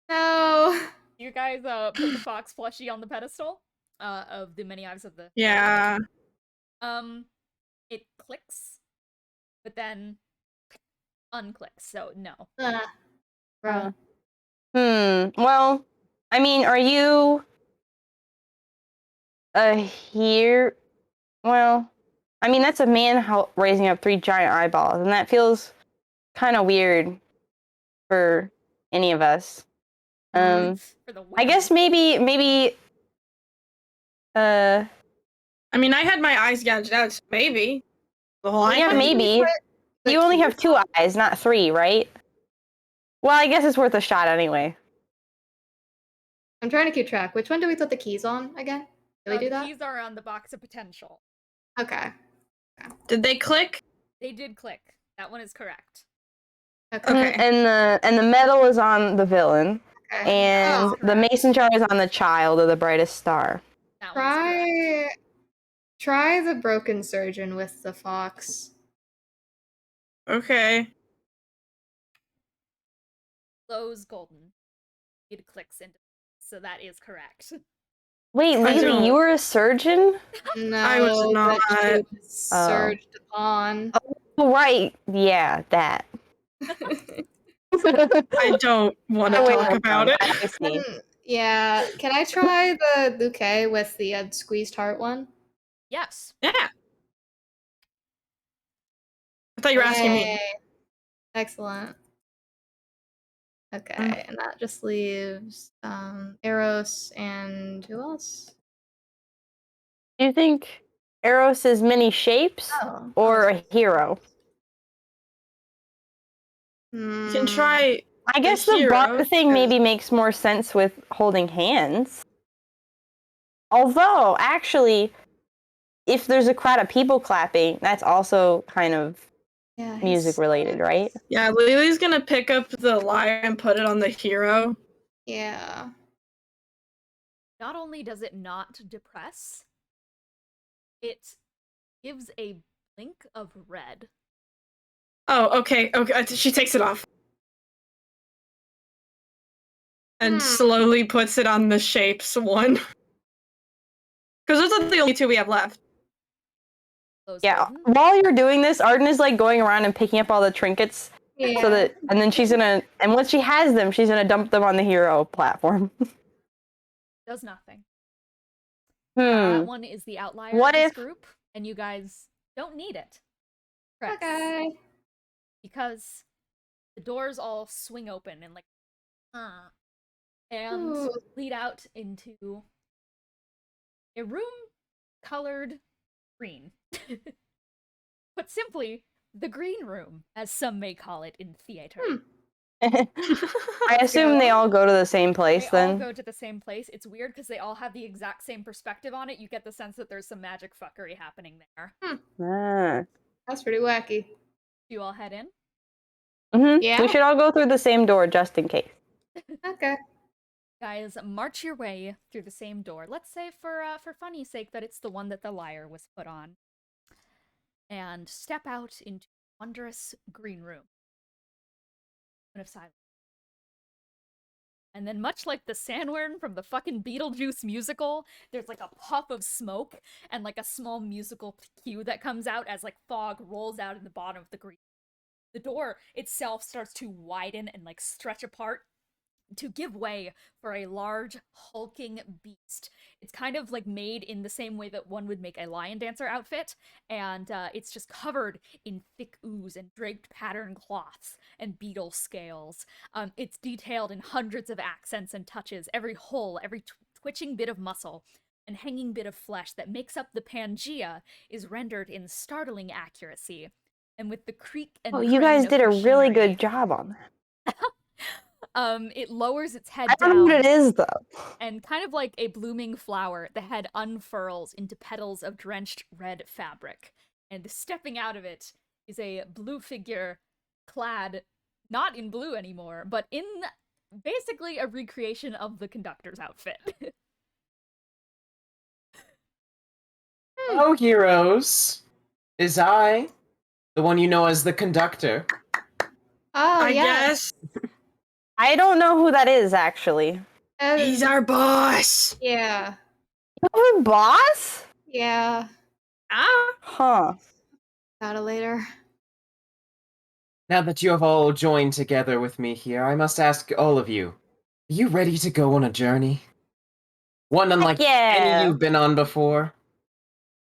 Speaker 2: No.
Speaker 1: You guys put the fox plushie on the pedestal of the many eyes of the
Speaker 4: Yeah.
Speaker 1: It clicks, but then unclicks. So no.
Speaker 2: Bro.
Speaker 5: Well, I mean, are you here? Well, I mean, that's a man raising up 3 giant eyeballs, and that feels kind of weird for any of us.
Speaker 1: For the
Speaker 5: I guess
Speaker 1: women.
Speaker 5: maybe Uh,
Speaker 4: I mean, I had my eyes gouged out, so maybe. Well, I
Speaker 5: yeah,
Speaker 4: can-
Speaker 5: maybe.
Speaker 2: The
Speaker 5: You only
Speaker 2: keys
Speaker 5: have 2
Speaker 2: on?
Speaker 5: eyes, not 3, right? Well, I guess it's worth a shot anyway.
Speaker 2: I'm trying to keep track. Which one do we put the keys on again? Did we do
Speaker 1: The
Speaker 2: that?
Speaker 1: keys are on the box of potential.
Speaker 2: Okay.
Speaker 4: Did they click?
Speaker 1: They did click. That one is correct.
Speaker 2: Okay.
Speaker 4: Okay.
Speaker 5: And the medal is on the villain,
Speaker 2: Okay.
Speaker 5: and
Speaker 2: Oh,
Speaker 5: the mason jar is on the child or the brightest star.
Speaker 1: That one is correct.
Speaker 2: try the broken surgeon with the fox.
Speaker 4: Okay.
Speaker 1: Lowe's golden. It clicks into, so that is correct.
Speaker 5: Wait,
Speaker 4: I
Speaker 5: Lily,
Speaker 4: don't-
Speaker 5: you were a surgeon?
Speaker 2: No,
Speaker 4: I was not.
Speaker 2: that she was surged upon.
Speaker 5: Oh, right. Yeah, that.
Speaker 4: I don't want to
Speaker 5: Oh, wait,
Speaker 4: talk
Speaker 5: no,
Speaker 4: about
Speaker 5: no,
Speaker 4: it.
Speaker 5: I see.
Speaker 2: Yeah, can I try the bouquet with the squeezed heart one?
Speaker 1: Yes.
Speaker 4: Yeah. I thought you were asking me.
Speaker 2: Yay. Excellent. Okay, and that just leaves Eros and who else?
Speaker 5: Do you think Eros is many shapes
Speaker 2: Oh,
Speaker 5: or a hero?
Speaker 4: You can try.
Speaker 5: I guess the
Speaker 4: hero,
Speaker 5: bug thing
Speaker 4: 'cause-
Speaker 5: maybe makes more sense with holding hands. Although, actually, if there's a crowd of people clapping, that's also kind of
Speaker 2: yeah,
Speaker 5: music related, right?
Speaker 4: Yeah, Lily's gonna pick up the lyre and put it on the hero.
Speaker 2: Yeah.
Speaker 1: Not only does it not depress, it gives a blink of red.
Speaker 4: Oh, okay. Okay, she takes it off. And slowly puts it on the shapes one. Because those are the only 2 we have left.
Speaker 1: Lowe's
Speaker 5: Yeah.
Speaker 1: golden.
Speaker 5: While you're doing this, Arden is like going around and picking up all the trinkets
Speaker 2: Yeah.
Speaker 5: so that, and then she's gonna, and once she has them, she's gonna dump them on the hero platform.
Speaker 1: Does nothing.
Speaker 5: Hmm.
Speaker 1: That one is the outlier
Speaker 5: What
Speaker 1: of this
Speaker 5: if-
Speaker 1: group, and you guys don't need it. Correct.
Speaker 2: Okay.
Speaker 1: Because the doors all swing open and and
Speaker 2: Ooh.
Speaker 1: lead out into a room colored green. Put simply, the green room, as some may call it in theater.
Speaker 5: I assume they all go to the same place
Speaker 1: They all
Speaker 5: then.
Speaker 1: go to the same place. It's weird because they all have the exact same perspective on it. You get the sense that there's some magic fuckery happening there.
Speaker 5: Ah.
Speaker 2: That's pretty wacky.
Speaker 1: Do you all head in?
Speaker 2: Yeah.
Speaker 5: We should all go through the same door just in case.
Speaker 2: Okay.
Speaker 1: Guys, march your way through the same door. Let's say, for funny's sake, that it's the one that the lyre was put on. And step out into a wondrous green room. Of silence. And then, much like the Sandworm from the fucking Beetlejuice musical, there's like a puff of smoke and like a small musical cue that comes out as like fog rolls out in the bottom of the green. The door itself starts to widen and like stretch apart to give way for a large, hulking beast. It's kind of like made in the same way that one would make a lion dancer outfit, and it's just covered in thick ooze and draped pattern cloths and beetle scales. It's detailed in hundreds of accents and touches, every hole, every twitching bit of muscle, and hanging bit of flesh that makes up the Pangea is rendered in startling accuracy. And with the creak and
Speaker 5: Oh, you
Speaker 1: crane
Speaker 5: guys
Speaker 1: of
Speaker 5: did a really
Speaker 1: machinery,
Speaker 5: good job on that.
Speaker 1: it lowers its head
Speaker 5: I don't
Speaker 1: down.
Speaker 5: know what it is though.
Speaker 1: And kind of like a blooming flower, the head unfurls into petals of drenched red fabric. And stepping out of it is a blue figure clad not in blue anymore, but in basically a recreation of the conductor's outfit.
Speaker 3: Oh, heroes. Is I, the one you know as the conductor.
Speaker 2: Oh,
Speaker 4: I
Speaker 2: yeah.
Speaker 4: guess
Speaker 5: I don't know who that is actually.
Speaker 4: he's our boss.
Speaker 2: Yeah.
Speaker 5: Your boss?
Speaker 2: Yeah.
Speaker 4: Ah.
Speaker 5: Huh.
Speaker 2: Got it later.
Speaker 3: Now that you have all joined together with me here, I must ask all of you, are you ready to go on a journey? One unlike any
Speaker 5: yeah.
Speaker 3: you've been on before?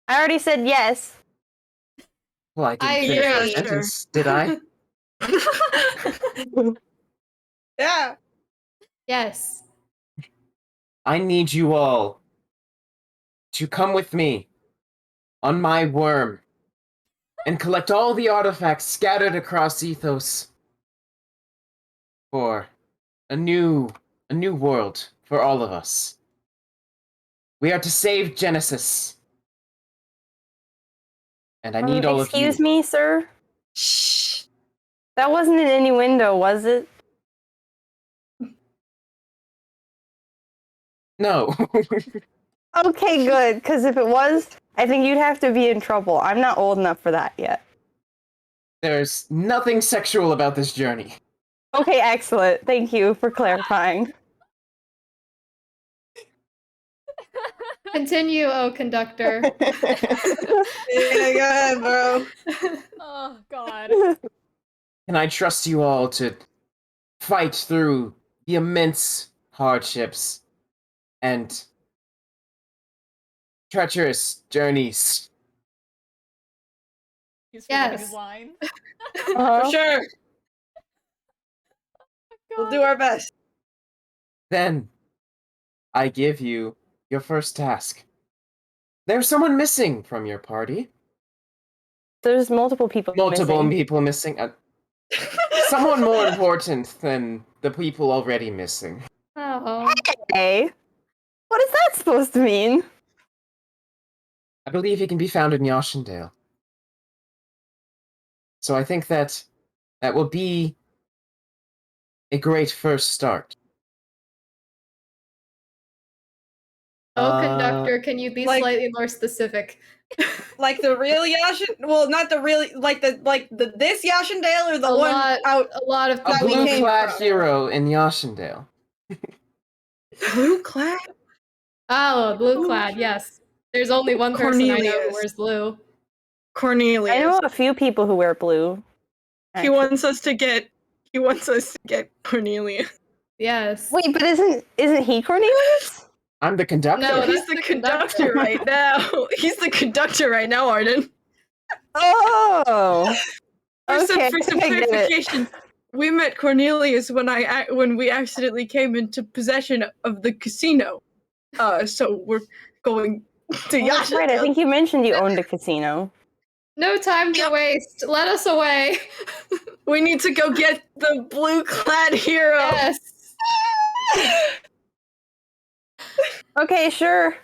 Speaker 5: I already said yes.
Speaker 3: Well, I didn't
Speaker 2: I
Speaker 3: finish the
Speaker 2: agree.
Speaker 3: sentence, did I?
Speaker 4: Yeah.
Speaker 2: Yes.
Speaker 3: I need you all to come with me on my worm and collect all the artifacts scattered across Ethos for a new world for all of us. We are to save Genesis. And I need all of you.
Speaker 5: Excuse me, sir?
Speaker 4: Shh.
Speaker 5: That wasn't an innuendo, was it?
Speaker 3: No.
Speaker 5: Okay, good, because if it was, I think you'd have to be in trouble. I'm not old enough for that yet.
Speaker 3: There's nothing sexual about this journey.
Speaker 5: Okay, excellent. Thank you for clarifying.
Speaker 2: Continue, oh conductor.
Speaker 4: Yeah, go ahead, bro.
Speaker 1: Oh god.
Speaker 3: Can I trust you all to fight through the immense hardships and treacherous journeys?
Speaker 1: He's forgetting
Speaker 2: Yes.
Speaker 1: his line.
Speaker 4: For sure. We'll do our best.
Speaker 3: Then, I give you your first task. There's someone missing from your party.
Speaker 5: There's multiple people
Speaker 3: Multiple
Speaker 5: missing.
Speaker 3: people missing. Someone more important than the people already missing.
Speaker 2: Oh.
Speaker 5: Hey, what is that supposed to mean?
Speaker 3: I believe he can be found in Yashendale. So I think that will be a great first start.
Speaker 2: Oh, conductor, can you be
Speaker 4: like-
Speaker 2: slightly more specific?
Speaker 4: Like the real Yashin? Well, not the real, like the this Yashendale or the
Speaker 2: A
Speaker 4: one
Speaker 2: lot,
Speaker 4: out
Speaker 2: a lot of
Speaker 3: A
Speaker 4: That we
Speaker 2: people.
Speaker 4: came
Speaker 3: blue-clad
Speaker 4: from.
Speaker 3: hero in Yashendale.
Speaker 4: blue clad?
Speaker 2: Oh, blue clad, yes. There's only one person I know who
Speaker 4: Cornelius.
Speaker 2: wears blue.
Speaker 4: Cornelius.
Speaker 5: I know a few people who wear blue.
Speaker 4: He
Speaker 5: actually.
Speaker 4: wants us to get. He wants us to get Cornelius.
Speaker 2: Yes.
Speaker 5: Wait, but isn't he Cornelius?
Speaker 3: I'm the conductor.
Speaker 2: No,
Speaker 4: He's
Speaker 2: that's
Speaker 4: the
Speaker 2: the
Speaker 4: conductor
Speaker 2: conductor.
Speaker 4: right now. He's the conductor right now, Arden.
Speaker 5: Oh.
Speaker 4: For some
Speaker 5: Okay, I get it.
Speaker 4: clarification, we met Cornelius when we accidentally came into possession of the casino. So we're going to
Speaker 5: Oh, that's right. I
Speaker 4: Yasha.
Speaker 5: think you mentioned you owned a casino.
Speaker 2: No time to
Speaker 4: Yep.
Speaker 2: waste. Let us away.
Speaker 4: We need to go get the blue-clad hero.
Speaker 2: Yes.
Speaker 5: Okay, sure.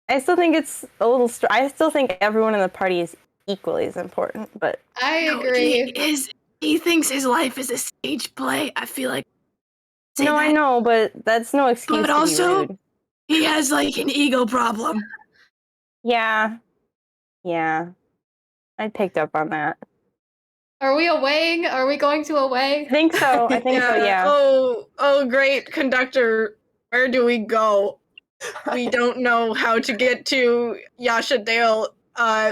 Speaker 5: I still think it's a little. I still think everyone in the party is equally as important, but
Speaker 2: I
Speaker 4: No,
Speaker 2: agree.
Speaker 4: he thinks his life is a stage play. I feel like.
Speaker 5: no, I know, but that's no excuse
Speaker 4: But
Speaker 5: to
Speaker 4: also-
Speaker 5: be rude.
Speaker 4: He has like an ego problem.
Speaker 5: Yeah, I picked up on that.
Speaker 2: Are we awaying? Are we going to away?
Speaker 5: I think so. I think so. Yeah.
Speaker 4: Oh, great conductor. Where do we go? We don't know how to get to Yasha Dale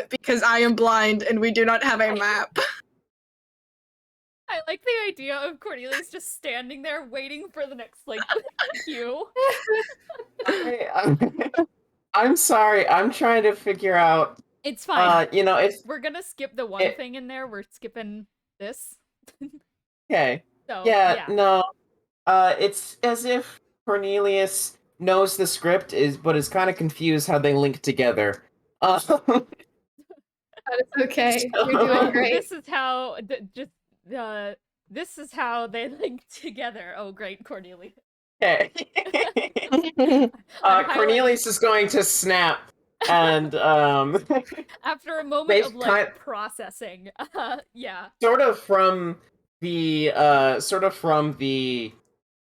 Speaker 4: because I am blind and we do not have a map.
Speaker 1: I like the idea of Cornelius just standing there waiting for the next like cue.
Speaker 3: I'm sorry. I'm trying to figure out.
Speaker 1: It's fine.
Speaker 3: It's
Speaker 1: We're gonna skip the one thing in there. We're skipping this.
Speaker 3: okay.
Speaker 1: So
Speaker 3: Yeah, no. It's as if Cornelius knows the script but is kind of confused how they link together.
Speaker 2: That is okay. You're doing great.
Speaker 1: This is how this is how they link together. Oh, great, Cornelius.
Speaker 3: Okay.
Speaker 1: I'm
Speaker 3: Cornelius is going to snap, and
Speaker 1: after a moment of like
Speaker 3: kind-
Speaker 1: processing. Yeah.
Speaker 3: sort of from the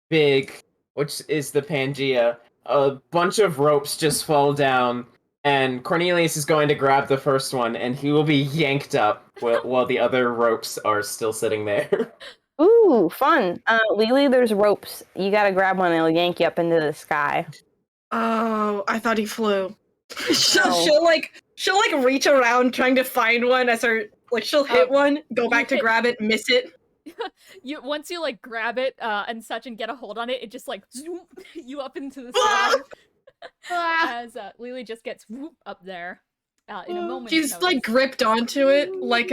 Speaker 3: big, which is the Pangea, a bunch of ropes just fall down, and Cornelius is going to grab the first one, and he will be yanked up while the other ropes are still sitting there.
Speaker 5: Ooh, fun. Lily, there's ropes. You gotta grab one. It'll yank you up into the sky.
Speaker 4: Oh, I thought he flew. she'll
Speaker 5: No.
Speaker 4: like reach around trying to find one as her she'll hit one, go back to
Speaker 1: hit-
Speaker 4: grab it, miss it.
Speaker 1: Once you like grab it and such and get a hold on it, it just like zoom you up into the sky as Lily just gets whoop up there in a moment.
Speaker 4: She's like gripped onto it like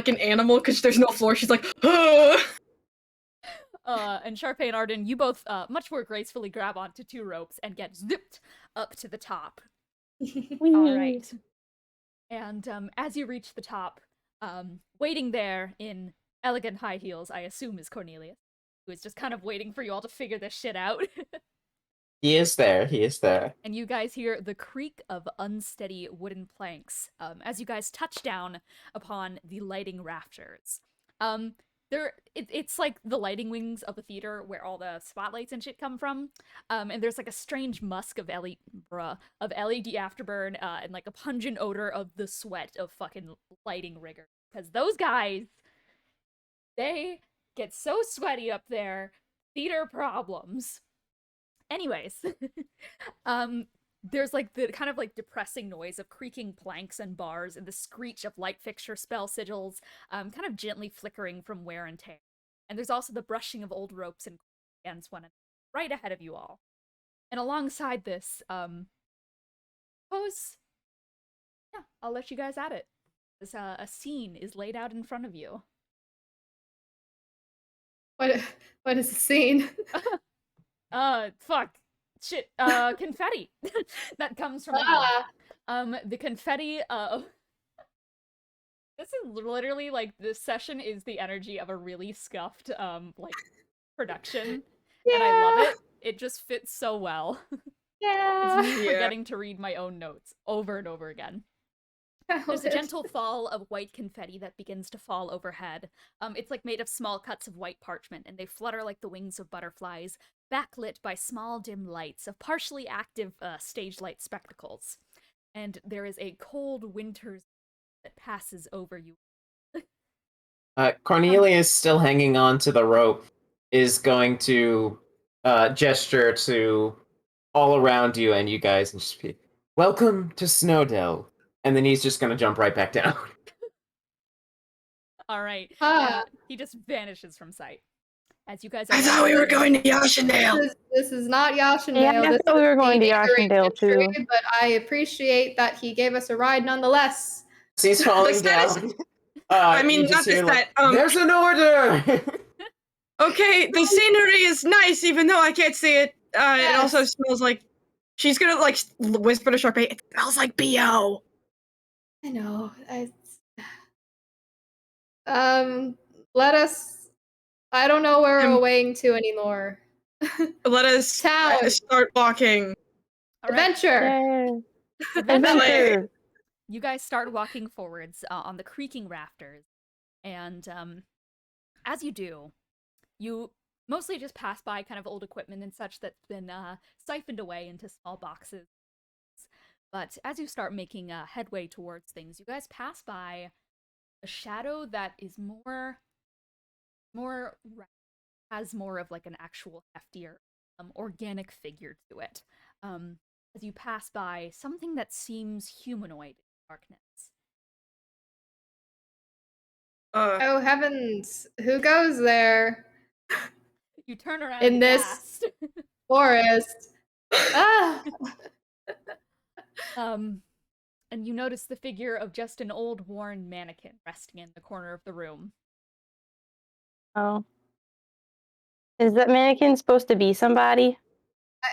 Speaker 4: an animal because there's no floor. She's like, "Ah!"
Speaker 1: And Sharpay and Arden, you both much more gracefully grab onto 2 ropes and get zipped up to the top. All right. And as you reach the top, waiting there in elegant high heels, I assume is Cornelius, who is just kind of waiting for you all to figure this shit out.
Speaker 3: He is there. He is there.
Speaker 1: And you guys hear the creak of unsteady wooden planks as you guys touch down upon the lighting rafters. It's like the lighting wings of the theater where all the spotlights and shit come from. And there's like a strange musk of LED afterburn and like a pungent odor of the sweat of fucking lighting riggers. Because those guys, they get so sweaty up there. Theater problems. Anyways, there's like the kind of like depressing noise of creaking planks and bars and the screech of light fixture spell sigils, kind of gently flickering from wear and tear. And there's also the brushing of old ropes and against one another right ahead of you all. And alongside this, suppose, yeah, I'll let you guys at it. This, a scene is laid out in front of you.
Speaker 2: What is the scene?
Speaker 1: Fuck. Shit, confetti that comes from above. The confetti, this is literally, like, this session is the energy of a really scuffed, like, production.
Speaker 2: Yeah.
Speaker 1: And I love it. It just fits so well.
Speaker 2: Yeah.
Speaker 1: It's me forgetting to read my own notes over and over again. There's a gentle fall of white confetti that begins to fall overhead. It's like made of small cuts of white parchment, and they flutter like the wings of butterflies, backlit by small dim lights of partially active stage light spectacles. And there is a cold winter's that passes over you.
Speaker 3: Cornelius, still hanging on to the rope, is going to gesture to all around you and you guys and just be, "Welcome to Snowdell." And then he's just gonna jump right back down.
Speaker 1: All right. He just vanishes from sight. As you guys are
Speaker 4: I thought we were going to Yashandale.
Speaker 2: This is not Yashandale.
Speaker 5: Yeah, I
Speaker 2: This
Speaker 5: thought we were
Speaker 2: is
Speaker 5: going to
Speaker 2: neighboring
Speaker 5: Yashandale too.
Speaker 2: country, but I appreciate that he gave us a ride nonetheless.
Speaker 3: He's falling
Speaker 4: The set is-
Speaker 3: down.
Speaker 4: I mean,
Speaker 3: you just
Speaker 4: not the
Speaker 3: hear,
Speaker 4: set,
Speaker 3: There's an order!
Speaker 4: Okay, the scenery is nice, even though I can't see it. It also
Speaker 2: Yes.
Speaker 4: smells like... She's gonna, like, whisper to Sharpay, it smells like B.O.
Speaker 2: I know. Let us... I don't know where we're awaying to anymore.
Speaker 4: Let us
Speaker 2: Town.
Speaker 4: start walking.
Speaker 1: All right.
Speaker 2: Adventure!
Speaker 5: Adventure!
Speaker 1: You guys start walking forwards on the creaking rafters, and as you do, you mostly just pass by kind of old equipment and such that's been siphoned away into small boxes. But as you start making headway towards things, you guys pass by a shadow that is more has more of like an actual heftier, organic figure to it. As you pass by something that seems humanoid in the darkness.
Speaker 2: Oh heavens, who goes there?
Speaker 1: You turn around
Speaker 2: In
Speaker 1: and
Speaker 2: this
Speaker 1: cast.
Speaker 2: forest. Ah!
Speaker 1: And you notice the figure of just an old worn mannequin resting in the corner of the room.
Speaker 5: Oh. Is that mannequin supposed to be somebody?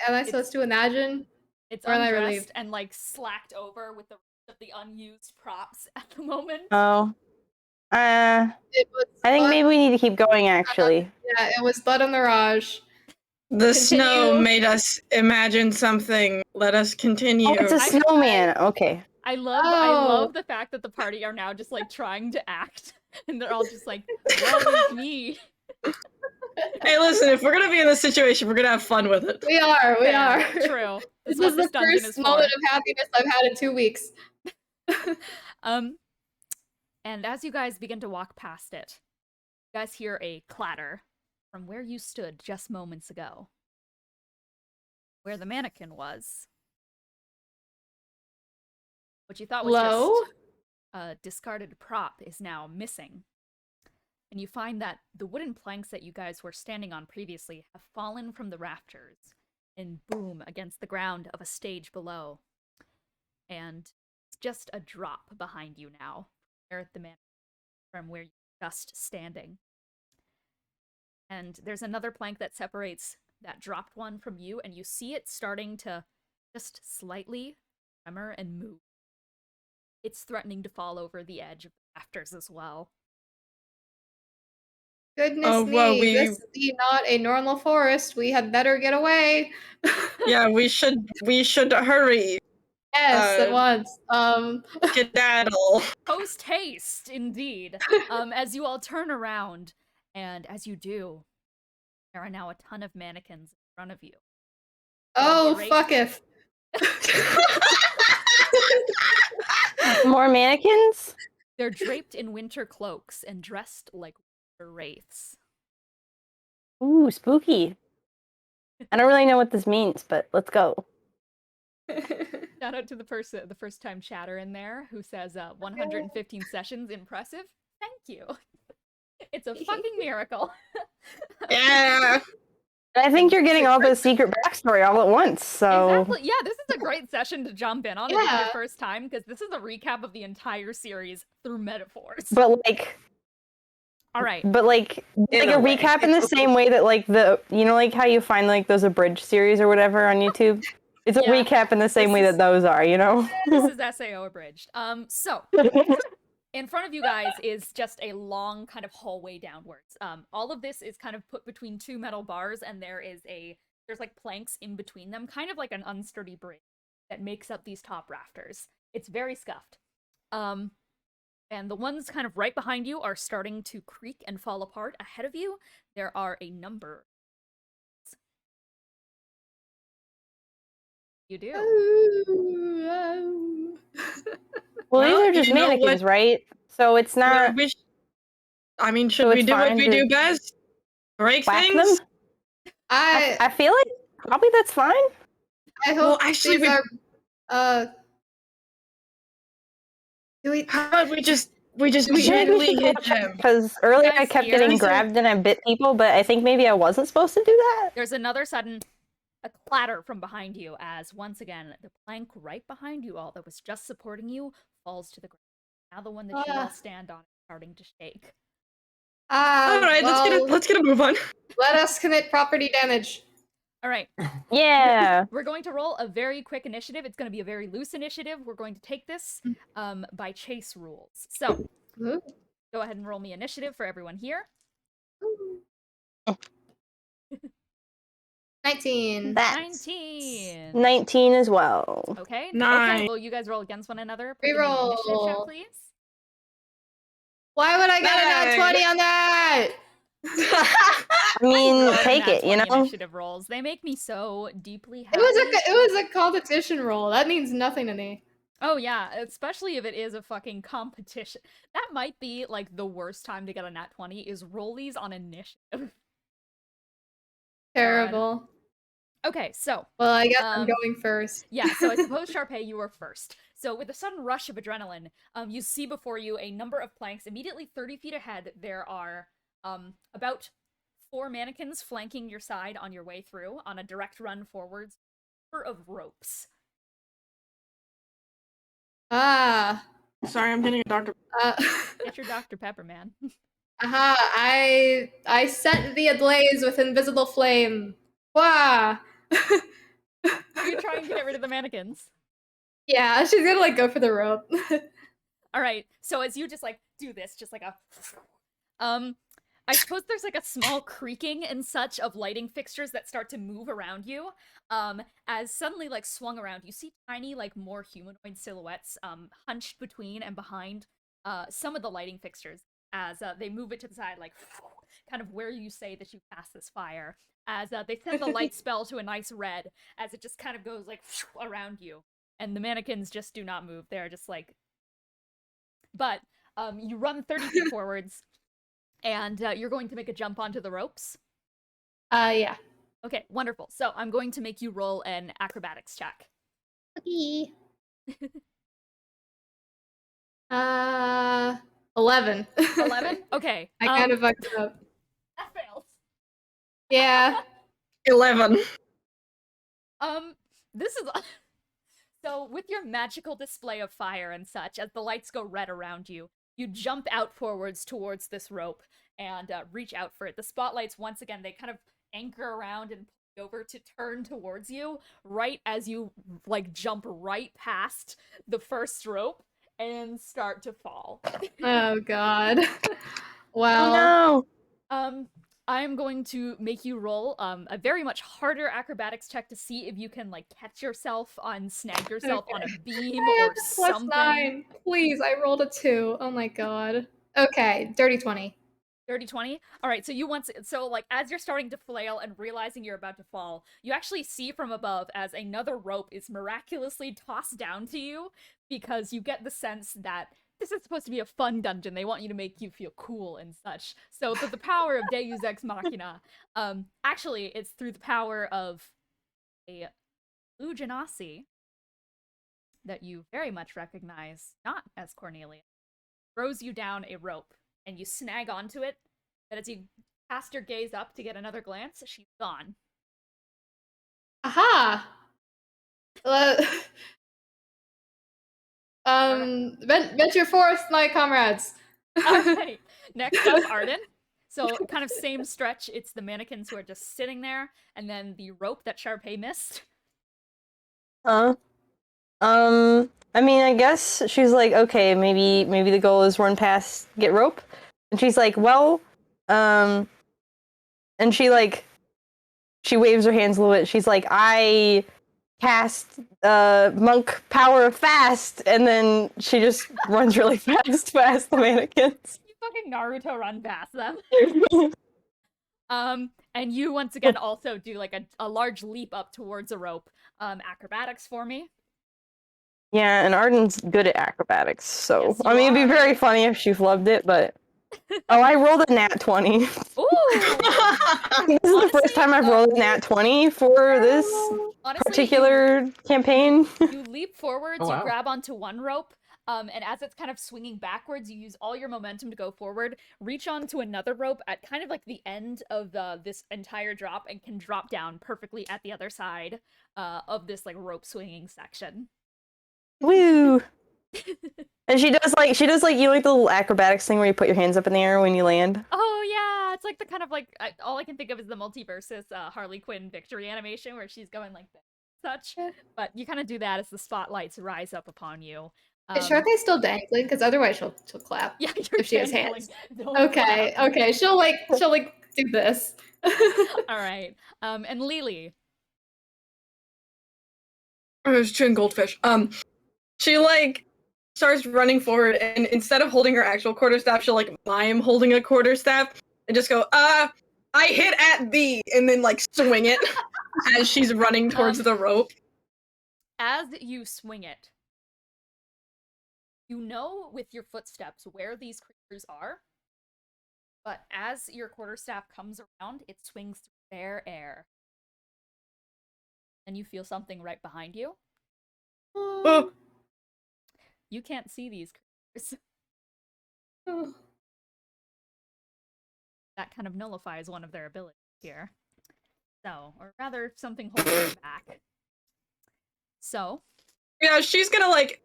Speaker 2: Am I supposed to imagine?
Speaker 1: It's
Speaker 2: Or am I
Speaker 1: undressed
Speaker 2: relieved?
Speaker 1: and like slacked over with the rest of the unused props at the moment.
Speaker 5: Oh. I
Speaker 2: It was
Speaker 5: think
Speaker 2: blood-
Speaker 5: maybe we need to keep going, actually.
Speaker 2: Yeah, it was blood on the Raj.
Speaker 4: The snow
Speaker 2: Continue.
Speaker 4: made us imagine something. Let us continue.
Speaker 5: Oh, it's a snowman. Okay.
Speaker 1: I love the fact that the party are now just like trying to act, and they're all just like, "Woe is me."
Speaker 4: Hey, listen, if we're gonna be in this situation, we're gonna have fun with it.
Speaker 2: We are.
Speaker 1: True.
Speaker 2: This
Speaker 1: what
Speaker 2: is the
Speaker 1: dungeon
Speaker 2: first
Speaker 1: is
Speaker 2: moment
Speaker 1: for.
Speaker 2: of happiness I've had in 2 weeks.
Speaker 1: And as you guys begin to walk past it, you guys hear a clatter from where you stood just moments ago. Where the mannequin was. What you thought was
Speaker 2: Hello?
Speaker 1: just a discarded prop is now missing. And you find that the wooden planks that you guys were standing on previously have fallen from the rafters and boom against the ground of a stage below. And it's just a drop behind you now, there at the mannequin, from where you're just standing. and there's another plank that separates that dropped one from you, and you see it starting to just slightly tremor and move. It's threatening to fall over the edge of the rafters as well.
Speaker 2: Goodness
Speaker 4: Oh, well,
Speaker 2: me, this be not a normal forest. We had better get away.
Speaker 4: Yeah, we should hurry.
Speaker 2: Yes, at once.
Speaker 4: Skedaddle.
Speaker 1: Post haste, indeed. As you all turn around, and as you do, there are now a ton of mannequins in front of you.
Speaker 2: Oh,
Speaker 1: Great.
Speaker 2: fuck if.
Speaker 5: More mannequins?
Speaker 1: They're draped in winter cloaks and dressed like winter wraiths.
Speaker 5: Ooh, spooky. I don't really know what this means, but let's go.
Speaker 1: Shout out to the first time chatter in there who says 115 sessions, impressive. Thank you. It's a fucking miracle.
Speaker 4: Yeah.
Speaker 5: I think you're getting all the secret backstory all at once, so...
Speaker 1: Exactly. Yeah, this is a great session to jump in on if it's your
Speaker 2: Yeah.
Speaker 1: first time, because this is a recap of the entire series through metaphors.
Speaker 5: But, like...
Speaker 1: All right.
Speaker 5: But, like
Speaker 3: In
Speaker 5: a
Speaker 3: a way.
Speaker 5: recap in the same way that, like, you know, like, how you find, like, those abridged series or whatever on YouTube? It's a
Speaker 1: Yeah.
Speaker 5: recap in the same way that those are, you know?
Speaker 1: This is SAO abridged. So in front of you guys is just a long kind of hallway downwards. All of this is kind of put between two metal bars, and there's like planks in between them, kind of like an unsturdy bridge that makes up these top rafters. It's very scuffed. And the ones kind of right behind you are starting to creak and fall apart. Ahead of you, there are a number. You do.
Speaker 5: Well,
Speaker 4: Well,
Speaker 5: these are just
Speaker 4: you know
Speaker 5: mannequins,
Speaker 4: what-
Speaker 5: right? So it's
Speaker 4: Yeah,
Speaker 5: not...
Speaker 4: I mean, should
Speaker 5: So
Speaker 4: we
Speaker 5: it's
Speaker 4: do what
Speaker 5: fine
Speaker 4: we
Speaker 5: to
Speaker 4: do best? Break
Speaker 5: whack
Speaker 4: things?
Speaker 5: them?
Speaker 2: I
Speaker 5: I feel like probably that's fine.
Speaker 2: hope
Speaker 4: Well, actually,
Speaker 2: these
Speaker 4: we-
Speaker 2: are do we
Speaker 4: How about we just
Speaker 2: We
Speaker 4: gently hit them?
Speaker 5: Because earlier I
Speaker 1: guys
Speaker 5: kept
Speaker 1: hear?
Speaker 5: getting
Speaker 1: These are-
Speaker 5: grabbed and I bit people, but I think maybe I wasn't supposed to do that.
Speaker 1: There's another sudden a clatter from behind you as once again the plank right behind you all that was just supporting you falls to the ground. Now the one that you all stand on is starting to shake.
Speaker 4: All right,
Speaker 2: well,
Speaker 4: let's get a move on.
Speaker 2: let us commit property damage.
Speaker 1: All right.
Speaker 5: Yeah.
Speaker 1: We're going to roll a very quick initiative. It's going to be a very loose initiative. We're going to take this by chase rules. So,
Speaker 2: Ooh.
Speaker 1: go ahead and roll me initiative for everyone here.
Speaker 2: 19.
Speaker 5: That's
Speaker 1: 19.
Speaker 5: 19 as well.
Speaker 1: Okay.
Speaker 4: Nine.
Speaker 1: Okay. Will you guys roll against one another? Put them in the initiative check,
Speaker 2: Reroll.
Speaker 1: please.
Speaker 2: Why would I get a nat
Speaker 4: Nine.
Speaker 2: 20 on that?
Speaker 5: I mean,
Speaker 1: Love
Speaker 5: take
Speaker 1: nat
Speaker 5: it, you
Speaker 1: 20
Speaker 5: know?
Speaker 1: initiative rolls. They make me so deeply happy.
Speaker 2: It was a competition roll. That means nothing to me.
Speaker 1: Oh yeah, especially if it is a fucking competition. That might be like the worst time to get a nat 20 is roll these on initiative.
Speaker 2: Terrible.
Speaker 1: Okay, so
Speaker 2: Well, I guess I'm
Speaker 1: Um,
Speaker 2: going first.
Speaker 1: yeah, so I suppose Sharpay, you were first. So with a sudden rush of adrenaline, you see before you a number of planks. Immediately 30 feet ahead, there are about 4 mannequins flanking your side on your way through on a direct run forwards. Number of ropes.
Speaker 2: Ah.
Speaker 4: Sorry, I'm getting a doctor.
Speaker 1: Get your Dr. Pepper, man.
Speaker 2: Aha, I set thee ablaze with invisible flame. Wah!
Speaker 1: Are you trying to get rid of the mannequins?
Speaker 2: Yeah, she's gonna like go for the rope.
Speaker 1: All right. So as you just like do this, just like a I suppose there's like a small creaking and such of lighting fixtures that start to move around you. As suddenly like swung around, you see tiny like more humanoid silhouettes hunched between and behind some of the lighting fixtures as they move it to the side, like kind of where you say that you pass this fire. As they send the light spell to a nice red, as it just kind of goes like around you, and the mannequins just do not move. They're just like. But you run 30 feet forwards, and you're going to make a jump onto the ropes.
Speaker 2: Yeah.
Speaker 1: Okay, wonderful. So I'm going to make you roll an acrobatics check.
Speaker 2: Okay. 11.
Speaker 1: 11? Okay.
Speaker 2: I kind of fucked up.
Speaker 1: That fails.
Speaker 2: Yeah.
Speaker 4: 11.
Speaker 1: This is... So, with your magical display of fire and such, as the lights go red around you, you jump out forwards towards this rope, and reach out for it. The spotlights, once again, they kind of anchor around and pull over to turn towards you right as you like jump right past the first rope and start to fall.
Speaker 2: Oh god.
Speaker 5: Oh
Speaker 2: Well,
Speaker 5: no!
Speaker 1: I'm going to make you roll a very much harder acrobatics check to see if you can like catch yourself on snag yourself on a beam
Speaker 2: I
Speaker 1: or
Speaker 2: have a plus
Speaker 1: something.
Speaker 2: 9. Please, I rolled a 2. Oh my god. Okay, dirty 20.
Speaker 1: Dirty 20. All right, so like as you're starting to flail and realizing you're about to fall, you actually see from above as another rope is miraculously tossed down to you because you get the sense that this is supposed to be a fun dungeon. They want you to make you feel cool and such. So the power of Deus Ex Machina, actually it's through the power of a blue genasi that you very much recognize, not as Cornelia, throws you down a rope and you snag onto it. But as you cast your gaze up to get another glance, she's gone.
Speaker 2: Aha! Venture forth, my comrades.
Speaker 1: Alright, next up, Arden. So, kind of same stretch. It's the mannequins who are just sitting there, and then the rope that Sharpay missed.
Speaker 5: I mean, I guess she's like, okay, maybe the goal is run past, get rope, and she's like, well, and she waves her hands a little bit. She's like, I cast monk power of fast, and then she just runs really fast past the mannequins.
Speaker 1: You fucking Naruto run past them. And you once again also do like a large leap up towards a rope. Acrobatics for me.
Speaker 5: Yeah, and Arden's good at acrobatics, so
Speaker 1: Yes,
Speaker 5: I mean, it'd
Speaker 1: you
Speaker 5: be
Speaker 1: are.
Speaker 5: very funny if she flubbed it, but oh, I rolled a nat 20.
Speaker 1: Ooh!
Speaker 5: This is the first time I've rolled a nat 20 for this
Speaker 1: Honestly,
Speaker 5: particular campaign.
Speaker 1: you leap forwards,
Speaker 3: Oh, wow.
Speaker 1: you grab onto one rope, and as it's kind of swinging backwards, you use all your momentum to go forward, reach onto another rope at kind of like the end of this entire drop, and can drop down perfectly at the other side of this like rope swinging section.
Speaker 5: Woo! And she does like you know, like the little acrobatics thing where you put your hands up in the air when you land.
Speaker 1: Oh yeah, it's like the kind of like all I can think of is the Multiversus Harley Quinn victory animation where she's going like this, such. But you kind of do that as the spotlights rise up upon you.
Speaker 2: Is Sharpay still dangling? Because otherwise she'll clap.
Speaker 1: Yeah, you're
Speaker 2: if she has
Speaker 1: dangling.
Speaker 2: hands.
Speaker 1: Don't
Speaker 2: Okay,
Speaker 1: clap.
Speaker 2: okay. She'll do this.
Speaker 1: All right. And Lily.
Speaker 4: There's chin goldfish. She like starts running forward, and instead of holding her actual quarterstaff, she'll like mime holding a quarterstaff and just go, I hit at thee, and then like swing it as she's running towards the rope.
Speaker 1: As you swing it, you know with your footsteps where these creatures are, but as your quarterstaff comes around, it swings through their air. And you feel something right behind you.
Speaker 4: Oh.
Speaker 1: You can't see these creatures. That kind of nullifies one of their abilities here. So, or rather, something holding them back. So.
Speaker 4: Yeah, she's gonna like,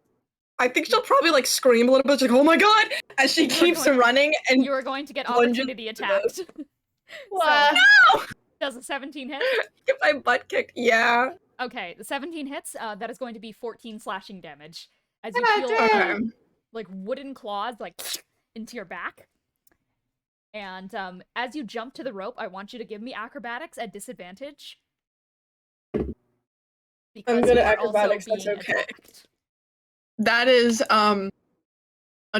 Speaker 4: I think she'll probably like scream a little bit, like, oh my god, as she keeps running, and
Speaker 1: you are going to get
Speaker 4: lunges
Speaker 1: opportunity attacked. So,
Speaker 4: no!
Speaker 1: Does a 17 hit?
Speaker 4: Get my butt kicked. Yeah.
Speaker 1: Okay, the 17 hits, that is going to be 14 slashing damage. As you feel like wooden claws like into your back. And as you jump to the rope, I want you to give me acrobatics at disadvantage. Because
Speaker 4: I'm good
Speaker 1: you
Speaker 4: at
Speaker 1: are also
Speaker 4: acrobatics, that's
Speaker 1: being
Speaker 4: okay.
Speaker 1: attacked.
Speaker 4: That is a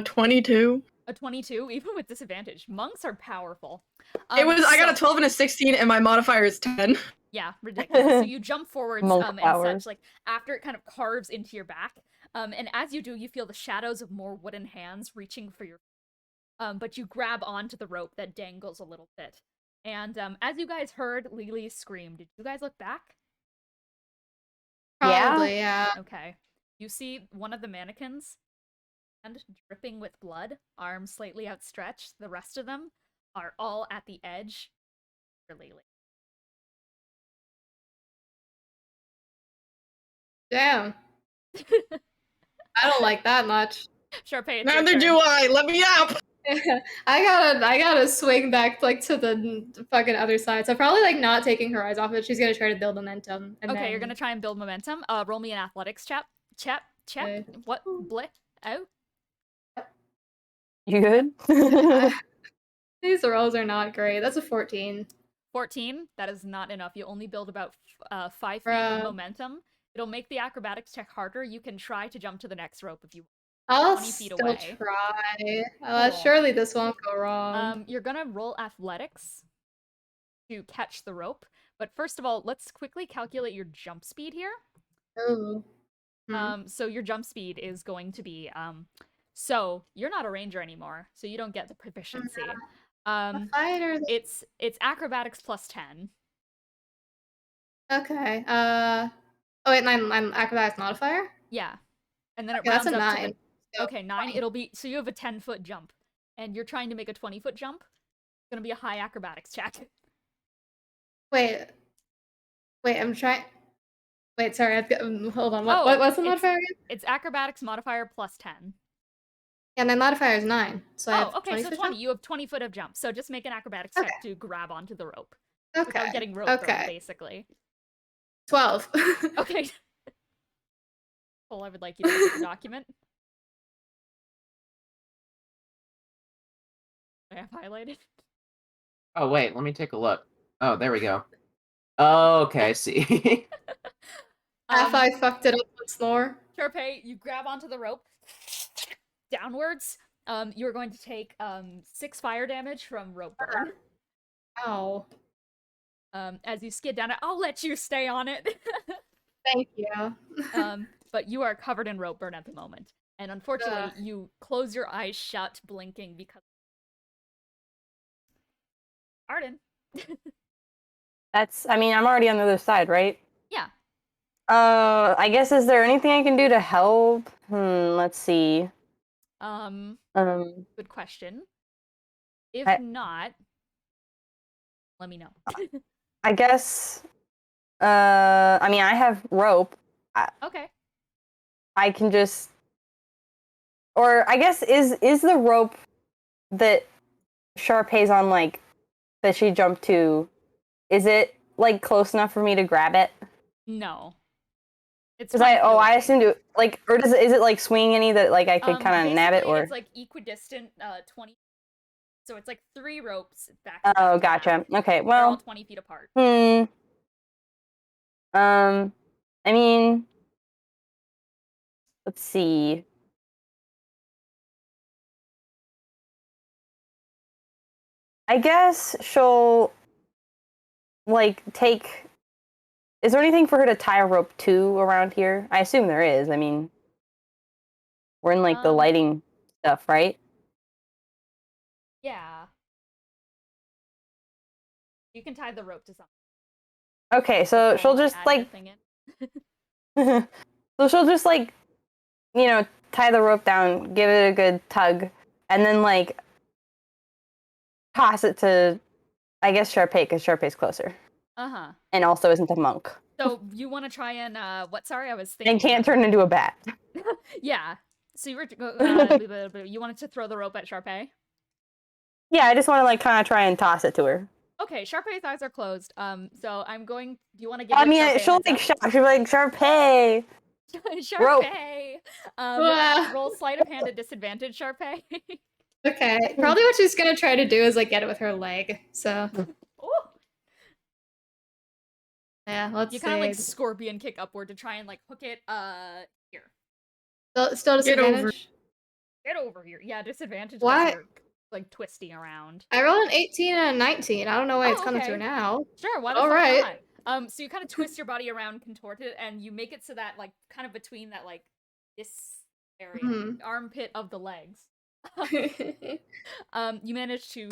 Speaker 4: 22.
Speaker 1: A 22, even with disadvantage. Monks are powerful.
Speaker 4: I got a 12 and a 16, and my modifier is 10.
Speaker 1: Yeah, ridiculous. So you jump forwards and such, like after it kind of carves into your back. And as you do, you feel the shadows of more wooden hands reaching for your but you grab onto the rope that dangles a little bit. And as you guys heard Lily scream, did you guys look back?
Speaker 2: Probably, yeah.
Speaker 1: Okay. You see one of the mannequins, and dripping with blood, arms slightly outstretched. The rest of them are all at the edge for Lily.
Speaker 2: Damn. I don't like that much.
Speaker 1: Sharpay,
Speaker 4: Neither do I. Let me up.
Speaker 2: I gotta swing back like to the fucking other side. So probably like not taking her eyes off it. She's gonna try to build momentum. And
Speaker 1: Okay,
Speaker 2: then,
Speaker 1: you're gonna try and build momentum. Roll me an athletics check.
Speaker 2: Okay.
Speaker 1: What? Bleh? Oh.
Speaker 5: You good?
Speaker 2: These rolls are not great. That's a 14.
Speaker 1: 14. That is not enough. You only build about 5 feet
Speaker 2: Bruh.
Speaker 1: of momentum. It'll make the acrobatics check harder. You can try to jump to the next rope if you want.
Speaker 2: I'll
Speaker 1: 20 feet
Speaker 2: still
Speaker 1: away.
Speaker 2: try.
Speaker 1: Cool.
Speaker 2: Surely this won't go wrong.
Speaker 1: You're gonna roll athletics to catch the rope. But first of all, let's quickly calculate your jump speed here.
Speaker 2: Ooh.
Speaker 1: So your jump speed is going to be so you're not a ranger anymore, so you don't get the proficiency.
Speaker 2: Fighter.
Speaker 1: It's acrobatics plus 10.
Speaker 2: Okay. Oh wait, my acrobatics modifier.
Speaker 1: Yeah, and then it
Speaker 2: Okay,
Speaker 1: rounds
Speaker 2: that's a
Speaker 1: up
Speaker 2: 9.
Speaker 1: to
Speaker 2: So
Speaker 1: okay 9.
Speaker 2: 20.
Speaker 1: It'll be so you have a 10-foot jump, and you're trying to make a 20-foot jump. It's gonna be a high acrobatics check.
Speaker 2: Wait, I'm trying. Wait, sorry. I've got, hold on.
Speaker 1: Oh,
Speaker 2: What's the modifier again?
Speaker 1: It's acrobatics modifier plus 10.
Speaker 2: Yeah, my modifier is 9. So I have
Speaker 1: Oh, okay,
Speaker 2: 20
Speaker 1: so
Speaker 2: foot
Speaker 1: 20.
Speaker 2: jump?
Speaker 1: You have 20 foot of jump. So just make an acrobatics
Speaker 2: Okay.
Speaker 1: check to grab onto the rope.
Speaker 2: Okay.
Speaker 1: Without getting rope burned,
Speaker 2: Okay.
Speaker 1: basically.
Speaker 2: 12.
Speaker 1: Okay. Well, I would like you to look at the document. I have highlighted.
Speaker 3: Oh wait, let me take a look. Oh, there we go. Oh, okay, I see.
Speaker 2: Half I fucked it up once more.
Speaker 1: Sharpay, you grab onto the rope downwards. You're going to take 6 fire damage from rope burn.
Speaker 2: Ow.
Speaker 1: As you skid down it, I'll let you stay on it.
Speaker 2: Thank you.
Speaker 1: But you are covered in rope burn at the moment. And unfortunately, you close your eyes shut, blinking because Arden.
Speaker 5: I mean, I'm already on the other side, right?
Speaker 1: Yeah.
Speaker 5: I guess, is there anything I can do to help? Let's see.
Speaker 1: Good question. If not, let me know.
Speaker 5: I guess, I mean, I have rope.
Speaker 1: Okay.
Speaker 5: I can just, or I guess, is the rope that Sharpay's on, like, that she jumped to, is it, like, close enough for me to grab it?
Speaker 1: No. It's
Speaker 5: Because I assumed it, like, or is it like swinging any that, like, I could kind of nab it, or?
Speaker 1: It's like equidistant 20. So it's like 3 ropes back.
Speaker 5: Oh, gotcha. Okay,
Speaker 1: They're
Speaker 5: well.
Speaker 1: all 20 feet apart.
Speaker 5: I mean, let's see. I guess she'll, like, take. Is there anything for her to tie a rope to around here? I assume there is. I mean, we're in, like, the lighting stuff, right?
Speaker 1: Yeah. You can tie the rope to something.
Speaker 5: Okay, so she'll just, like. So she'll just, like, you know, tie the rope down, give it a good tug, and then, like, toss it to, I guess, Sharpay, because Sharpay's closer.
Speaker 1: Uh-huh.
Speaker 5: And also isn't a monk.
Speaker 1: So you want to try and, what? Sorry, I was thinking.
Speaker 5: And can't turn into a bat.
Speaker 1: Yeah. So you were, you wanted to throw the rope at Sharpay?
Speaker 5: Yeah, I just want to, like, kind of try and toss it to her.
Speaker 1: Okay, Sharpay's eyes are closed. So I'm going. Do you want to give?
Speaker 5: I mean,
Speaker 1: Sharpay
Speaker 5: she'll, like, she'll be like, Sharpay.
Speaker 1: Sharpay. Roll sleight of hand at disadvantage, Sharpay.
Speaker 2: Okay, probably what she's gonna try to do is like get it with her leg. So.
Speaker 1: Ooh.
Speaker 2: Yeah, let's see.
Speaker 1: You kind of like scorpion kick upward to try and like hook it. Here.
Speaker 2: Still disadvantage.
Speaker 1: Get over here. Yeah, disadvantage.
Speaker 2: What?
Speaker 1: You're, like twisting around.
Speaker 2: I rolled an 18 and a 19. I don't know why it's coming through now.
Speaker 1: Sure. Why the fuck not? So you kind of twist your body around, contort it, and you make it so that like kind of between that like this area, armpit of the legs. You manage to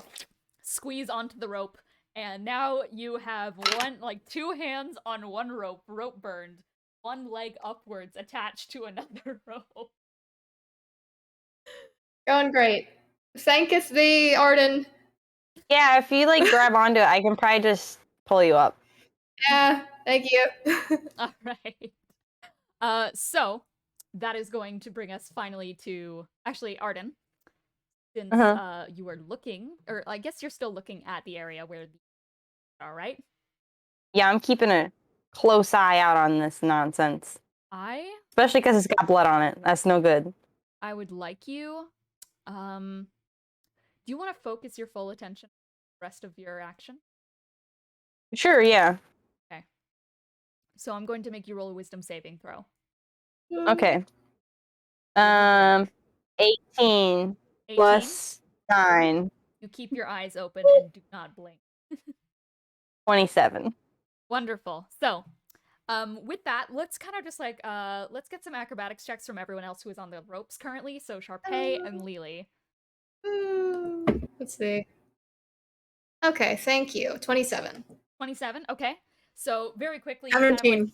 Speaker 1: squeeze onto the rope, and now you have 2 hands on one rope burned, 1 leg upwards attached to another rope.
Speaker 2: Going great. Thanketh thee, Arden.
Speaker 5: Yeah, if you like grab onto it, I can probably just pull you up.
Speaker 2: Yeah, thank you.
Speaker 1: All right. So that is going to bring us finally to actually Arden. since you were looking, or I guess you're still looking at the area where the are, right?
Speaker 5: Yeah, I'm keeping a close eye out on this nonsense. Especially because it's got blood on it. That's no good.
Speaker 1: I would like you, do you want to focus your full attention on the rest of your action?
Speaker 5: Sure, yeah.
Speaker 1: Okay. So I'm going to make you roll a wisdom saving throw.
Speaker 5: Okay. 18 plus 9.
Speaker 1: You keep your eyes open and do not blink.
Speaker 5: 27.
Speaker 1: Wonderful. So, with that, let's kind of just like, let's get some acrobatics checks from everyone else who is on the ropes currently. So Sharpay and Lily.
Speaker 2: Let's see. Okay, thank you. 27.
Speaker 1: 27. Okay. So very quickly, you kind of
Speaker 4: 17.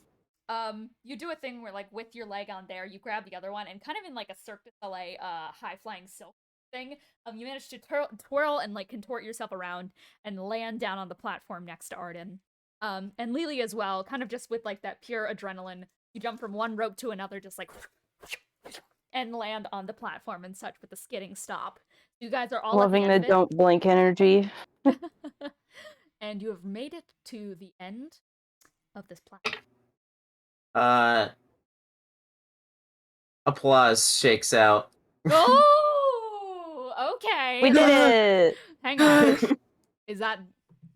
Speaker 1: like, you do a thing where like with your leg on there, you grab the other one and kind of in like a Cirque du Soleil, high flying silk thing, you manage to twirl and like contort yourself around and land down on the platform next to Arden. And Lily as well, kind of just with like that pure adrenaline, you jump from one rope to another, just like, and land on the platform and such with the skidding stop. You guys are all
Speaker 5: Loving the
Speaker 1: at the end
Speaker 5: don't blink energy.
Speaker 1: of it. And you have made it to the end of this platform.
Speaker 3: Applause shakes out.
Speaker 1: Oh, okay.
Speaker 5: We did it!
Speaker 1: Hang on. Is that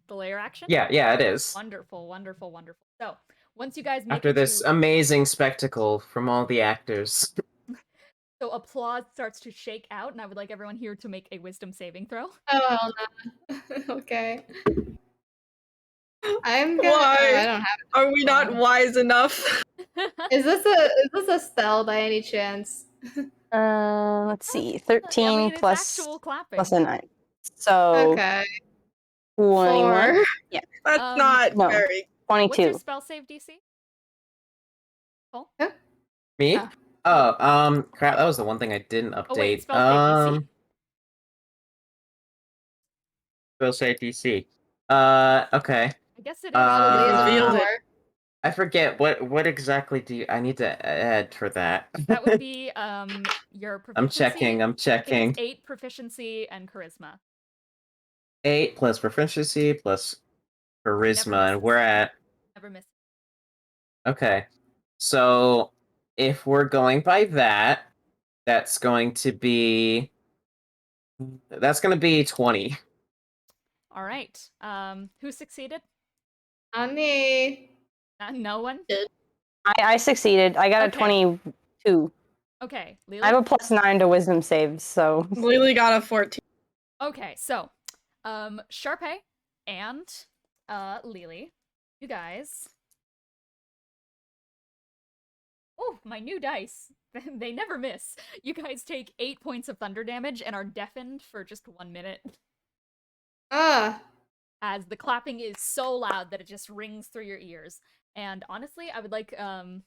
Speaker 1: the layer action?
Speaker 3: Yeah, it is.
Speaker 1: Wonderful, wonderful, wonderful. So, once you guys make
Speaker 3: After
Speaker 1: it
Speaker 3: this
Speaker 1: to...
Speaker 3: amazing spectacle from all the actors.
Speaker 1: So applause starts to shake out, and I would like everyone here to make a wisdom saving throw.
Speaker 2: Oh, hell no. Okay. I'm gonna.
Speaker 4: Why?
Speaker 2: Oh, I don't have it.
Speaker 4: Are we not wise enough?
Speaker 2: Is this a spell by any chance?
Speaker 5: Let's see. 13
Speaker 1: I mean, it's
Speaker 5: plus
Speaker 1: actual clapping.
Speaker 5: plus a 9. So
Speaker 2: Okay.
Speaker 5: 21.
Speaker 2: 4.
Speaker 5: Yeah.
Speaker 4: That's not
Speaker 5: no.
Speaker 4: very.
Speaker 5: 22.
Speaker 1: What's your spell save DC? Cole?
Speaker 3: Me?
Speaker 2: Oh.
Speaker 3: Oh, crap, that was the one thing I didn't update.
Speaker 1: Oh, wait, spell save DC.
Speaker 3: Spell save DC. Okay.
Speaker 1: I guess it is.
Speaker 2: Probably is a
Speaker 4: Revealed it.
Speaker 2: 4.
Speaker 3: I forget, what exactly I need to add for that?
Speaker 1: That would be, your proficiency.
Speaker 3: I'm checking.
Speaker 1: It's 8 proficiency and charisma.
Speaker 3: 8 plus proficiency plus charisma, and we're at...
Speaker 1: Never miss.
Speaker 3: Okay. So, if we're going by that, that's going to be 20.
Speaker 1: All right. Who succeeded?
Speaker 2: On me.
Speaker 1: No one?
Speaker 5: I succeeded. I got
Speaker 1: Okay.
Speaker 5: a 22.
Speaker 1: Okay, Lily?
Speaker 5: I have a plus 9 to wisdom saves, so.
Speaker 4: Lily got a 14.
Speaker 1: Okay, so, Sharpay and, Lily, you guys... Oh, my new dice. They never miss. You guys take 8 points of thunder damage and are deafened for just 1 minute. As the clapping is so loud that it just rings through your ears. And honestly, I would like all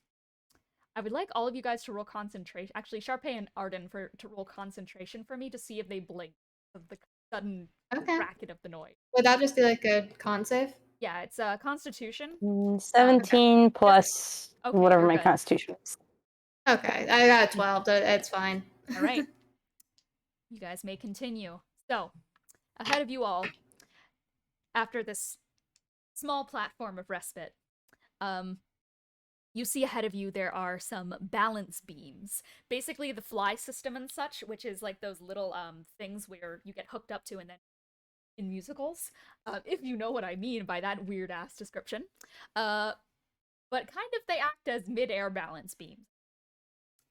Speaker 1: of you guys to roll concentration. Actually, Sharpay and Arden to roll concentration for me to see if they blink of the sudden racket of the noise.
Speaker 2: Would that just be like a con save?
Speaker 1: Yeah, it's Constitution.
Speaker 5: 17 plus
Speaker 1: Okay,
Speaker 5: whatever
Speaker 1: you're
Speaker 5: my
Speaker 1: good.
Speaker 5: constitution is.
Speaker 2: Okay, I got a 12. It's fine.
Speaker 1: All right. You guys may continue. So, ahead of you all, after this small platform of respite, you see ahead of you there are some balance beams. Basically the fly system and such, which is like those little things where you get hooked up to and then in musicals, if you know what I mean by that weird-ass description. But kind of they act as mid-air balance beams.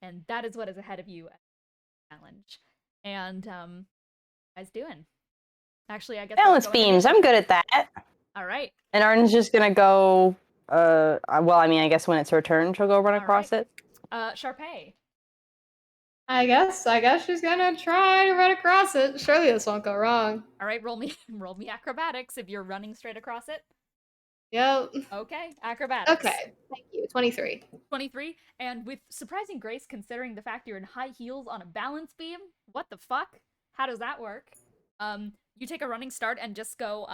Speaker 1: And that is what is ahead of you at the challenge. And, guys doing? Actually, I guess
Speaker 5: Balance beams, I'm good at that.
Speaker 1: All right.
Speaker 5: And Arden's just gonna go, well, I mean, I guess when it's her turn, she'll go run across it.
Speaker 1: Sharpay.
Speaker 2: I guess she's gonna try to run across it. Surely this won't go wrong.
Speaker 1: All right, roll me acrobatics if you're running straight across it.
Speaker 2: Yep.
Speaker 1: Okay, acrobatics.
Speaker 2: Okay, thank you. 23.
Speaker 1: 23, and with surprising grace considering the fact you're in high heels on a balance beam. What the fuck? How does that work? You take a running start and just go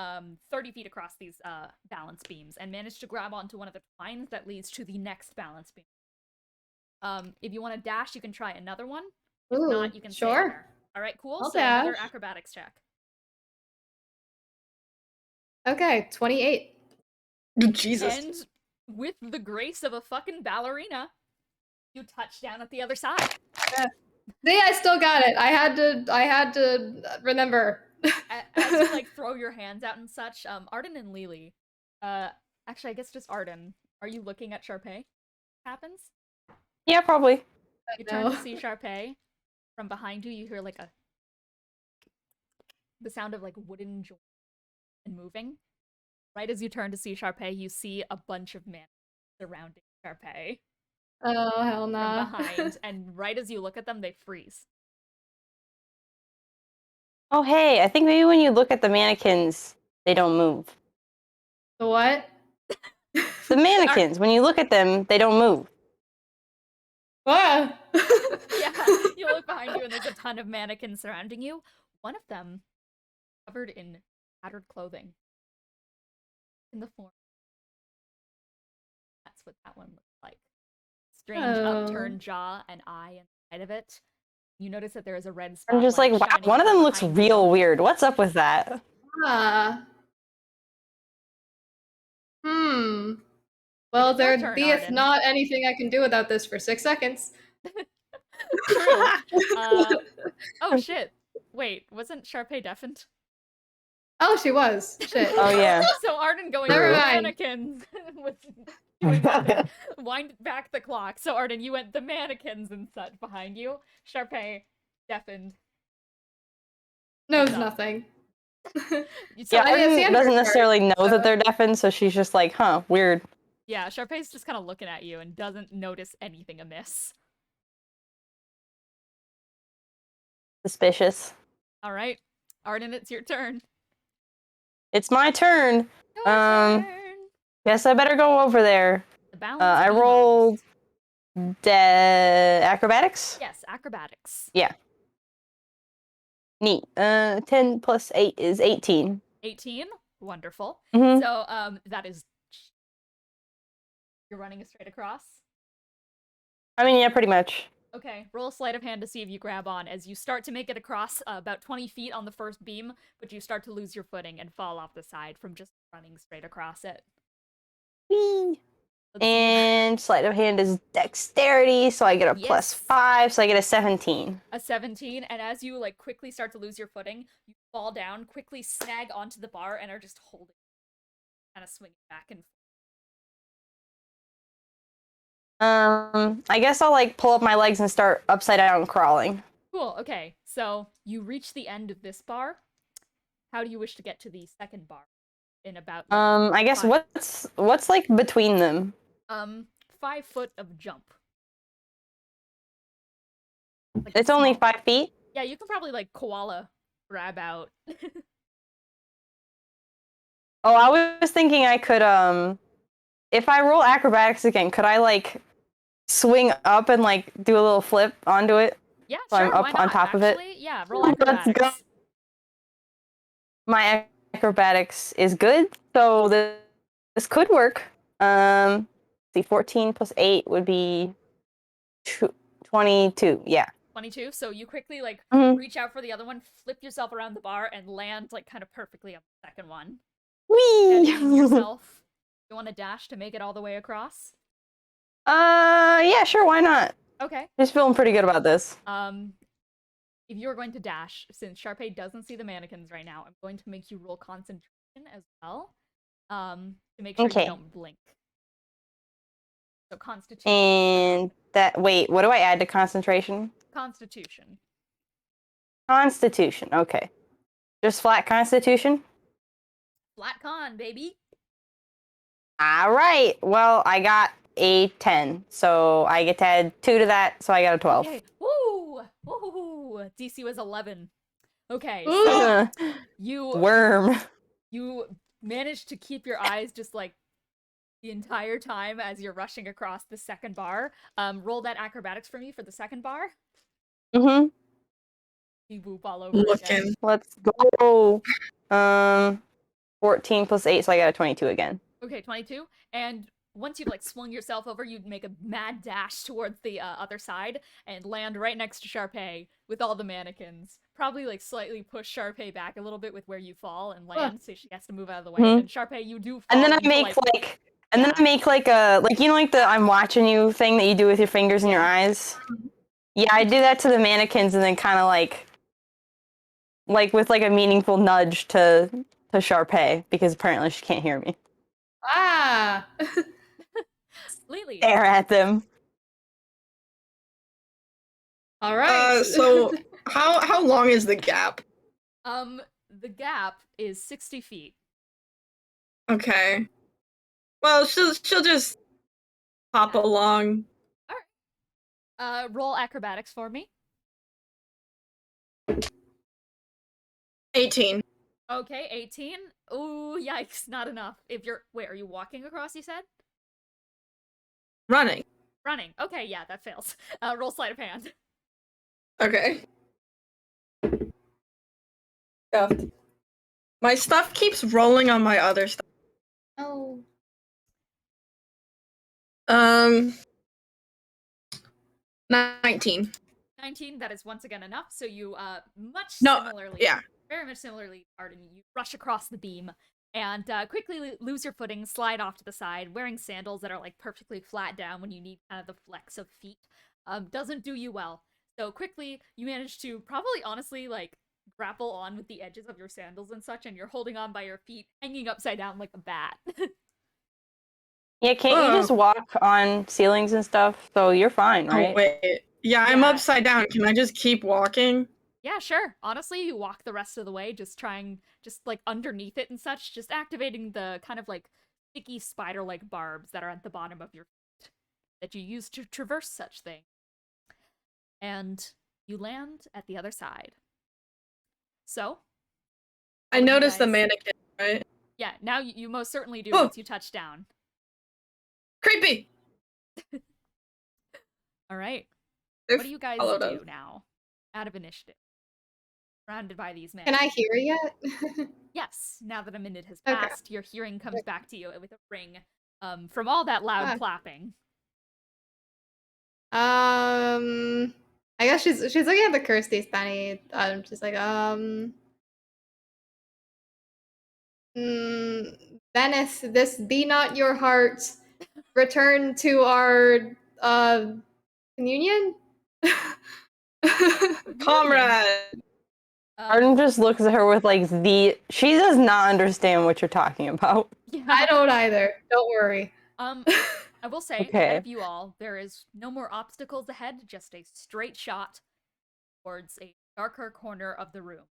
Speaker 1: 30 feet across these balance beams and manage to grab onto one of the twines that leads to the next balance beam. If you want to dash, you can try another one. If
Speaker 2: Ooh,
Speaker 1: not, you can stay
Speaker 2: sure.
Speaker 1: there. All right, cool.
Speaker 2: I'll
Speaker 1: So another
Speaker 2: dash.
Speaker 1: acrobatics check.
Speaker 2: Okay, 28.
Speaker 4: Jesus.
Speaker 1: And with the grace of a fucking ballerina, you touch down at the other side.
Speaker 2: See, I still got it. I had to remember.
Speaker 1: As you like throw your hands out and such, Arden and Lily, actually I guess just Arden, are you looking at Sharpay? Happens?
Speaker 5: Yeah, probably.
Speaker 1: You turn to
Speaker 2: No.
Speaker 1: see Sharpay. From behind you, you hear like the sound of like wooden joints and moving. Right as you turn to see Sharpay, you see a bunch of men surrounding Sharpay
Speaker 2: Oh, hell
Speaker 1: from
Speaker 2: nah.
Speaker 1: behind, and right as you look at them, they freeze.
Speaker 5: Oh, hey, I think maybe when you look at the mannequins, they don't move.
Speaker 2: The what?
Speaker 5: The mannequins, when you look at them, they don't move.
Speaker 2: What?
Speaker 1: Yeah, you look behind you and there's a ton of mannequins surrounding you. One of them covered in tattered clothing. In the form. That's what that one looks like. Strange upturned jaw and eye inside of it. You notice that there is a red spot.
Speaker 5: I'm just like, wow, one of them looks real weird. What's up with that?
Speaker 2: Ah. Well,
Speaker 1: It is your
Speaker 2: there
Speaker 1: turn,
Speaker 2: beeth
Speaker 1: Arden.
Speaker 2: not anything I can do without this for 6 seconds.
Speaker 1: True. Oh shit. Wait, wasn't Sharpay deafened?
Speaker 2: Oh, she was. Shit.
Speaker 5: Oh, yeah.
Speaker 1: So Arden going
Speaker 2: Never
Speaker 1: to the
Speaker 2: mind.
Speaker 1: mannequins was doing nothing. Wind back the clock. So Arden, you went the mannequins and such behind you. Sharpay deafened.
Speaker 2: Knows
Speaker 1: What's up?
Speaker 2: nothing.
Speaker 1: So,
Speaker 5: Yeah,
Speaker 2: I mean, it's
Speaker 5: Arden doesn't
Speaker 2: Sandberg's
Speaker 5: necessarily know
Speaker 2: so-
Speaker 5: that they're deafened, so she's just like, huh, weird.
Speaker 1: yeah, Sharpay's just kind of looking at you and doesn't notice anything amiss.
Speaker 5: Suspicious.
Speaker 1: All right, Arden, it's your turn.
Speaker 5: It's my turn.
Speaker 1: Your turn.
Speaker 5: Guess I better go over there.
Speaker 1: The balance
Speaker 5: I
Speaker 1: beam
Speaker 5: rolled
Speaker 1: almost.
Speaker 5: acrobatics?
Speaker 1: Yes, acrobatics.
Speaker 5: Yeah. Neat. 10 plus 8 is 18.
Speaker 1: 18. Wonderful.
Speaker 5: Mhm.
Speaker 1: So, that is. You're running it straight across.
Speaker 5: I mean, yeah, pretty much.
Speaker 1: Okay, roll a sleight of hand to see if you grab on as you start to make it across about 20 feet on the first beam, but you start to lose your footing and fall off the side from just running straight across it.
Speaker 5: Whee!
Speaker 1: Let's see.
Speaker 5: And sleight of hand is dexterity, so I get a plus
Speaker 1: Yes.
Speaker 5: 5, so I get a 17.
Speaker 1: A 17, and as you like quickly start to lose your footing, you fall down, quickly snag onto the bar, and are just holding, kind of swinging back and forth.
Speaker 5: I guess I'll like pull up my legs and start upside down crawling.
Speaker 1: Cool. Okay, so you reach the end of this bar. How do you wish to get to the second bar? In about
Speaker 5: I guess
Speaker 1: five-
Speaker 5: what's like between them?
Speaker 1: 5 foot of jump. Like
Speaker 5: It's only
Speaker 1: small-
Speaker 5: 5 feet.
Speaker 1: Yeah, you can probably like koala grab out.
Speaker 5: Oh, I was thinking I could if I roll acrobatics again, could I like swing up and like do a little flip onto it?
Speaker 1: Yeah,
Speaker 5: So
Speaker 1: sure.
Speaker 5: I'm up
Speaker 1: why
Speaker 5: on
Speaker 1: not?
Speaker 5: top of it?
Speaker 1: Actually, yeah, roll
Speaker 5: Let's
Speaker 1: acrobatics.
Speaker 5: go. My acrobatics is good, so this could work. See, 14 plus 8 would be 22. Yeah.
Speaker 1: 22. So you quickly like
Speaker 5: Mhm.
Speaker 1: reach out for the other one, flip yourself around the bar, and land like kind of perfectly on the second one. Steadying
Speaker 5: Whee!
Speaker 1: yourself. You want to dash to make it all the way across?
Speaker 5: Yeah, sure, why not?
Speaker 1: Okay.
Speaker 5: Just feeling pretty good about this.
Speaker 1: If you're going to dash, since Sharpay doesn't see the mannequins right now, I'm going to make you roll concentration as well. To make sure
Speaker 5: Okay.
Speaker 1: you don't blink. So Constitution.
Speaker 5: And that, wait, what do I add to concentration?
Speaker 1: Constitution.
Speaker 5: Constitution, okay. Just flat constitution?
Speaker 1: Flat con, baby.
Speaker 5: All right. Well, I got a 10, so I get to add 2 to that, so I got a 12.
Speaker 1: Okay. Woo! Woo! DC was 11. Okay,
Speaker 2: Ooh.
Speaker 1: so you
Speaker 5: Worm.
Speaker 1: managed to keep your eyes just like the entire time as you're rushing across the second bar. Roll that acrobatics for me for the second bar.
Speaker 5: Mm-hmm.
Speaker 1: You whoop all over
Speaker 4: Looking.
Speaker 1: again.
Speaker 5: Let's go. 14 plus 8, so I got a 22 again.
Speaker 1: Okay, 22. And once you've like swung yourself over, you'd make a mad dash towards the other side and land right next to Sharpay with all the mannequins. probably like slightly push Sharpay back a little bit with where you fall and
Speaker 2: Huh.
Speaker 1: land, so she has to move out of the way.
Speaker 5: Mhm.
Speaker 1: And
Speaker 5: Then
Speaker 1: you do fall.
Speaker 5: And then I
Speaker 1: into,
Speaker 5: make like, and
Speaker 1: yeah.
Speaker 5: then I make like a like the I'm watching you thing that you do with your fingers and your
Speaker 1: Yeah.
Speaker 5: eyes. Yeah, I do that to the mannequins, and then kind of like with like a meaningful nudge to Sharpay because apparently she can't hear me.
Speaker 2: Ah.
Speaker 1: Lily.
Speaker 5: Stare at them.
Speaker 2: All right.
Speaker 4: So how long is the gap?
Speaker 1: The gap is 60 feet.
Speaker 4: Okay. Well, she'll just hop along.
Speaker 1: Roll acrobatics for me.
Speaker 4: 18.
Speaker 1: Okay, 18. Ooh, yikes, not enough. If you're wait, are you walking across, you said?
Speaker 4: Running.
Speaker 1: Running. Okay, yeah, that fails. Roll sleight of hand.
Speaker 4: Okay. Stuffed. My stuff keeps rolling on my other stuff.
Speaker 2: Oh.
Speaker 4: 19.
Speaker 1: 19, that is once again enough. So you
Speaker 4: No,
Speaker 1: similarly,
Speaker 4: yeah.
Speaker 1: very much similarly, Arden, you rush across the beam and quickly lose your footing, slide off to the side, wearing sandals that are like perfectly flat down when you need kind of the flex of feet. Doesn't do you well. So quickly you manage to probably honestly like grapple on with the edges of your sandals and such, and you're holding on by your feet, hanging upside down like a bat.
Speaker 5: Yeah, can't you just walk on ceilings and stuff? So you're fine, right?
Speaker 4: Oh, wait. Yeah, I'm
Speaker 1: Yeah.
Speaker 4: upside down. Can I just keep walking?
Speaker 1: Yeah, sure. Honestly, you walk the rest of the way, just like underneath it and such, just activating the kind of like sticky spider-like barbs that are at the bottom of your feet that you use to traverse such things. And you land at the other side. So,
Speaker 4: I
Speaker 1: what do you
Speaker 4: noticed the
Speaker 1: guys-
Speaker 4: mannequin, right?
Speaker 1: Yeah, now you most certainly do
Speaker 4: Oh.
Speaker 1: once you touch down.
Speaker 4: Creepy!
Speaker 1: All right.
Speaker 4: They
Speaker 1: What do you guys
Speaker 4: followed
Speaker 1: do
Speaker 4: us.
Speaker 1: now? Out of initiative. Surrounded by these men.
Speaker 2: Can I hear yet?
Speaker 1: Yes, now that a minute has
Speaker 2: Okay.
Speaker 1: passed, your hearing comes back to you with a ring from all that loud
Speaker 2: Ah.
Speaker 1: clapping.
Speaker 2: I guess she's looking at the Kirsty Stanny. She's like, Venice, this be not your heart. Return to our communion.
Speaker 4: Comrade!
Speaker 5: Arden just looks at her with like she does not understand what you're talking about.
Speaker 1: Yeah.
Speaker 2: I don't either. Don't worry.
Speaker 1: I will say,
Speaker 5: Okay.
Speaker 1: ahead of you all, there is no more obstacles ahead, just a straight shot towards a darker corner of the room.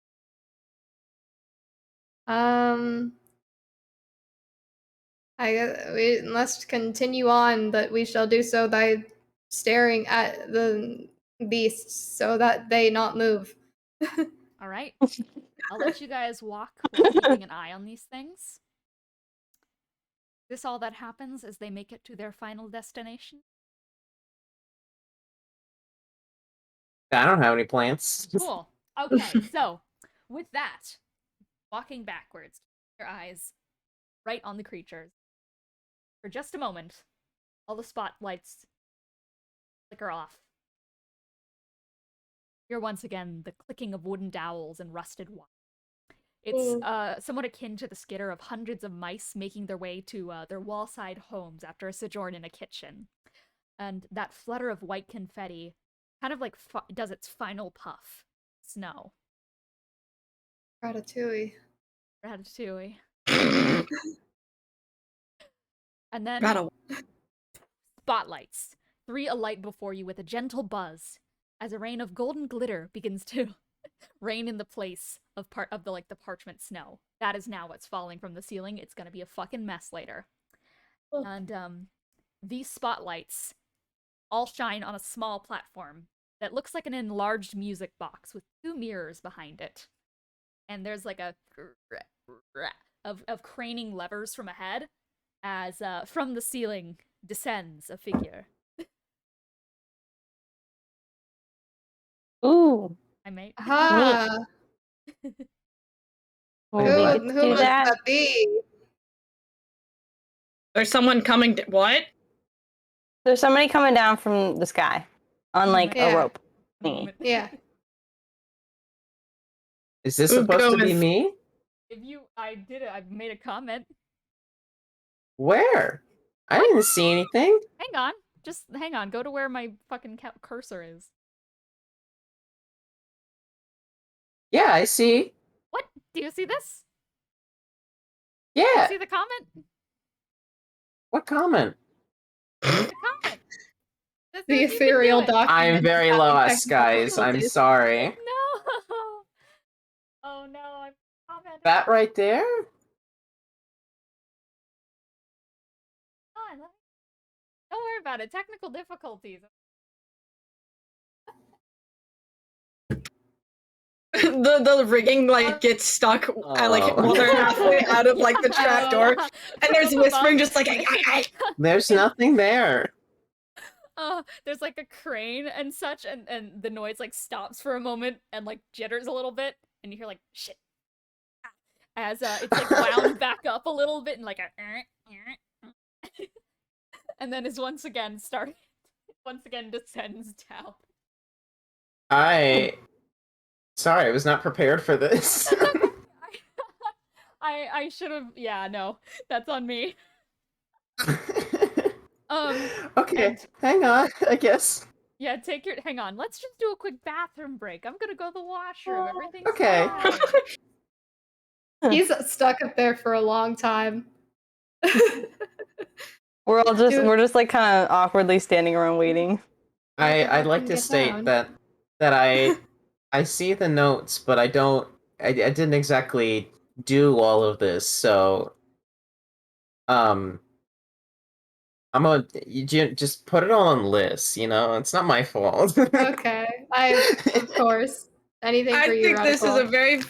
Speaker 2: I guess we must continue on, but we shall do so by staring at the beasts so that they not move.
Speaker 1: All right. I'll let you guys walk while keeping an eye on these things. This all that happens as they make it to their final destination.
Speaker 3: I don't have any plants.
Speaker 1: Cool. Okay, so with that, walking backwards, keep your eyes right on the creatures. For just a moment, all the spotlights flicker off. Hear once again the clicking of wooden dowels and rusted wire. It's somewhat akin to the skitter of hundreds of mice making their way to their wall-side homes after a sojourn in a kitchen. And that flutter of white confetti kind of like does its final puff. Snow.
Speaker 2: Ratatouille.
Speaker 1: Ratatouille. And then
Speaker 4: Rattle.
Speaker 1: spotlights. 3 alight before you with a gentle buzz as a rain of golden glitter begins to rain in the place of part of the parchment snow. That is now what's falling from the ceiling. It's gonna be a fucking mess later.
Speaker 2: Oh.
Speaker 1: And these spotlights all shine on a small platform that looks like an enlarged music box with 2 mirrors behind it. And there's like a of craning levers from ahead as from the ceiling descends a figure.
Speaker 5: Ooh.
Speaker 1: I might.
Speaker 2: Ah,
Speaker 3: Wait,
Speaker 2: who,
Speaker 3: what?
Speaker 2: who must that be?
Speaker 4: There's someone coming. What?
Speaker 5: There's somebody coming down from the sky on like
Speaker 2: Yeah.
Speaker 5: a rope
Speaker 1: A
Speaker 5: thingy.
Speaker 1: moment.
Speaker 2: Yeah.
Speaker 3: Is this
Speaker 4: We'll
Speaker 3: supposed
Speaker 4: go
Speaker 3: to be
Speaker 4: with-
Speaker 3: me?
Speaker 1: I did it. I made a comment.
Speaker 3: Where? I didn't see anything.
Speaker 1: Hang on. Just hang on. Go to where my fucking cursor is.
Speaker 3: Yeah, I see.
Speaker 1: What? Do you see this? Do you
Speaker 3: Yeah.
Speaker 1: see the comment?
Speaker 3: What comment?
Speaker 1: The comment. That
Speaker 2: The
Speaker 1: says you can do
Speaker 2: ethereal
Speaker 1: it.
Speaker 2: document.
Speaker 3: I'm very
Speaker 2: having
Speaker 3: lost,
Speaker 2: technical
Speaker 3: guys. I'm
Speaker 2: difficulties.
Speaker 3: sorry.
Speaker 1: No. Oh no, I'm commenting.
Speaker 3: That right there?
Speaker 1: Come on, don't worry about it. Technical difficulties.
Speaker 4: The rigging like gets stuck at, like
Speaker 3: Oh.
Speaker 4: while they're halfway out of like the trapdoor,
Speaker 1: Yeah.
Speaker 4: and there's
Speaker 1: From
Speaker 4: whispering
Speaker 1: above.
Speaker 4: just like
Speaker 3: There's nothing there.
Speaker 1: There's like a crane and such, and the noise like stops for a moment and like jitters a little bit, and you hear like shit as it's like wound back up a little bit and like a and then is once again descends down.
Speaker 3: Sorry, I was not prepared for this.
Speaker 1: I should have. Yeah, no, that's on me.
Speaker 3: Okay,
Speaker 1: and-
Speaker 3: hang on, I guess.
Speaker 1: Yeah, hang on. Let's just do a quick bathroom break. I'm gonna go to the washroom. Everything's
Speaker 3: Okay.
Speaker 1: fine.
Speaker 2: He's stuck up there for a long time.
Speaker 5: We're just like kind of awkwardly standing around waiting.
Speaker 3: I'd like
Speaker 2: Can
Speaker 3: to
Speaker 2: get
Speaker 3: state
Speaker 2: down.
Speaker 3: that I see the notes, but I didn't exactly do all of this, so I'm gonna just put it all on lists, you know? It's not my fault.
Speaker 2: Okay, of course. Anything
Speaker 4: I
Speaker 2: for you,
Speaker 4: think this is a
Speaker 2: Radicole.
Speaker 4: very,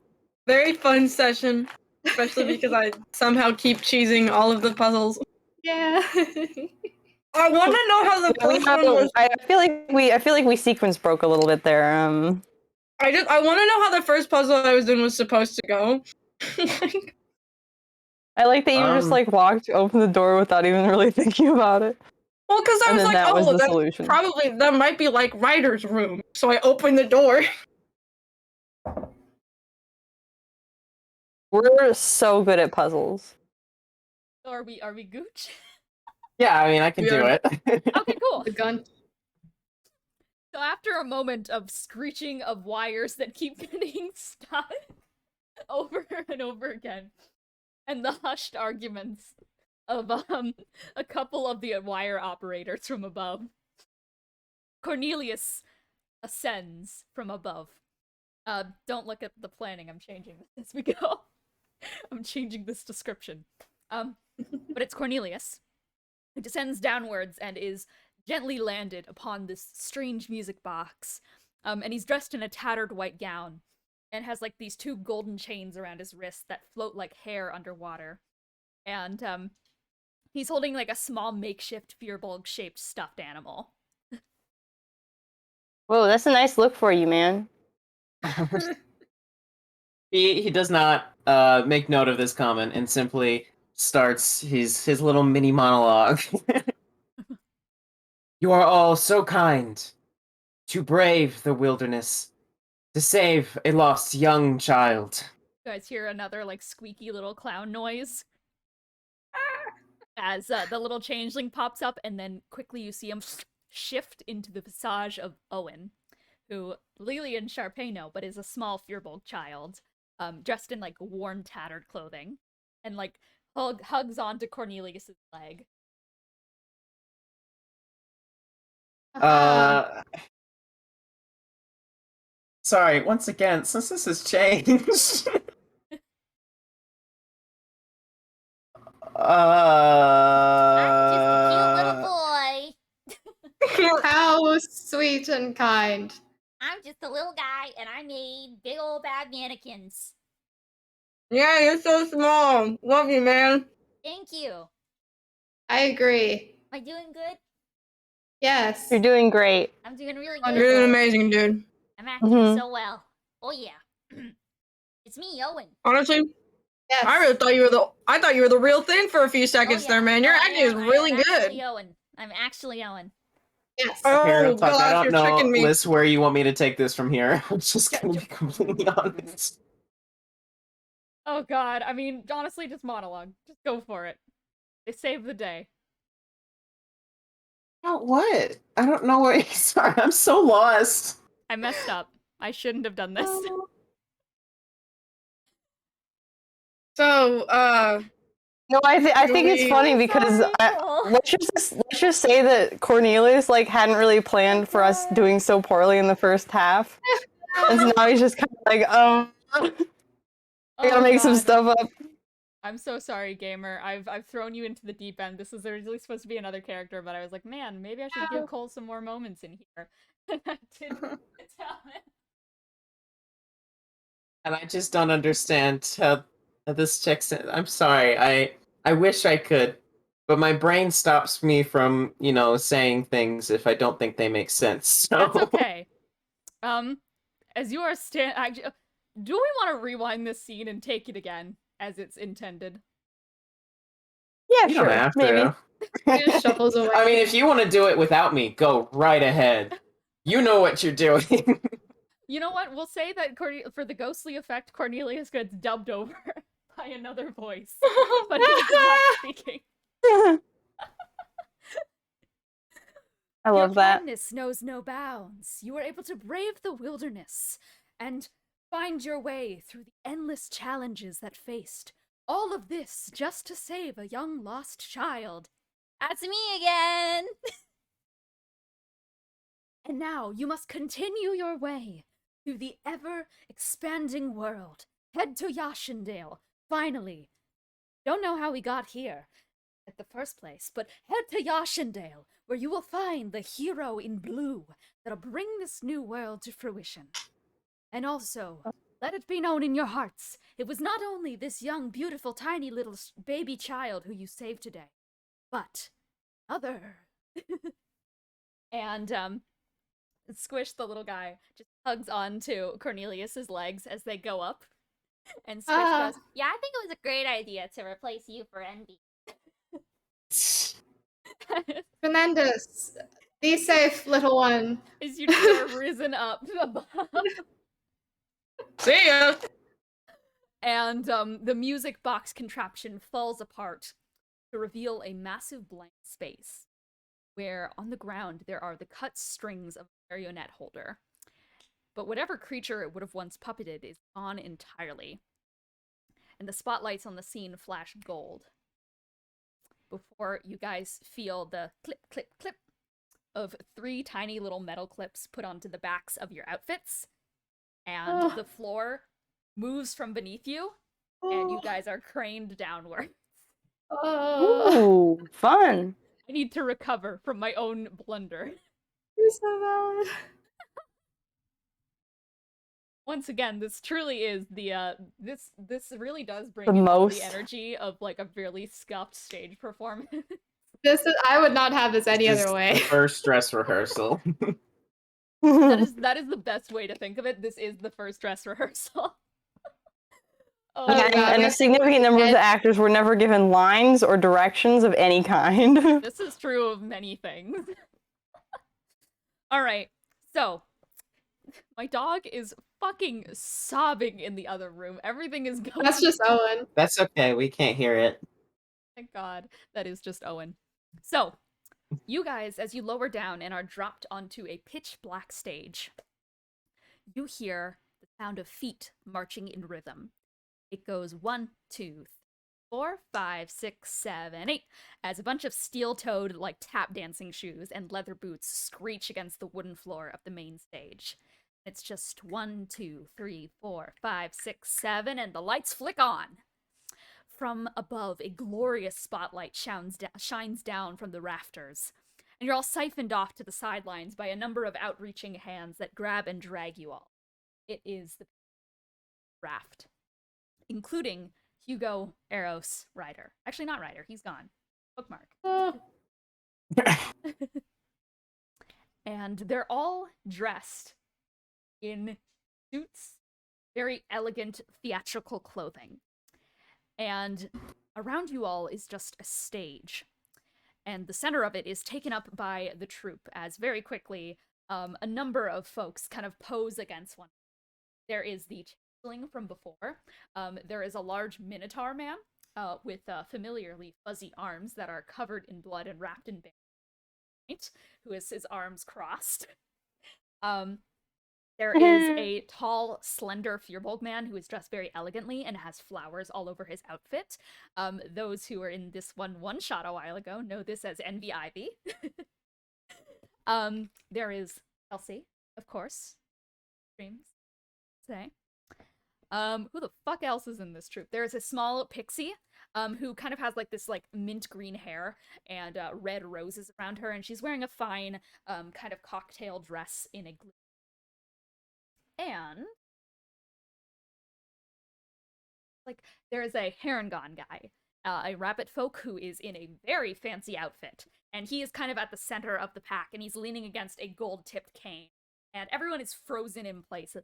Speaker 4: very fun session, especially because I somehow keep cheesing all of the puzzles.
Speaker 2: Yeah.
Speaker 4: I want to know how the first one was.
Speaker 5: I feel like we sequence broke a little bit there.
Speaker 4: I want to know how the first puzzle I was in was supposed to go.
Speaker 5: I like that you just like walked, opened the door without even really thinking about it.
Speaker 4: Well, because I
Speaker 5: And
Speaker 4: was
Speaker 5: then
Speaker 4: like,
Speaker 5: that was
Speaker 4: oh,
Speaker 5: the
Speaker 4: that
Speaker 5: solution.
Speaker 4: probably that might be like writer's room. So I opened the door.
Speaker 5: We're so good at puzzles.
Speaker 1: So are we gooch?
Speaker 3: Yeah, I mean, I can do
Speaker 4: Yeah.
Speaker 3: it.
Speaker 1: Okay, cool.
Speaker 2: The gun.
Speaker 1: So after a moment of screeching of wires that keep getting stuck over and over again, and the hushed arguments of a couple of the wire operators from above, Cornelius ascends from above. Don't look at the planning. I'm changing this as we go. I'm changing this description. But it's Cornelius who descends downwards and is gently landed upon this strange music box. And he's dressed in a tattered white gown and has like these two golden chains around his wrists that float like hair underwater. And he's holding like a small makeshift Fearbulg shaped stuffed animal.
Speaker 5: Whoa, that's a nice look for you, man.
Speaker 3: He does not make note of this comment and simply starts his little mini monologue. You are all so kind to brave the wilderness, to save a lost young child.
Speaker 1: You guys hear another like squeaky little clown noise as the little changeling pops up, and then quickly you see him shift into the visage of Owen, who Lilian Sharpay know, but is a small Fearbulg child, dressed in like worn, tattered clothing, and like hugs onto Cornelius's leg.
Speaker 3: Sorry, once again, since this has changed.
Speaker 6: I'm just a cute little boy.
Speaker 2: How sweet and kind.
Speaker 6: I'm just a little guy, and I made big old bad mannequins.
Speaker 4: Yeah, you're so small. Love you, man.
Speaker 6: Thank you.
Speaker 2: I agree.
Speaker 6: Am I doing good?
Speaker 2: Yes.
Speaker 5: You're doing great.
Speaker 6: I'm doing really
Speaker 2: Wonderful.
Speaker 6: good.
Speaker 4: You're doing amazing, dude.
Speaker 6: I'm acting
Speaker 5: Mhm.
Speaker 6: so well. Oh yeah. It's me, Owen.
Speaker 4: Honestly,
Speaker 2: Yes.
Speaker 4: I thought you were the real thing for a few
Speaker 6: Oh,
Speaker 4: seconds
Speaker 6: yeah.
Speaker 4: there, man. Your
Speaker 6: No, I
Speaker 4: acting is
Speaker 6: am.
Speaker 4: really
Speaker 6: I'm
Speaker 4: good.
Speaker 6: actually Owen. I'm actually Owen.
Speaker 2: Yes.
Speaker 4: Oh,
Speaker 3: Parent talk, I
Speaker 4: gosh,
Speaker 3: don't
Speaker 4: you're
Speaker 3: know,
Speaker 4: tricking me.
Speaker 3: Liz, where you want me to take this from here. I'm just gonna be completely honest.
Speaker 1: Oh god, I mean, honestly, just monologue. Just go for it. They saved the day.
Speaker 3: Oh, what? I don't know what. Sorry, I'm so lost.
Speaker 1: I messed up. I shouldn't have done this.
Speaker 4: So,
Speaker 5: No, I think it's
Speaker 4: Really?
Speaker 5: funny because
Speaker 6: Sorry,
Speaker 5: let's just say that Cornelius like hadn't really planned for us doing so poorly in the first half, and so now he's just kind of like, I gotta
Speaker 1: Oh
Speaker 5: make some
Speaker 1: god.
Speaker 5: stuff up.
Speaker 1: I'm so sorry, Gaymer. I've thrown you into the deep end. This was originally supposed to be another character, but I was like, man, maybe I should give Cole some more moments in here. And I didn't tell him.
Speaker 3: And I just don't understand how this checks in. I'm sorry. I wish I could, but my brain stops me from, saying things if I don't think they make sense. So
Speaker 1: That's okay. As you are do we want to rewind this scene and take it again as it's intended?
Speaker 5: Yeah,
Speaker 3: you
Speaker 5: sure,
Speaker 3: don't have
Speaker 5: maybe.
Speaker 3: to.
Speaker 2: It just shuffles away.
Speaker 3: I mean, if you want to do it without me, go right ahead. You know what you're doing.
Speaker 1: You know what? We'll say that for the ghostly effect, Cornelius gets dubbed over by another voice, but he's not speaking.
Speaker 5: I love
Speaker 1: Your
Speaker 5: that.
Speaker 1: kindness knows no bounds. You are able to brave the wilderness and find your way through the endless challenges that faced. All of this just to save a young lost child.
Speaker 6: That's me again.
Speaker 1: And now you must continue your way through the ever-expanding world. Head to Yashendale. Finally. Don't know how we got here at the first place, but head to Yashendale, where you will find the hero in blue that'll bring this new world to fruition. And also, let it be known in your hearts, it was not only this young, beautiful, tiny little baby child who you saved today, but other. And, Squish, the little guy, just hugs onto Cornelius's legs as they go up. And Squish goes,
Speaker 6: Yeah, I think it was a great idea to replace you for Envy.
Speaker 2: Tremendous. Be safe, little one.
Speaker 1: as you two are risen up above.
Speaker 4: see ya.
Speaker 1: And the music box contraption falls apart to reveal a massive blank space where on the ground there are the cut strings of a marionette holder. But whatever creature it would have once puppeted is gone entirely. And the spotlights on the scene flash gold before you guys feel the clip, clip, clip of 3 tiny little metal clips put onto the backs of your outfits. And the floor moves from beneath you, and you guys are craned downwards.
Speaker 5: Ooh, fun.
Speaker 1: I need to recover from my own blunder.
Speaker 2: You're so valid.
Speaker 1: Once again, this truly is the this really does bring
Speaker 5: The
Speaker 1: in all
Speaker 5: most.
Speaker 1: the energy of like a really scuffed stage performance.
Speaker 2: I would not have this any other way.
Speaker 3: First dress rehearsal.
Speaker 1: that is the best way to think of it. This is the first dress rehearsal. Oh,
Speaker 2: Oh,
Speaker 5: and,
Speaker 2: God.
Speaker 5: and a significant number of
Speaker 2: And-
Speaker 5: the actors were never given lines or directions of any kind.
Speaker 1: this is true of many things. All right, so my dog is fucking sobbing in the other room. Everything is going.
Speaker 2: That's just Owen.
Speaker 3: That's okay. We can't hear it.
Speaker 1: Thank God, that is just Owen. So, you guys, as you lower down and are dropped onto a pitch black stage, you hear the sound of feet marching in rhythm. It goes 1, 2, 4, 5, 6, 7, 8, as a bunch of steel-toed, like tap dancing shoes and leather boots screech against the wooden floor of the main stage. It's just 1, 2, 3, 4, 5, 6, 7, and the lights flick on. From above, a glorious spotlight shines down from the rafters, and you're all siphoned off to the sidelines by a number of outreaching hands that grab and drag you all. It is the raft, including Hugo, Eros, Ryder. Actually, not Ryder, he's gone. Bookmark. And they're all dressed in suits, very elegant theatrical clothing. And around you all is just a stage. And the center of it is taken up by the troupe as very quickly a number of folks kind of pose against one. There is the from before. There is a large minotaur man with familiarly fuzzy arms that are covered in blood and wrapped in bandage, who has his arms crossed. There is a tall, slender Firbolg man who is dressed very elegantly and has flowers all over his outfit. Those who were in this one-shot a while ago know this as Envy Ivy. There is Elsie, of course. Dreams. Say. Who the fuck else is in this troupe? There's a small pixie, who kind of has like this like mint green hair and red roses around her, and she's wearing a fine kind of cocktail dress in a glue. And like there is a Harangon guy, a rabbit folk who is in a very fancy outfit, and he is kind of at the center of the pack, and he's leaning against a gold-tipped cane, and everyone is frozen in place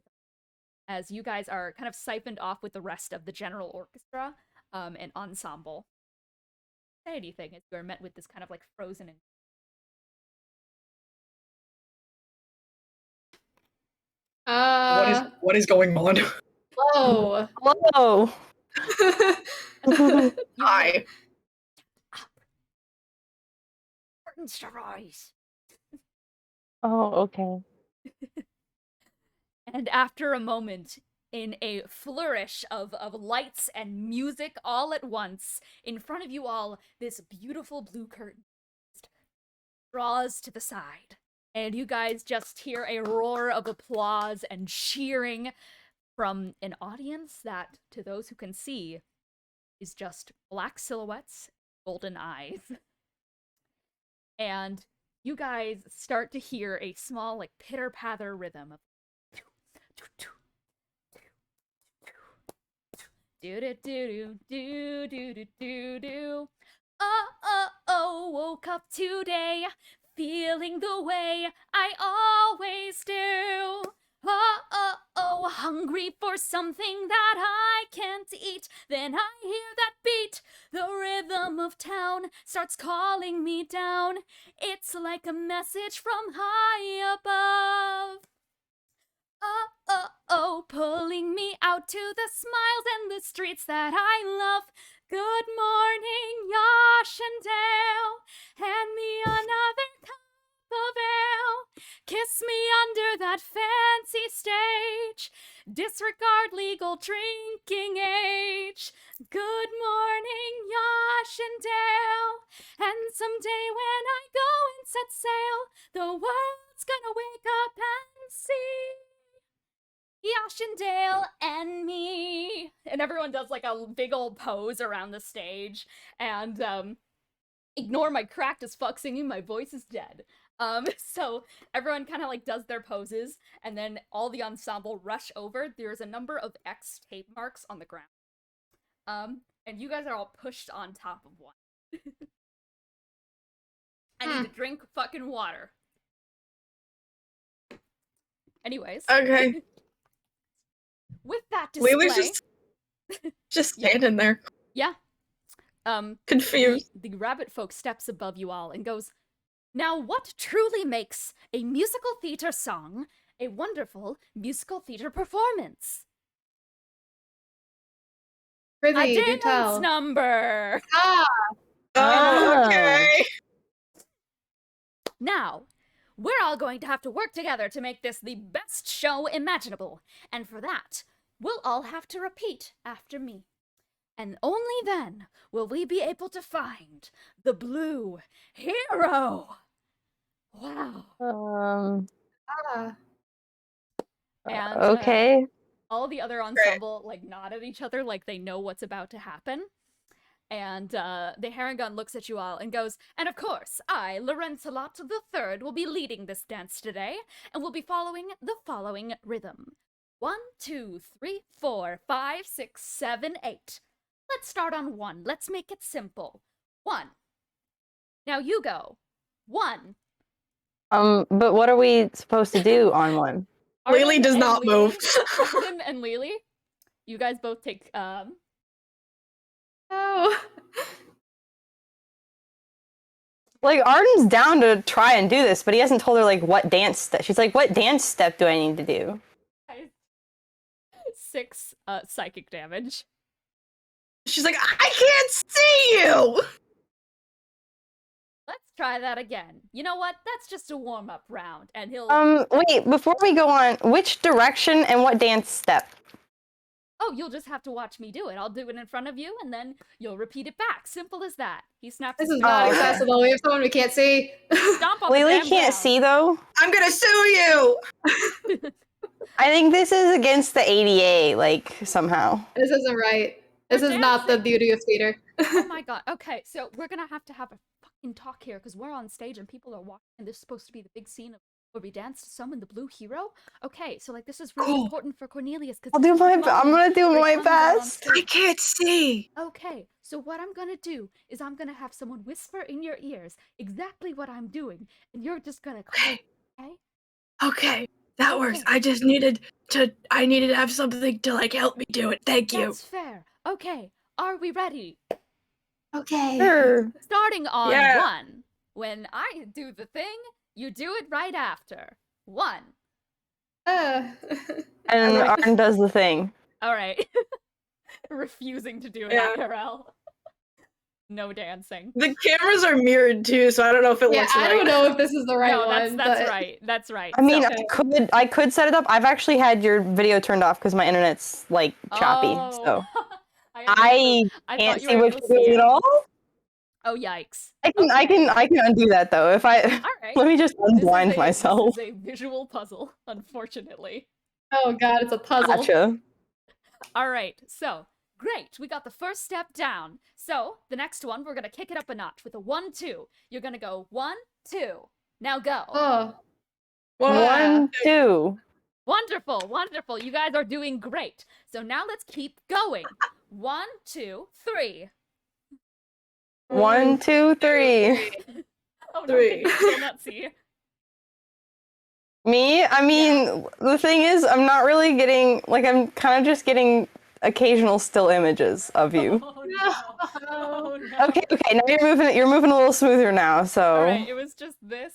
Speaker 1: as you guys are kind of siphoned off with the rest of the general orchestra and ensemble. Say anything as you are met with this kind of like frozen and
Speaker 4: What is going on?
Speaker 2: Whoa.
Speaker 5: Whoa.
Speaker 4: Hi.
Speaker 6: Curtains to rise.
Speaker 5: Oh, okay.
Speaker 1: And after a moment, in a flourish of lights and music all at once, in front of you all, this beautiful blue curtain draws to the side. And you guys just hear a roar of applause and cheering from an audience that, to those who can see, is just black silhouettes, golden eyes. And you guys start to hear a small, like, pitter-patter rhythm of do-do-do-do-do-do-do-do. Oh, woke up today, feeling the way I always do. Oh, hungry for something that I can't eat. Then I hear that beat. The rhythm of town starts calling me down. It's like a message from high above. Oh, pulling me out to the smiles and the streets that I love. Good morning, Yashandale. Hand me another cup of ale. Kiss me under that fancy stage. Disregard legal drinking age. Good morning, Yashandale. And someday when I go and set sail, the world's gonna wake up and see Yashandale and me. And everyone does like a big old pose around the stage. And ignore my cracked as fuck singing, my voice is dead. So everyone kind of like does their poses, and then all the ensemble rush over. There's a number of X tape marks on the ground. And you guys are all pushed on top of one. I need to drink fucking water. Anyways.
Speaker 4: Okay.
Speaker 1: With that display,
Speaker 4: Lily's just standing there.
Speaker 1: Yeah.
Speaker 4: Confused.
Speaker 1: The rabbit folk steps above you all and goes, "Now what truly makes a musical theater song a wonderful musical theater performance?"
Speaker 2: Prithee,
Speaker 1: A
Speaker 2: do tell.
Speaker 1: dance number!
Speaker 4: Oh, okay.
Speaker 1: Now, we're all going to have to work together to make this the best show imaginable. And for that, we'll all have to repeat after me. And only then will we be able to find the blue hero. Wow. And
Speaker 5: Okay.
Speaker 1: all the other ensemble like nod at each other like they know what's about to happen. And the Harangon looks at you all and goes, "And of course, I, Lorenzelot III, will be leading this dance today, and will be following the following rhythm. 1, 2, 3, 4, 5, 6, 7, 8. Let's start on 1. Let's make it simple. 1. Now you go. 1.
Speaker 5: But what are we supposed to do on 1?
Speaker 4: Lily
Speaker 1: Arden
Speaker 4: does
Speaker 1: and
Speaker 4: not
Speaker 1: Lily-
Speaker 4: move.
Speaker 1: Arden and Lily, you guys both take
Speaker 2: Oh.
Speaker 5: Like, Arden's down to try and do this, but he hasn't told her, like, what dance step. She's like, what dance step do I need to do?
Speaker 1: 6 psychic damage.
Speaker 4: She's like, I can't see you!
Speaker 1: Let's try that again. You know what? That's just a warm-up round, and he'll...
Speaker 5: Wait, before we go on, which direction and what dance step?
Speaker 1: Oh, you'll just have to watch me do it. I'll do it in front of you, and then you'll repeat it back. Simple as that. He snaps
Speaker 2: This
Speaker 1: his
Speaker 2: is not
Speaker 1: fingers.
Speaker 2: accessible. We have someone we can't see.
Speaker 1: Stomp on the
Speaker 5: Lily
Speaker 1: damn
Speaker 5: can't
Speaker 1: ground.
Speaker 5: see though.
Speaker 4: I'm gonna sue you!
Speaker 5: I think this is against the ADA, like, somehow.
Speaker 2: This isn't right. This
Speaker 1: We're
Speaker 2: is not the
Speaker 1: dancing.
Speaker 2: beauty of theater.
Speaker 1: Oh my god. Okay, so we're gonna have a fucking talk here, because we're on stage and people are watching, and this is supposed to be the big scene of where we dance to Summon the Blue Hero. Okay, so like this is really
Speaker 4: Cool.
Speaker 1: important for Cornelius, because
Speaker 5: I'm gonna do my best.
Speaker 4: I can't see!
Speaker 1: Okay, so what I'm gonna do is I'm gonna have someone whisper in your ears exactly what I'm doing, and you're just gonna call, okay?
Speaker 4: Okay, that works.
Speaker 1: Okay.
Speaker 4: I just needed to have something to, like, help me do it. Thank you.
Speaker 1: That's fair. Okay, are we ready?
Speaker 2: Okay.
Speaker 5: Sure.
Speaker 1: Starting on
Speaker 4: Yeah.
Speaker 1: 1. When I do the thing, you do it right after. 1.
Speaker 5: And
Speaker 2: Alright.
Speaker 5: Arden does the thing.
Speaker 1: All right. Refusing to do it
Speaker 4: Yeah.
Speaker 1: IRL. No dancing.
Speaker 4: The cameras are mirrored too, so I don't know if it
Speaker 2: Yeah,
Speaker 4: looks
Speaker 2: I
Speaker 4: right.
Speaker 2: don't know if this is the right
Speaker 1: No,
Speaker 2: one.
Speaker 1: that's
Speaker 2: but...
Speaker 1: right. That's right.
Speaker 5: I mean,
Speaker 1: So-
Speaker 5: I could set it up. I've actually had your video turned off because my internet's like choppy.
Speaker 1: Oh.
Speaker 5: So
Speaker 1: I
Speaker 5: I
Speaker 1: thought
Speaker 5: can't
Speaker 1: you
Speaker 5: see
Speaker 1: were
Speaker 5: what you're doing at
Speaker 1: OCM.
Speaker 5: all.
Speaker 1: Oh yikes.
Speaker 5: I
Speaker 1: Okay.
Speaker 5: can undo that though. If I
Speaker 1: All right.
Speaker 5: let me just
Speaker 1: This is
Speaker 5: unblind
Speaker 1: a-
Speaker 5: myself.
Speaker 1: This is a visual puzzle, unfortunately.
Speaker 2: Oh god, it's a puzzle.
Speaker 5: Gotcha.
Speaker 1: All right, so great. We got the first step down. So the next one, we're gonna kick it up a notch with a 1-2. You're gonna go 1-2. Now go.
Speaker 2: Oh.
Speaker 4: Wow.
Speaker 5: 1, 2.
Speaker 1: Wonderful, wonderful. You guys are doing great. So now let's keep going. 1, 2, 3.
Speaker 5: 1, 2, 3.
Speaker 1: Oh no,
Speaker 4: Three.
Speaker 1: can you still not see?
Speaker 5: Me? I mean, the thing is, I'm not really getting like I'm kind of just getting occasional still images of you.
Speaker 1: Oh no. Oh no.
Speaker 5: Okay, now you're moving a little smoother now. So
Speaker 1: All right, it was just this,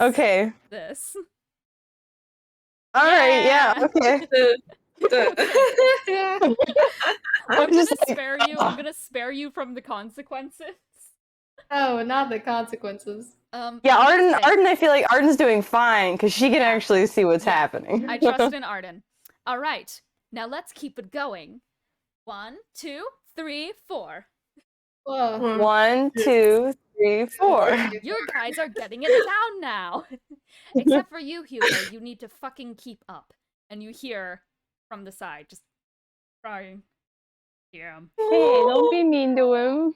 Speaker 5: okay.
Speaker 1: this.
Speaker 5: All right, yeah, okay.
Speaker 1: I'm
Speaker 5: I'm
Speaker 1: gonna
Speaker 5: just like,
Speaker 1: spare you. I'm gonna spare you from the consequences.
Speaker 2: Oh, not the consequences.
Speaker 5: Yeah,
Speaker 1: okay.
Speaker 5: Arden, I feel like Arden's doing fine because she can
Speaker 1: Yeah.
Speaker 5: actually see what's
Speaker 1: Yeah.
Speaker 5: happening.
Speaker 1: I trust in Arden. All right, now let's keep it going. 1, 2, 3, 4.
Speaker 2: Whoa.
Speaker 5: 1, 2, 3, 4.
Speaker 1: You guys are getting it down now. Except for you, Hugo. You need to fucking keep up. And you hear from the side, just crying. Yeah.
Speaker 5: Hey, don't be mean to him.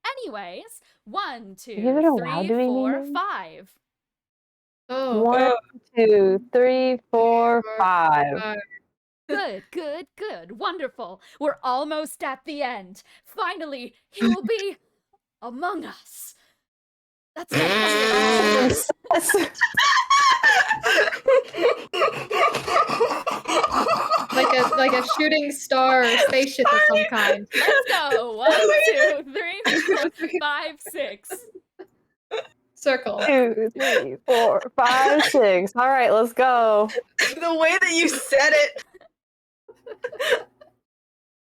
Speaker 1: Anyways, 1, 2,
Speaker 5: Is it allowed
Speaker 1: 3,
Speaker 5: to be
Speaker 1: 4,
Speaker 5: mean?
Speaker 1: 5.
Speaker 2: Oh.
Speaker 5: 1, 2, 3, 4, 5.
Speaker 1: Good, good, good. Wonderful. We're almost at the end. Finally, he will be among us. That's it.
Speaker 2: like a shooting star or spaceship of some kind.
Speaker 1: Let's go. 1, 2, 3, 4, 5, 6.
Speaker 2: Circle.
Speaker 5: 2, 3, 4, 5, 6. All right, let's go.
Speaker 4: The way that you said it.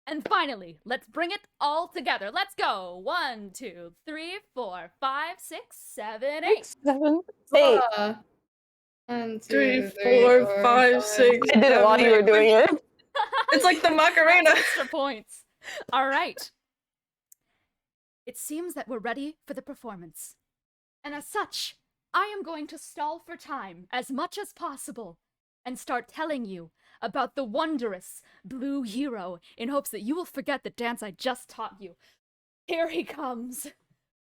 Speaker 1: And finally, let's bring it all together. Let's go. 1, 2, 3, 4, 5, 6, 7, 8.
Speaker 5: 7, 8.
Speaker 2: 1, 2,
Speaker 4: 3,
Speaker 2: 3,
Speaker 4: 4, 5, 6.
Speaker 5: I did it while you were doing it.
Speaker 4: It's like the Macarena.
Speaker 1: Extra points. All right. It seems that we're ready for the performance. And as such, I am going to stall for time as much as possible and start telling you about the wondrous blue hero in hopes that you will forget the dance I just taught you. Here he comes.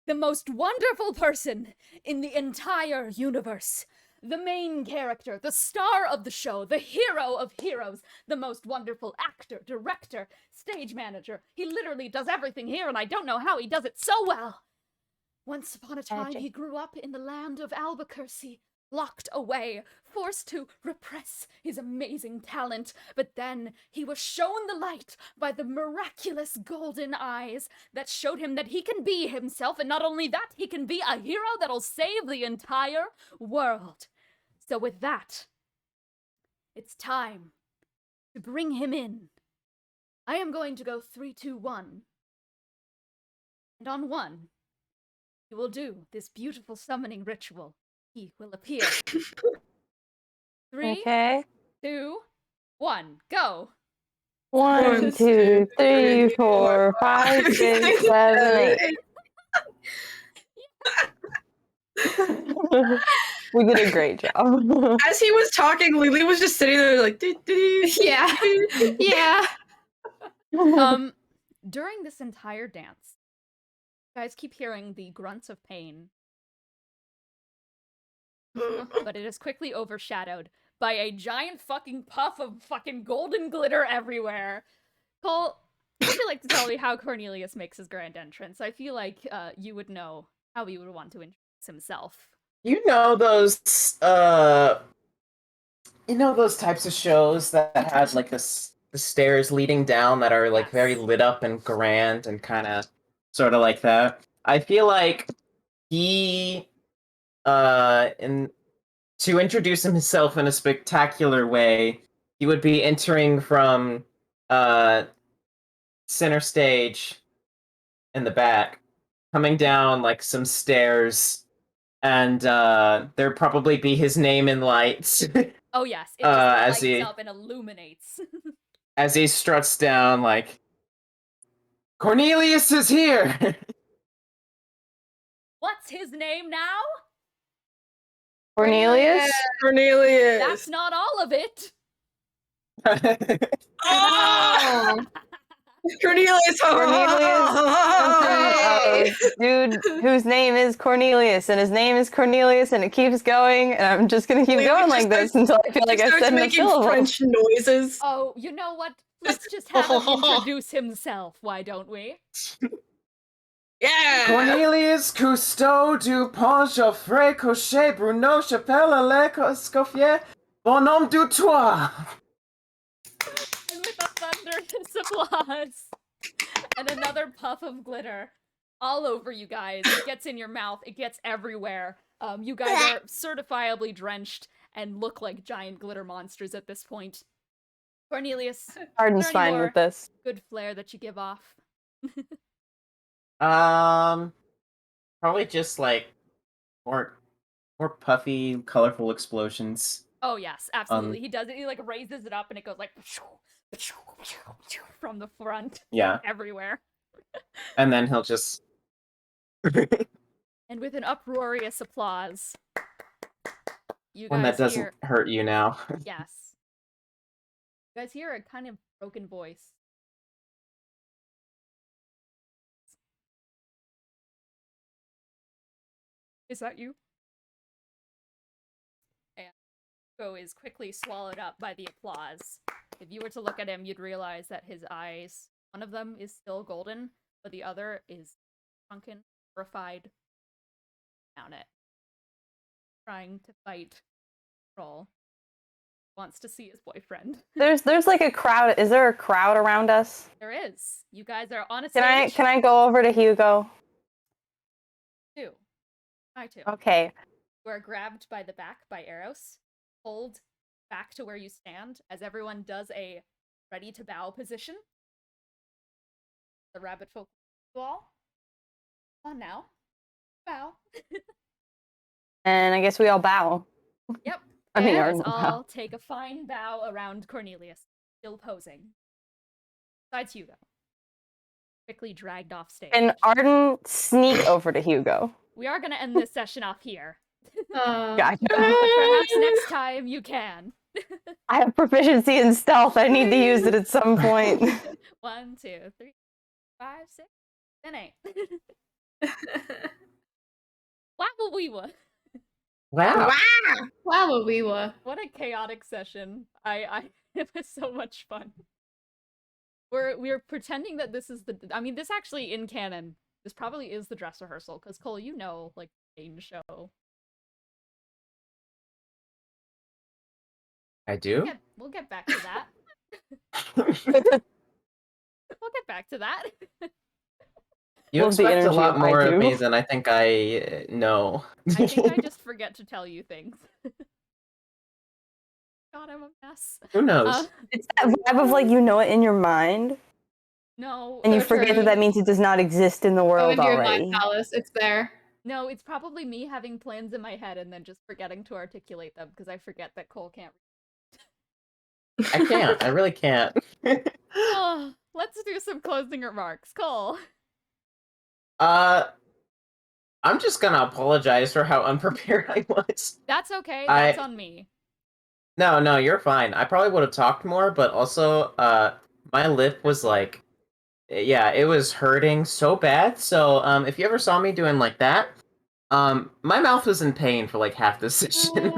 Speaker 1: The most wonderful person in the entire universe. The main character, the star of the show, the hero of heroes, the most wonderful actor, director, stage manager. He literally does everything here, and I don't know how he does it so well. Once upon a time,
Speaker 5: Magic.
Speaker 1: he grew up in the land of Albuquerque, locked away, forced to repress his amazing talent, but then he was shown the light by the miraculous golden eyes that showed him that he can be himself, and not only that, he can be a hero that'll save the entire world. So with that, it's time to bring him in, I am going to go 3, 2, 1. And on 1, you will do this beautiful summoning ritual. He will appear. 3,
Speaker 5: Okay.
Speaker 1: 2, 1, go!
Speaker 5: 1, 2, 3, 4, 5, 6, 7, 8. We did a great job.
Speaker 4: As he was talking, Lily was just sitting there like,
Speaker 2: Yeah. Yeah.
Speaker 1: During this entire dance, you guys keep hearing the grunts of pain, but it is quickly overshadowed by a giant fucking puff of fucking golden glitter everywhere. Cole, would you like to tell me how Cornelius makes his grand entrance? I feel like you would know how he would want to introduce himself.
Speaker 3: You know those types of shows that had like the stairs leading down that are like
Speaker 1: Yes.
Speaker 3: very lit up and grand and kind of sort of like that. I feel like he to introduce himself in a spectacular way, he would be entering from center stage in the back, coming down like some stairs, and there'd probably be his name in lights.
Speaker 1: Oh yes, it just
Speaker 3: as
Speaker 1: lights
Speaker 3: he
Speaker 1: up and illuminates.
Speaker 3: as he struts down like, Cornelius is here.
Speaker 1: What's his name now?
Speaker 5: Cornelius?
Speaker 4: Cornelius.
Speaker 1: That's not all of it.
Speaker 4: Oh! Cornelius.
Speaker 5: Dude whose name is Cornelius, and his name is Cornelius, and it keeps going, and I'm just gonna keep
Speaker 4: Wait,
Speaker 5: going
Speaker 4: we
Speaker 5: like
Speaker 4: just
Speaker 5: this until I feel like I
Speaker 4: starts
Speaker 5: said enough
Speaker 4: making
Speaker 5: syllables.
Speaker 4: French noises.
Speaker 1: Oh, you know what? Let's just have him introduce himself, why don't we?
Speaker 4: Yeah.
Speaker 3: Cornelius Cousteau Dupont Geoffrey Cochet Bruno Chapelle Le Escoffier Bonhomme du Toit.
Speaker 1: And with a thunderous applause and another puff of glitter all over you guys. It gets in your mouth. It gets everywhere. You guys are certifiably drenched and look like giant glitter monsters at this point. Cornelius,
Speaker 5: Arden's
Speaker 1: any
Speaker 5: fine
Speaker 1: more
Speaker 5: with this.
Speaker 1: good flair that you give off?
Speaker 3: Probably just like more puffy, colorful explosions.
Speaker 1: Oh yes, absolutely. He does it. He like raises it up and it goes like from the front.
Speaker 3: Yeah.
Speaker 1: Everywhere.
Speaker 3: And then he'll just
Speaker 1: And with an uproarious applause, you
Speaker 3: one
Speaker 1: guys
Speaker 3: that doesn't
Speaker 1: hear
Speaker 3: hurt you now.
Speaker 1: yes. You guys hear a kind of broken voice. Is that you? And Hugo is quickly swallowed up by the applause. If you were to look at him, you'd realize that his eyes, one of them is still golden, but the other is shrunken, horrified, down it. Trying to fight Troll. Wants to see his boyfriend.
Speaker 5: There's like a crowd. Is there a crowd around us?
Speaker 1: There is. You guys are on a
Speaker 5: Can
Speaker 1: stage.
Speaker 5: I go over to Hugo?
Speaker 1: Two. I too.
Speaker 5: Okay.
Speaker 1: You are grabbed by the back by Eros, pulled back to where you stand as everyone does a ready to bow position. The rabbit folk all. Come on now. Bow.
Speaker 5: And I guess we all bow.
Speaker 1: Yep.
Speaker 5: I mean,
Speaker 1: and
Speaker 5: Arden will
Speaker 1: all
Speaker 5: bow.
Speaker 1: take a fine bow around Cornelius, still posing. Besides Hugo. Quickly dragged off stage.
Speaker 5: And Arden sneak over to Hugo.
Speaker 1: We are going to end this session off here.
Speaker 5: Gotcha.
Speaker 1: But perhaps next time you can.
Speaker 5: I have proficiency in stealth. I need to use it at some point.
Speaker 1: 1, 2, 3, 5, 6, 7, 8. Wow, we were.
Speaker 3: Wow.
Speaker 2: Wow, we were.
Speaker 1: What a chaotic session. It was so much fun. We're pretending that this is this actually in canon. This probably is the dress rehearsal, because Cole, you know, like, main show.
Speaker 3: I do?
Speaker 1: We'll get back to that. We'll get back to that.
Speaker 3: You
Speaker 5: Love the
Speaker 3: expect a
Speaker 5: energy
Speaker 3: lot
Speaker 5: of
Speaker 3: more
Speaker 5: I
Speaker 3: of
Speaker 5: do.
Speaker 3: me than I think I know.
Speaker 1: I think I just forget to tell you things. God, I'm a mess.
Speaker 3: Who knows?
Speaker 5: It's that vibe of like you know it in your mind,
Speaker 1: No,
Speaker 5: and you
Speaker 2: So
Speaker 5: forget
Speaker 2: true.
Speaker 5: that means it does not exist in the
Speaker 2: Go
Speaker 5: world
Speaker 2: into your mind
Speaker 5: already.
Speaker 2: palace. It's there.
Speaker 1: no, it's probably me having plans in my head and then just forgetting to articulate them because I forget that Cole can't.
Speaker 3: I can't. I really can't.
Speaker 1: Oh, let's do some closing remarks. Cole.
Speaker 3: I'm just gonna apologize for how unprepared I was.
Speaker 1: That's okay. That's on me.
Speaker 3: No, you're fine. I probably would have talked more, but also, my lip was like, yeah, it was hurting so bad. So, if you ever saw me doing like that, my mouth was in pain for like half the session.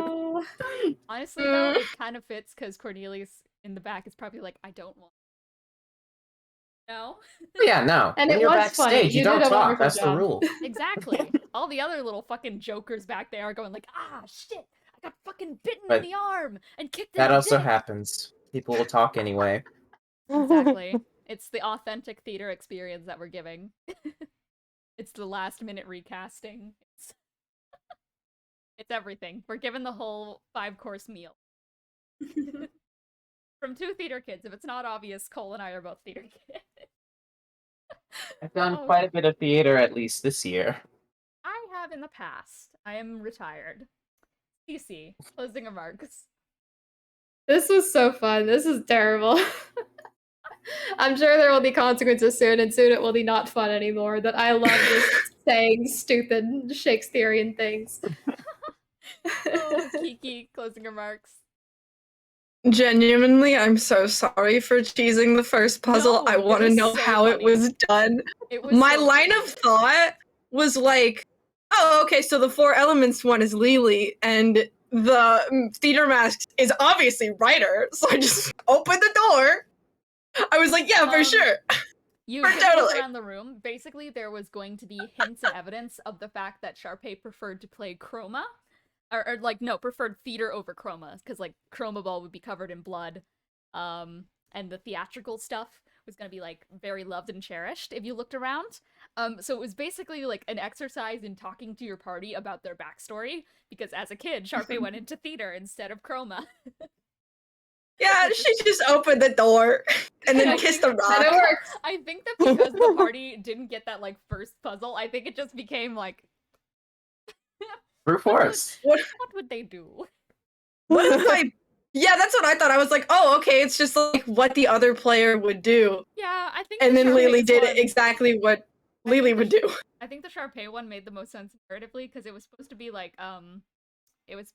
Speaker 1: Honestly, though, it kind of fits because Cornelius in the back is probably like, I don't want. No?
Speaker 3: Yeah, no.
Speaker 2: And
Speaker 3: When
Speaker 2: it
Speaker 3: you're
Speaker 2: was funny.
Speaker 3: backstage, you
Speaker 2: You
Speaker 3: don't
Speaker 2: did a
Speaker 3: talk.
Speaker 2: wonderful
Speaker 3: That's the
Speaker 2: job.
Speaker 3: rule.
Speaker 1: Exactly. All the other little fucking jokers back there are going like, ah, shit, I got fucking bitten
Speaker 3: But
Speaker 1: in the arm and kicked in
Speaker 3: That
Speaker 1: the
Speaker 3: also
Speaker 1: dick.
Speaker 3: happens. People will talk anyway.
Speaker 1: Exactly. It's the authentic theater experience that we're giving. It's the last minute recasting. It's everything. We're given the whole 5-course meal. From 2 theater kids. If it's not obvious, Cole and I are both theater kids.
Speaker 3: I've done
Speaker 1: Oh.
Speaker 3: quite a bit of theater at least this year.
Speaker 1: I have in the past. I am retired. CC, closing remarks.
Speaker 2: This was so fun. This is terrible. I'm sure there will be consequences soon, and soon it will be not fun anymore. That I love just saying stupid Shakespearean things.
Speaker 1: Oh, Kiki, closing remarks.
Speaker 4: Genuinely, I'm so sorry for cheesing the first puzzle.
Speaker 1: No,
Speaker 4: I
Speaker 1: it
Speaker 4: want to
Speaker 1: was
Speaker 4: know
Speaker 1: so
Speaker 4: how it
Speaker 1: funny.
Speaker 4: was done.
Speaker 1: It was
Speaker 4: My
Speaker 1: so
Speaker 4: line
Speaker 1: funny.
Speaker 4: of thought was like, oh, okay, so the 4 elements one is Lily, and the theater mask is obviously Ryder. So I just opened the door. I was like, yeah, for sure.
Speaker 1: You
Speaker 4: For
Speaker 1: took a look
Speaker 4: totally.
Speaker 1: around the room. Basically, there was going to be hints and evidence of the fact that Sharpay preferred to play Chroma. Or like, no, preferred theater over Chroma, because, like, Chroma Ball would be covered in blood. And the theatrical stuff was going to be, like, very loved and cherished if you looked around. So it was basically, like, an exercise in talking to your party about their backstory, because as a kid, Sharpay went into theater instead of Chroma.
Speaker 4: Yeah, she just opened the door and then
Speaker 1: I
Speaker 4: kissed
Speaker 1: think-
Speaker 4: the rock.
Speaker 2: And it works.
Speaker 1: I think that because the party didn't get that, like, first puzzle, I think it just became, like,
Speaker 3: Brute force.
Speaker 1: what would they do?
Speaker 4: What if I... Yeah, that's what I thought. I was like, oh, okay, it's just like what the other player would do.
Speaker 1: Yeah, I think
Speaker 4: And
Speaker 1: the
Speaker 4: then Lily
Speaker 1: Sharpay's
Speaker 4: did
Speaker 1: one-
Speaker 4: exactly what
Speaker 1: I
Speaker 4: Lily
Speaker 1: think
Speaker 4: would
Speaker 1: the
Speaker 4: do.
Speaker 1: I think the Sharpay one made the most sense narratively because it was supposed to be like it was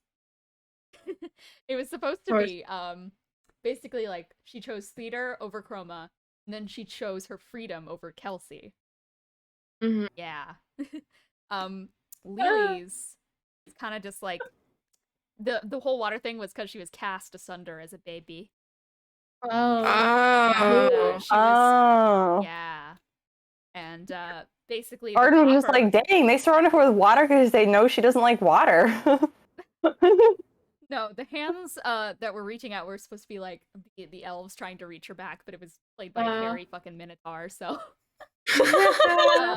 Speaker 1: it was supposed to
Speaker 4: Course.
Speaker 1: be basically like she chose theater over Chroma and then she chose her freedom over Kelsey.
Speaker 4: Mhm.
Speaker 1: Yeah. Lily's kind of just like the whole water thing was because she was cast asunder as a baby.
Speaker 2: Oh.
Speaker 4: Oh.
Speaker 1: She was
Speaker 5: Oh.
Speaker 1: yeah. And basically the
Speaker 5: Arden was just
Speaker 1: copper-
Speaker 5: like, dang, they surrounded her with water because they know she doesn't like water.
Speaker 1: No, the hands that were reaching out were supposed to be like the elves trying to reach her back, but it was played by a hairy fucking minotaur, so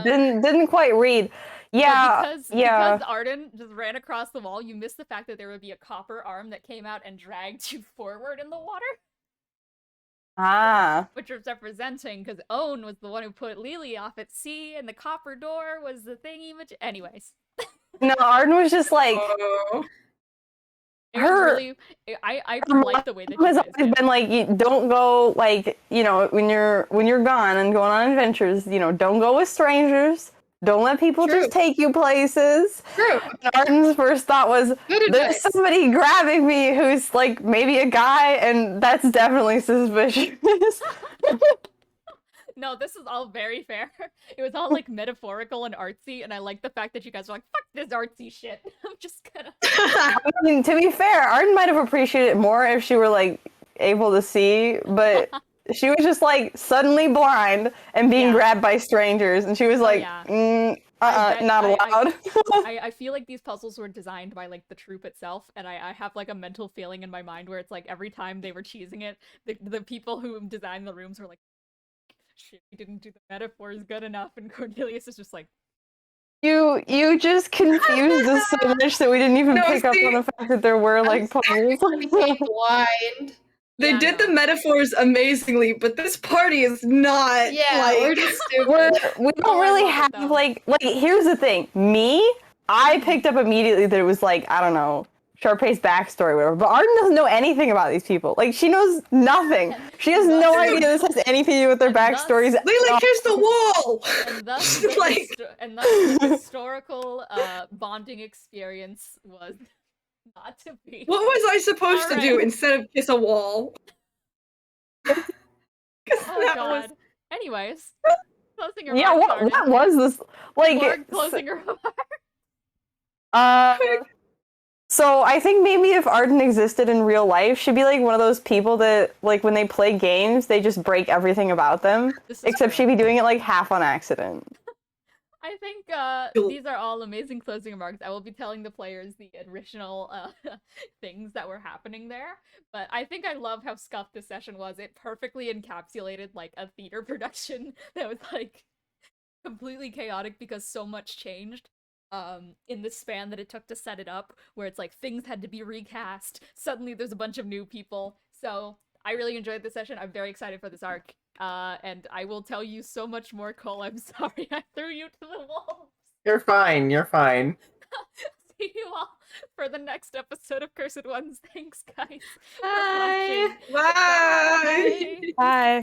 Speaker 5: didn't quite read. Yeah,
Speaker 1: because Arden just ran across the wall, you missed the fact that there would be a copper arm that came out and dragged you forward in the water,
Speaker 5: Ah.
Speaker 1: which was representing because Owen was the one who put Lily off at sea, and the copper door was the thingy. Anyways,
Speaker 5: No, Arden was just like,
Speaker 4: Oh.
Speaker 1: it was
Speaker 5: Her-
Speaker 1: really I like the way that you
Speaker 5: has
Speaker 1: guys
Speaker 5: always
Speaker 1: did.
Speaker 5: been like, you don't go like, you know, when you're gone and going on adventures, you know, don't go with strangers. Don't let people
Speaker 2: True.
Speaker 5: just take you places.
Speaker 2: True.
Speaker 5: And Arden's first thought was,
Speaker 2: Good
Speaker 5: there's
Speaker 2: advice.
Speaker 5: somebody grabbing me who's like maybe a guy, and that's definitely suspicious.
Speaker 1: No, this is all very fair. It was all like metaphorical and artsy, and I like the fact that you guys were like, fuck this artsy shit. I'm just gonna
Speaker 5: I mean, to be fair, Arden might have appreciated it more if she were like able to see, but she was just like suddenly blind and being
Speaker 1: Yeah.
Speaker 5: grabbed by strangers, and she was like,
Speaker 1: yeah.
Speaker 5: not allowed.
Speaker 1: I feel like these puzzles were designed by like the troupe itself, and I have like a mental feeling in my mind where it's like every time they were cheesing it, the people who designed the rooms were like, shit, we didn't do the metaphors good enough, and Cornelius is just like,
Speaker 5: You just confused us so much that we didn't even
Speaker 4: No,
Speaker 5: pick up
Speaker 4: see,
Speaker 5: on the fact that there were like puzzles.
Speaker 2: blind.
Speaker 4: They
Speaker 1: Yeah,
Speaker 4: did
Speaker 1: no.
Speaker 4: the metaphors amazingly, but this party is not.
Speaker 2: Yeah,
Speaker 4: like,
Speaker 2: we're just stupid.
Speaker 5: We
Speaker 1: Oh,
Speaker 5: don't
Speaker 1: I
Speaker 5: really
Speaker 1: love it,
Speaker 5: have
Speaker 1: though.
Speaker 5: like here's the thing. I picked up immediately that it was like, I don't know, Sharpay's backstory or whatever. But Arden doesn't know anything about these people. Like she knows nothing. She has no
Speaker 1: Thus-
Speaker 5: idea this has anything to do with their
Speaker 1: And thus-
Speaker 5: backstories.
Speaker 4: Lily kissed the wall.
Speaker 1: And thus, the
Speaker 4: Like-
Speaker 1: the historical bonding experience was not to be.
Speaker 4: What was I supposed to do
Speaker 1: Alright.
Speaker 4: instead of kiss a wall? 'Cause
Speaker 1: Oh
Speaker 4: that
Speaker 1: god.
Speaker 4: was-
Speaker 1: Anyways, closing your
Speaker 5: Yeah,
Speaker 1: remarks,
Speaker 5: what
Speaker 1: Arden.
Speaker 5: was this? Like
Speaker 1: Morgue closing your remarks.
Speaker 5: So I think maybe if Arden existed in real life, she'd be like one of those people that, like, when they play games, they just break everything about them.
Speaker 1: This is
Speaker 5: Except
Speaker 1: true.
Speaker 5: she'd be doing it like half on accident.
Speaker 1: I think
Speaker 4: Cool.
Speaker 1: these are all amazing closing remarks. I will be telling the players the original things that were happening there. But I think I love how scuffed this session was. It perfectly encapsulated like a theater production that was like completely chaotic because so much changed in the span that it took to set it up, where it's like things had to be recast. Suddenly there's a bunch of new people. So I really enjoyed this session. I'm very excited for this arc. And I will tell you so much more, Cole. I'm sorry I threw you to the wolves.
Speaker 3: You're fine. You're fine.
Speaker 1: See you all for the next episode of Cursed Ones. Thanks, guys. for
Speaker 2: Bye.
Speaker 1: watching.
Speaker 4: Bye.
Speaker 5: Bye.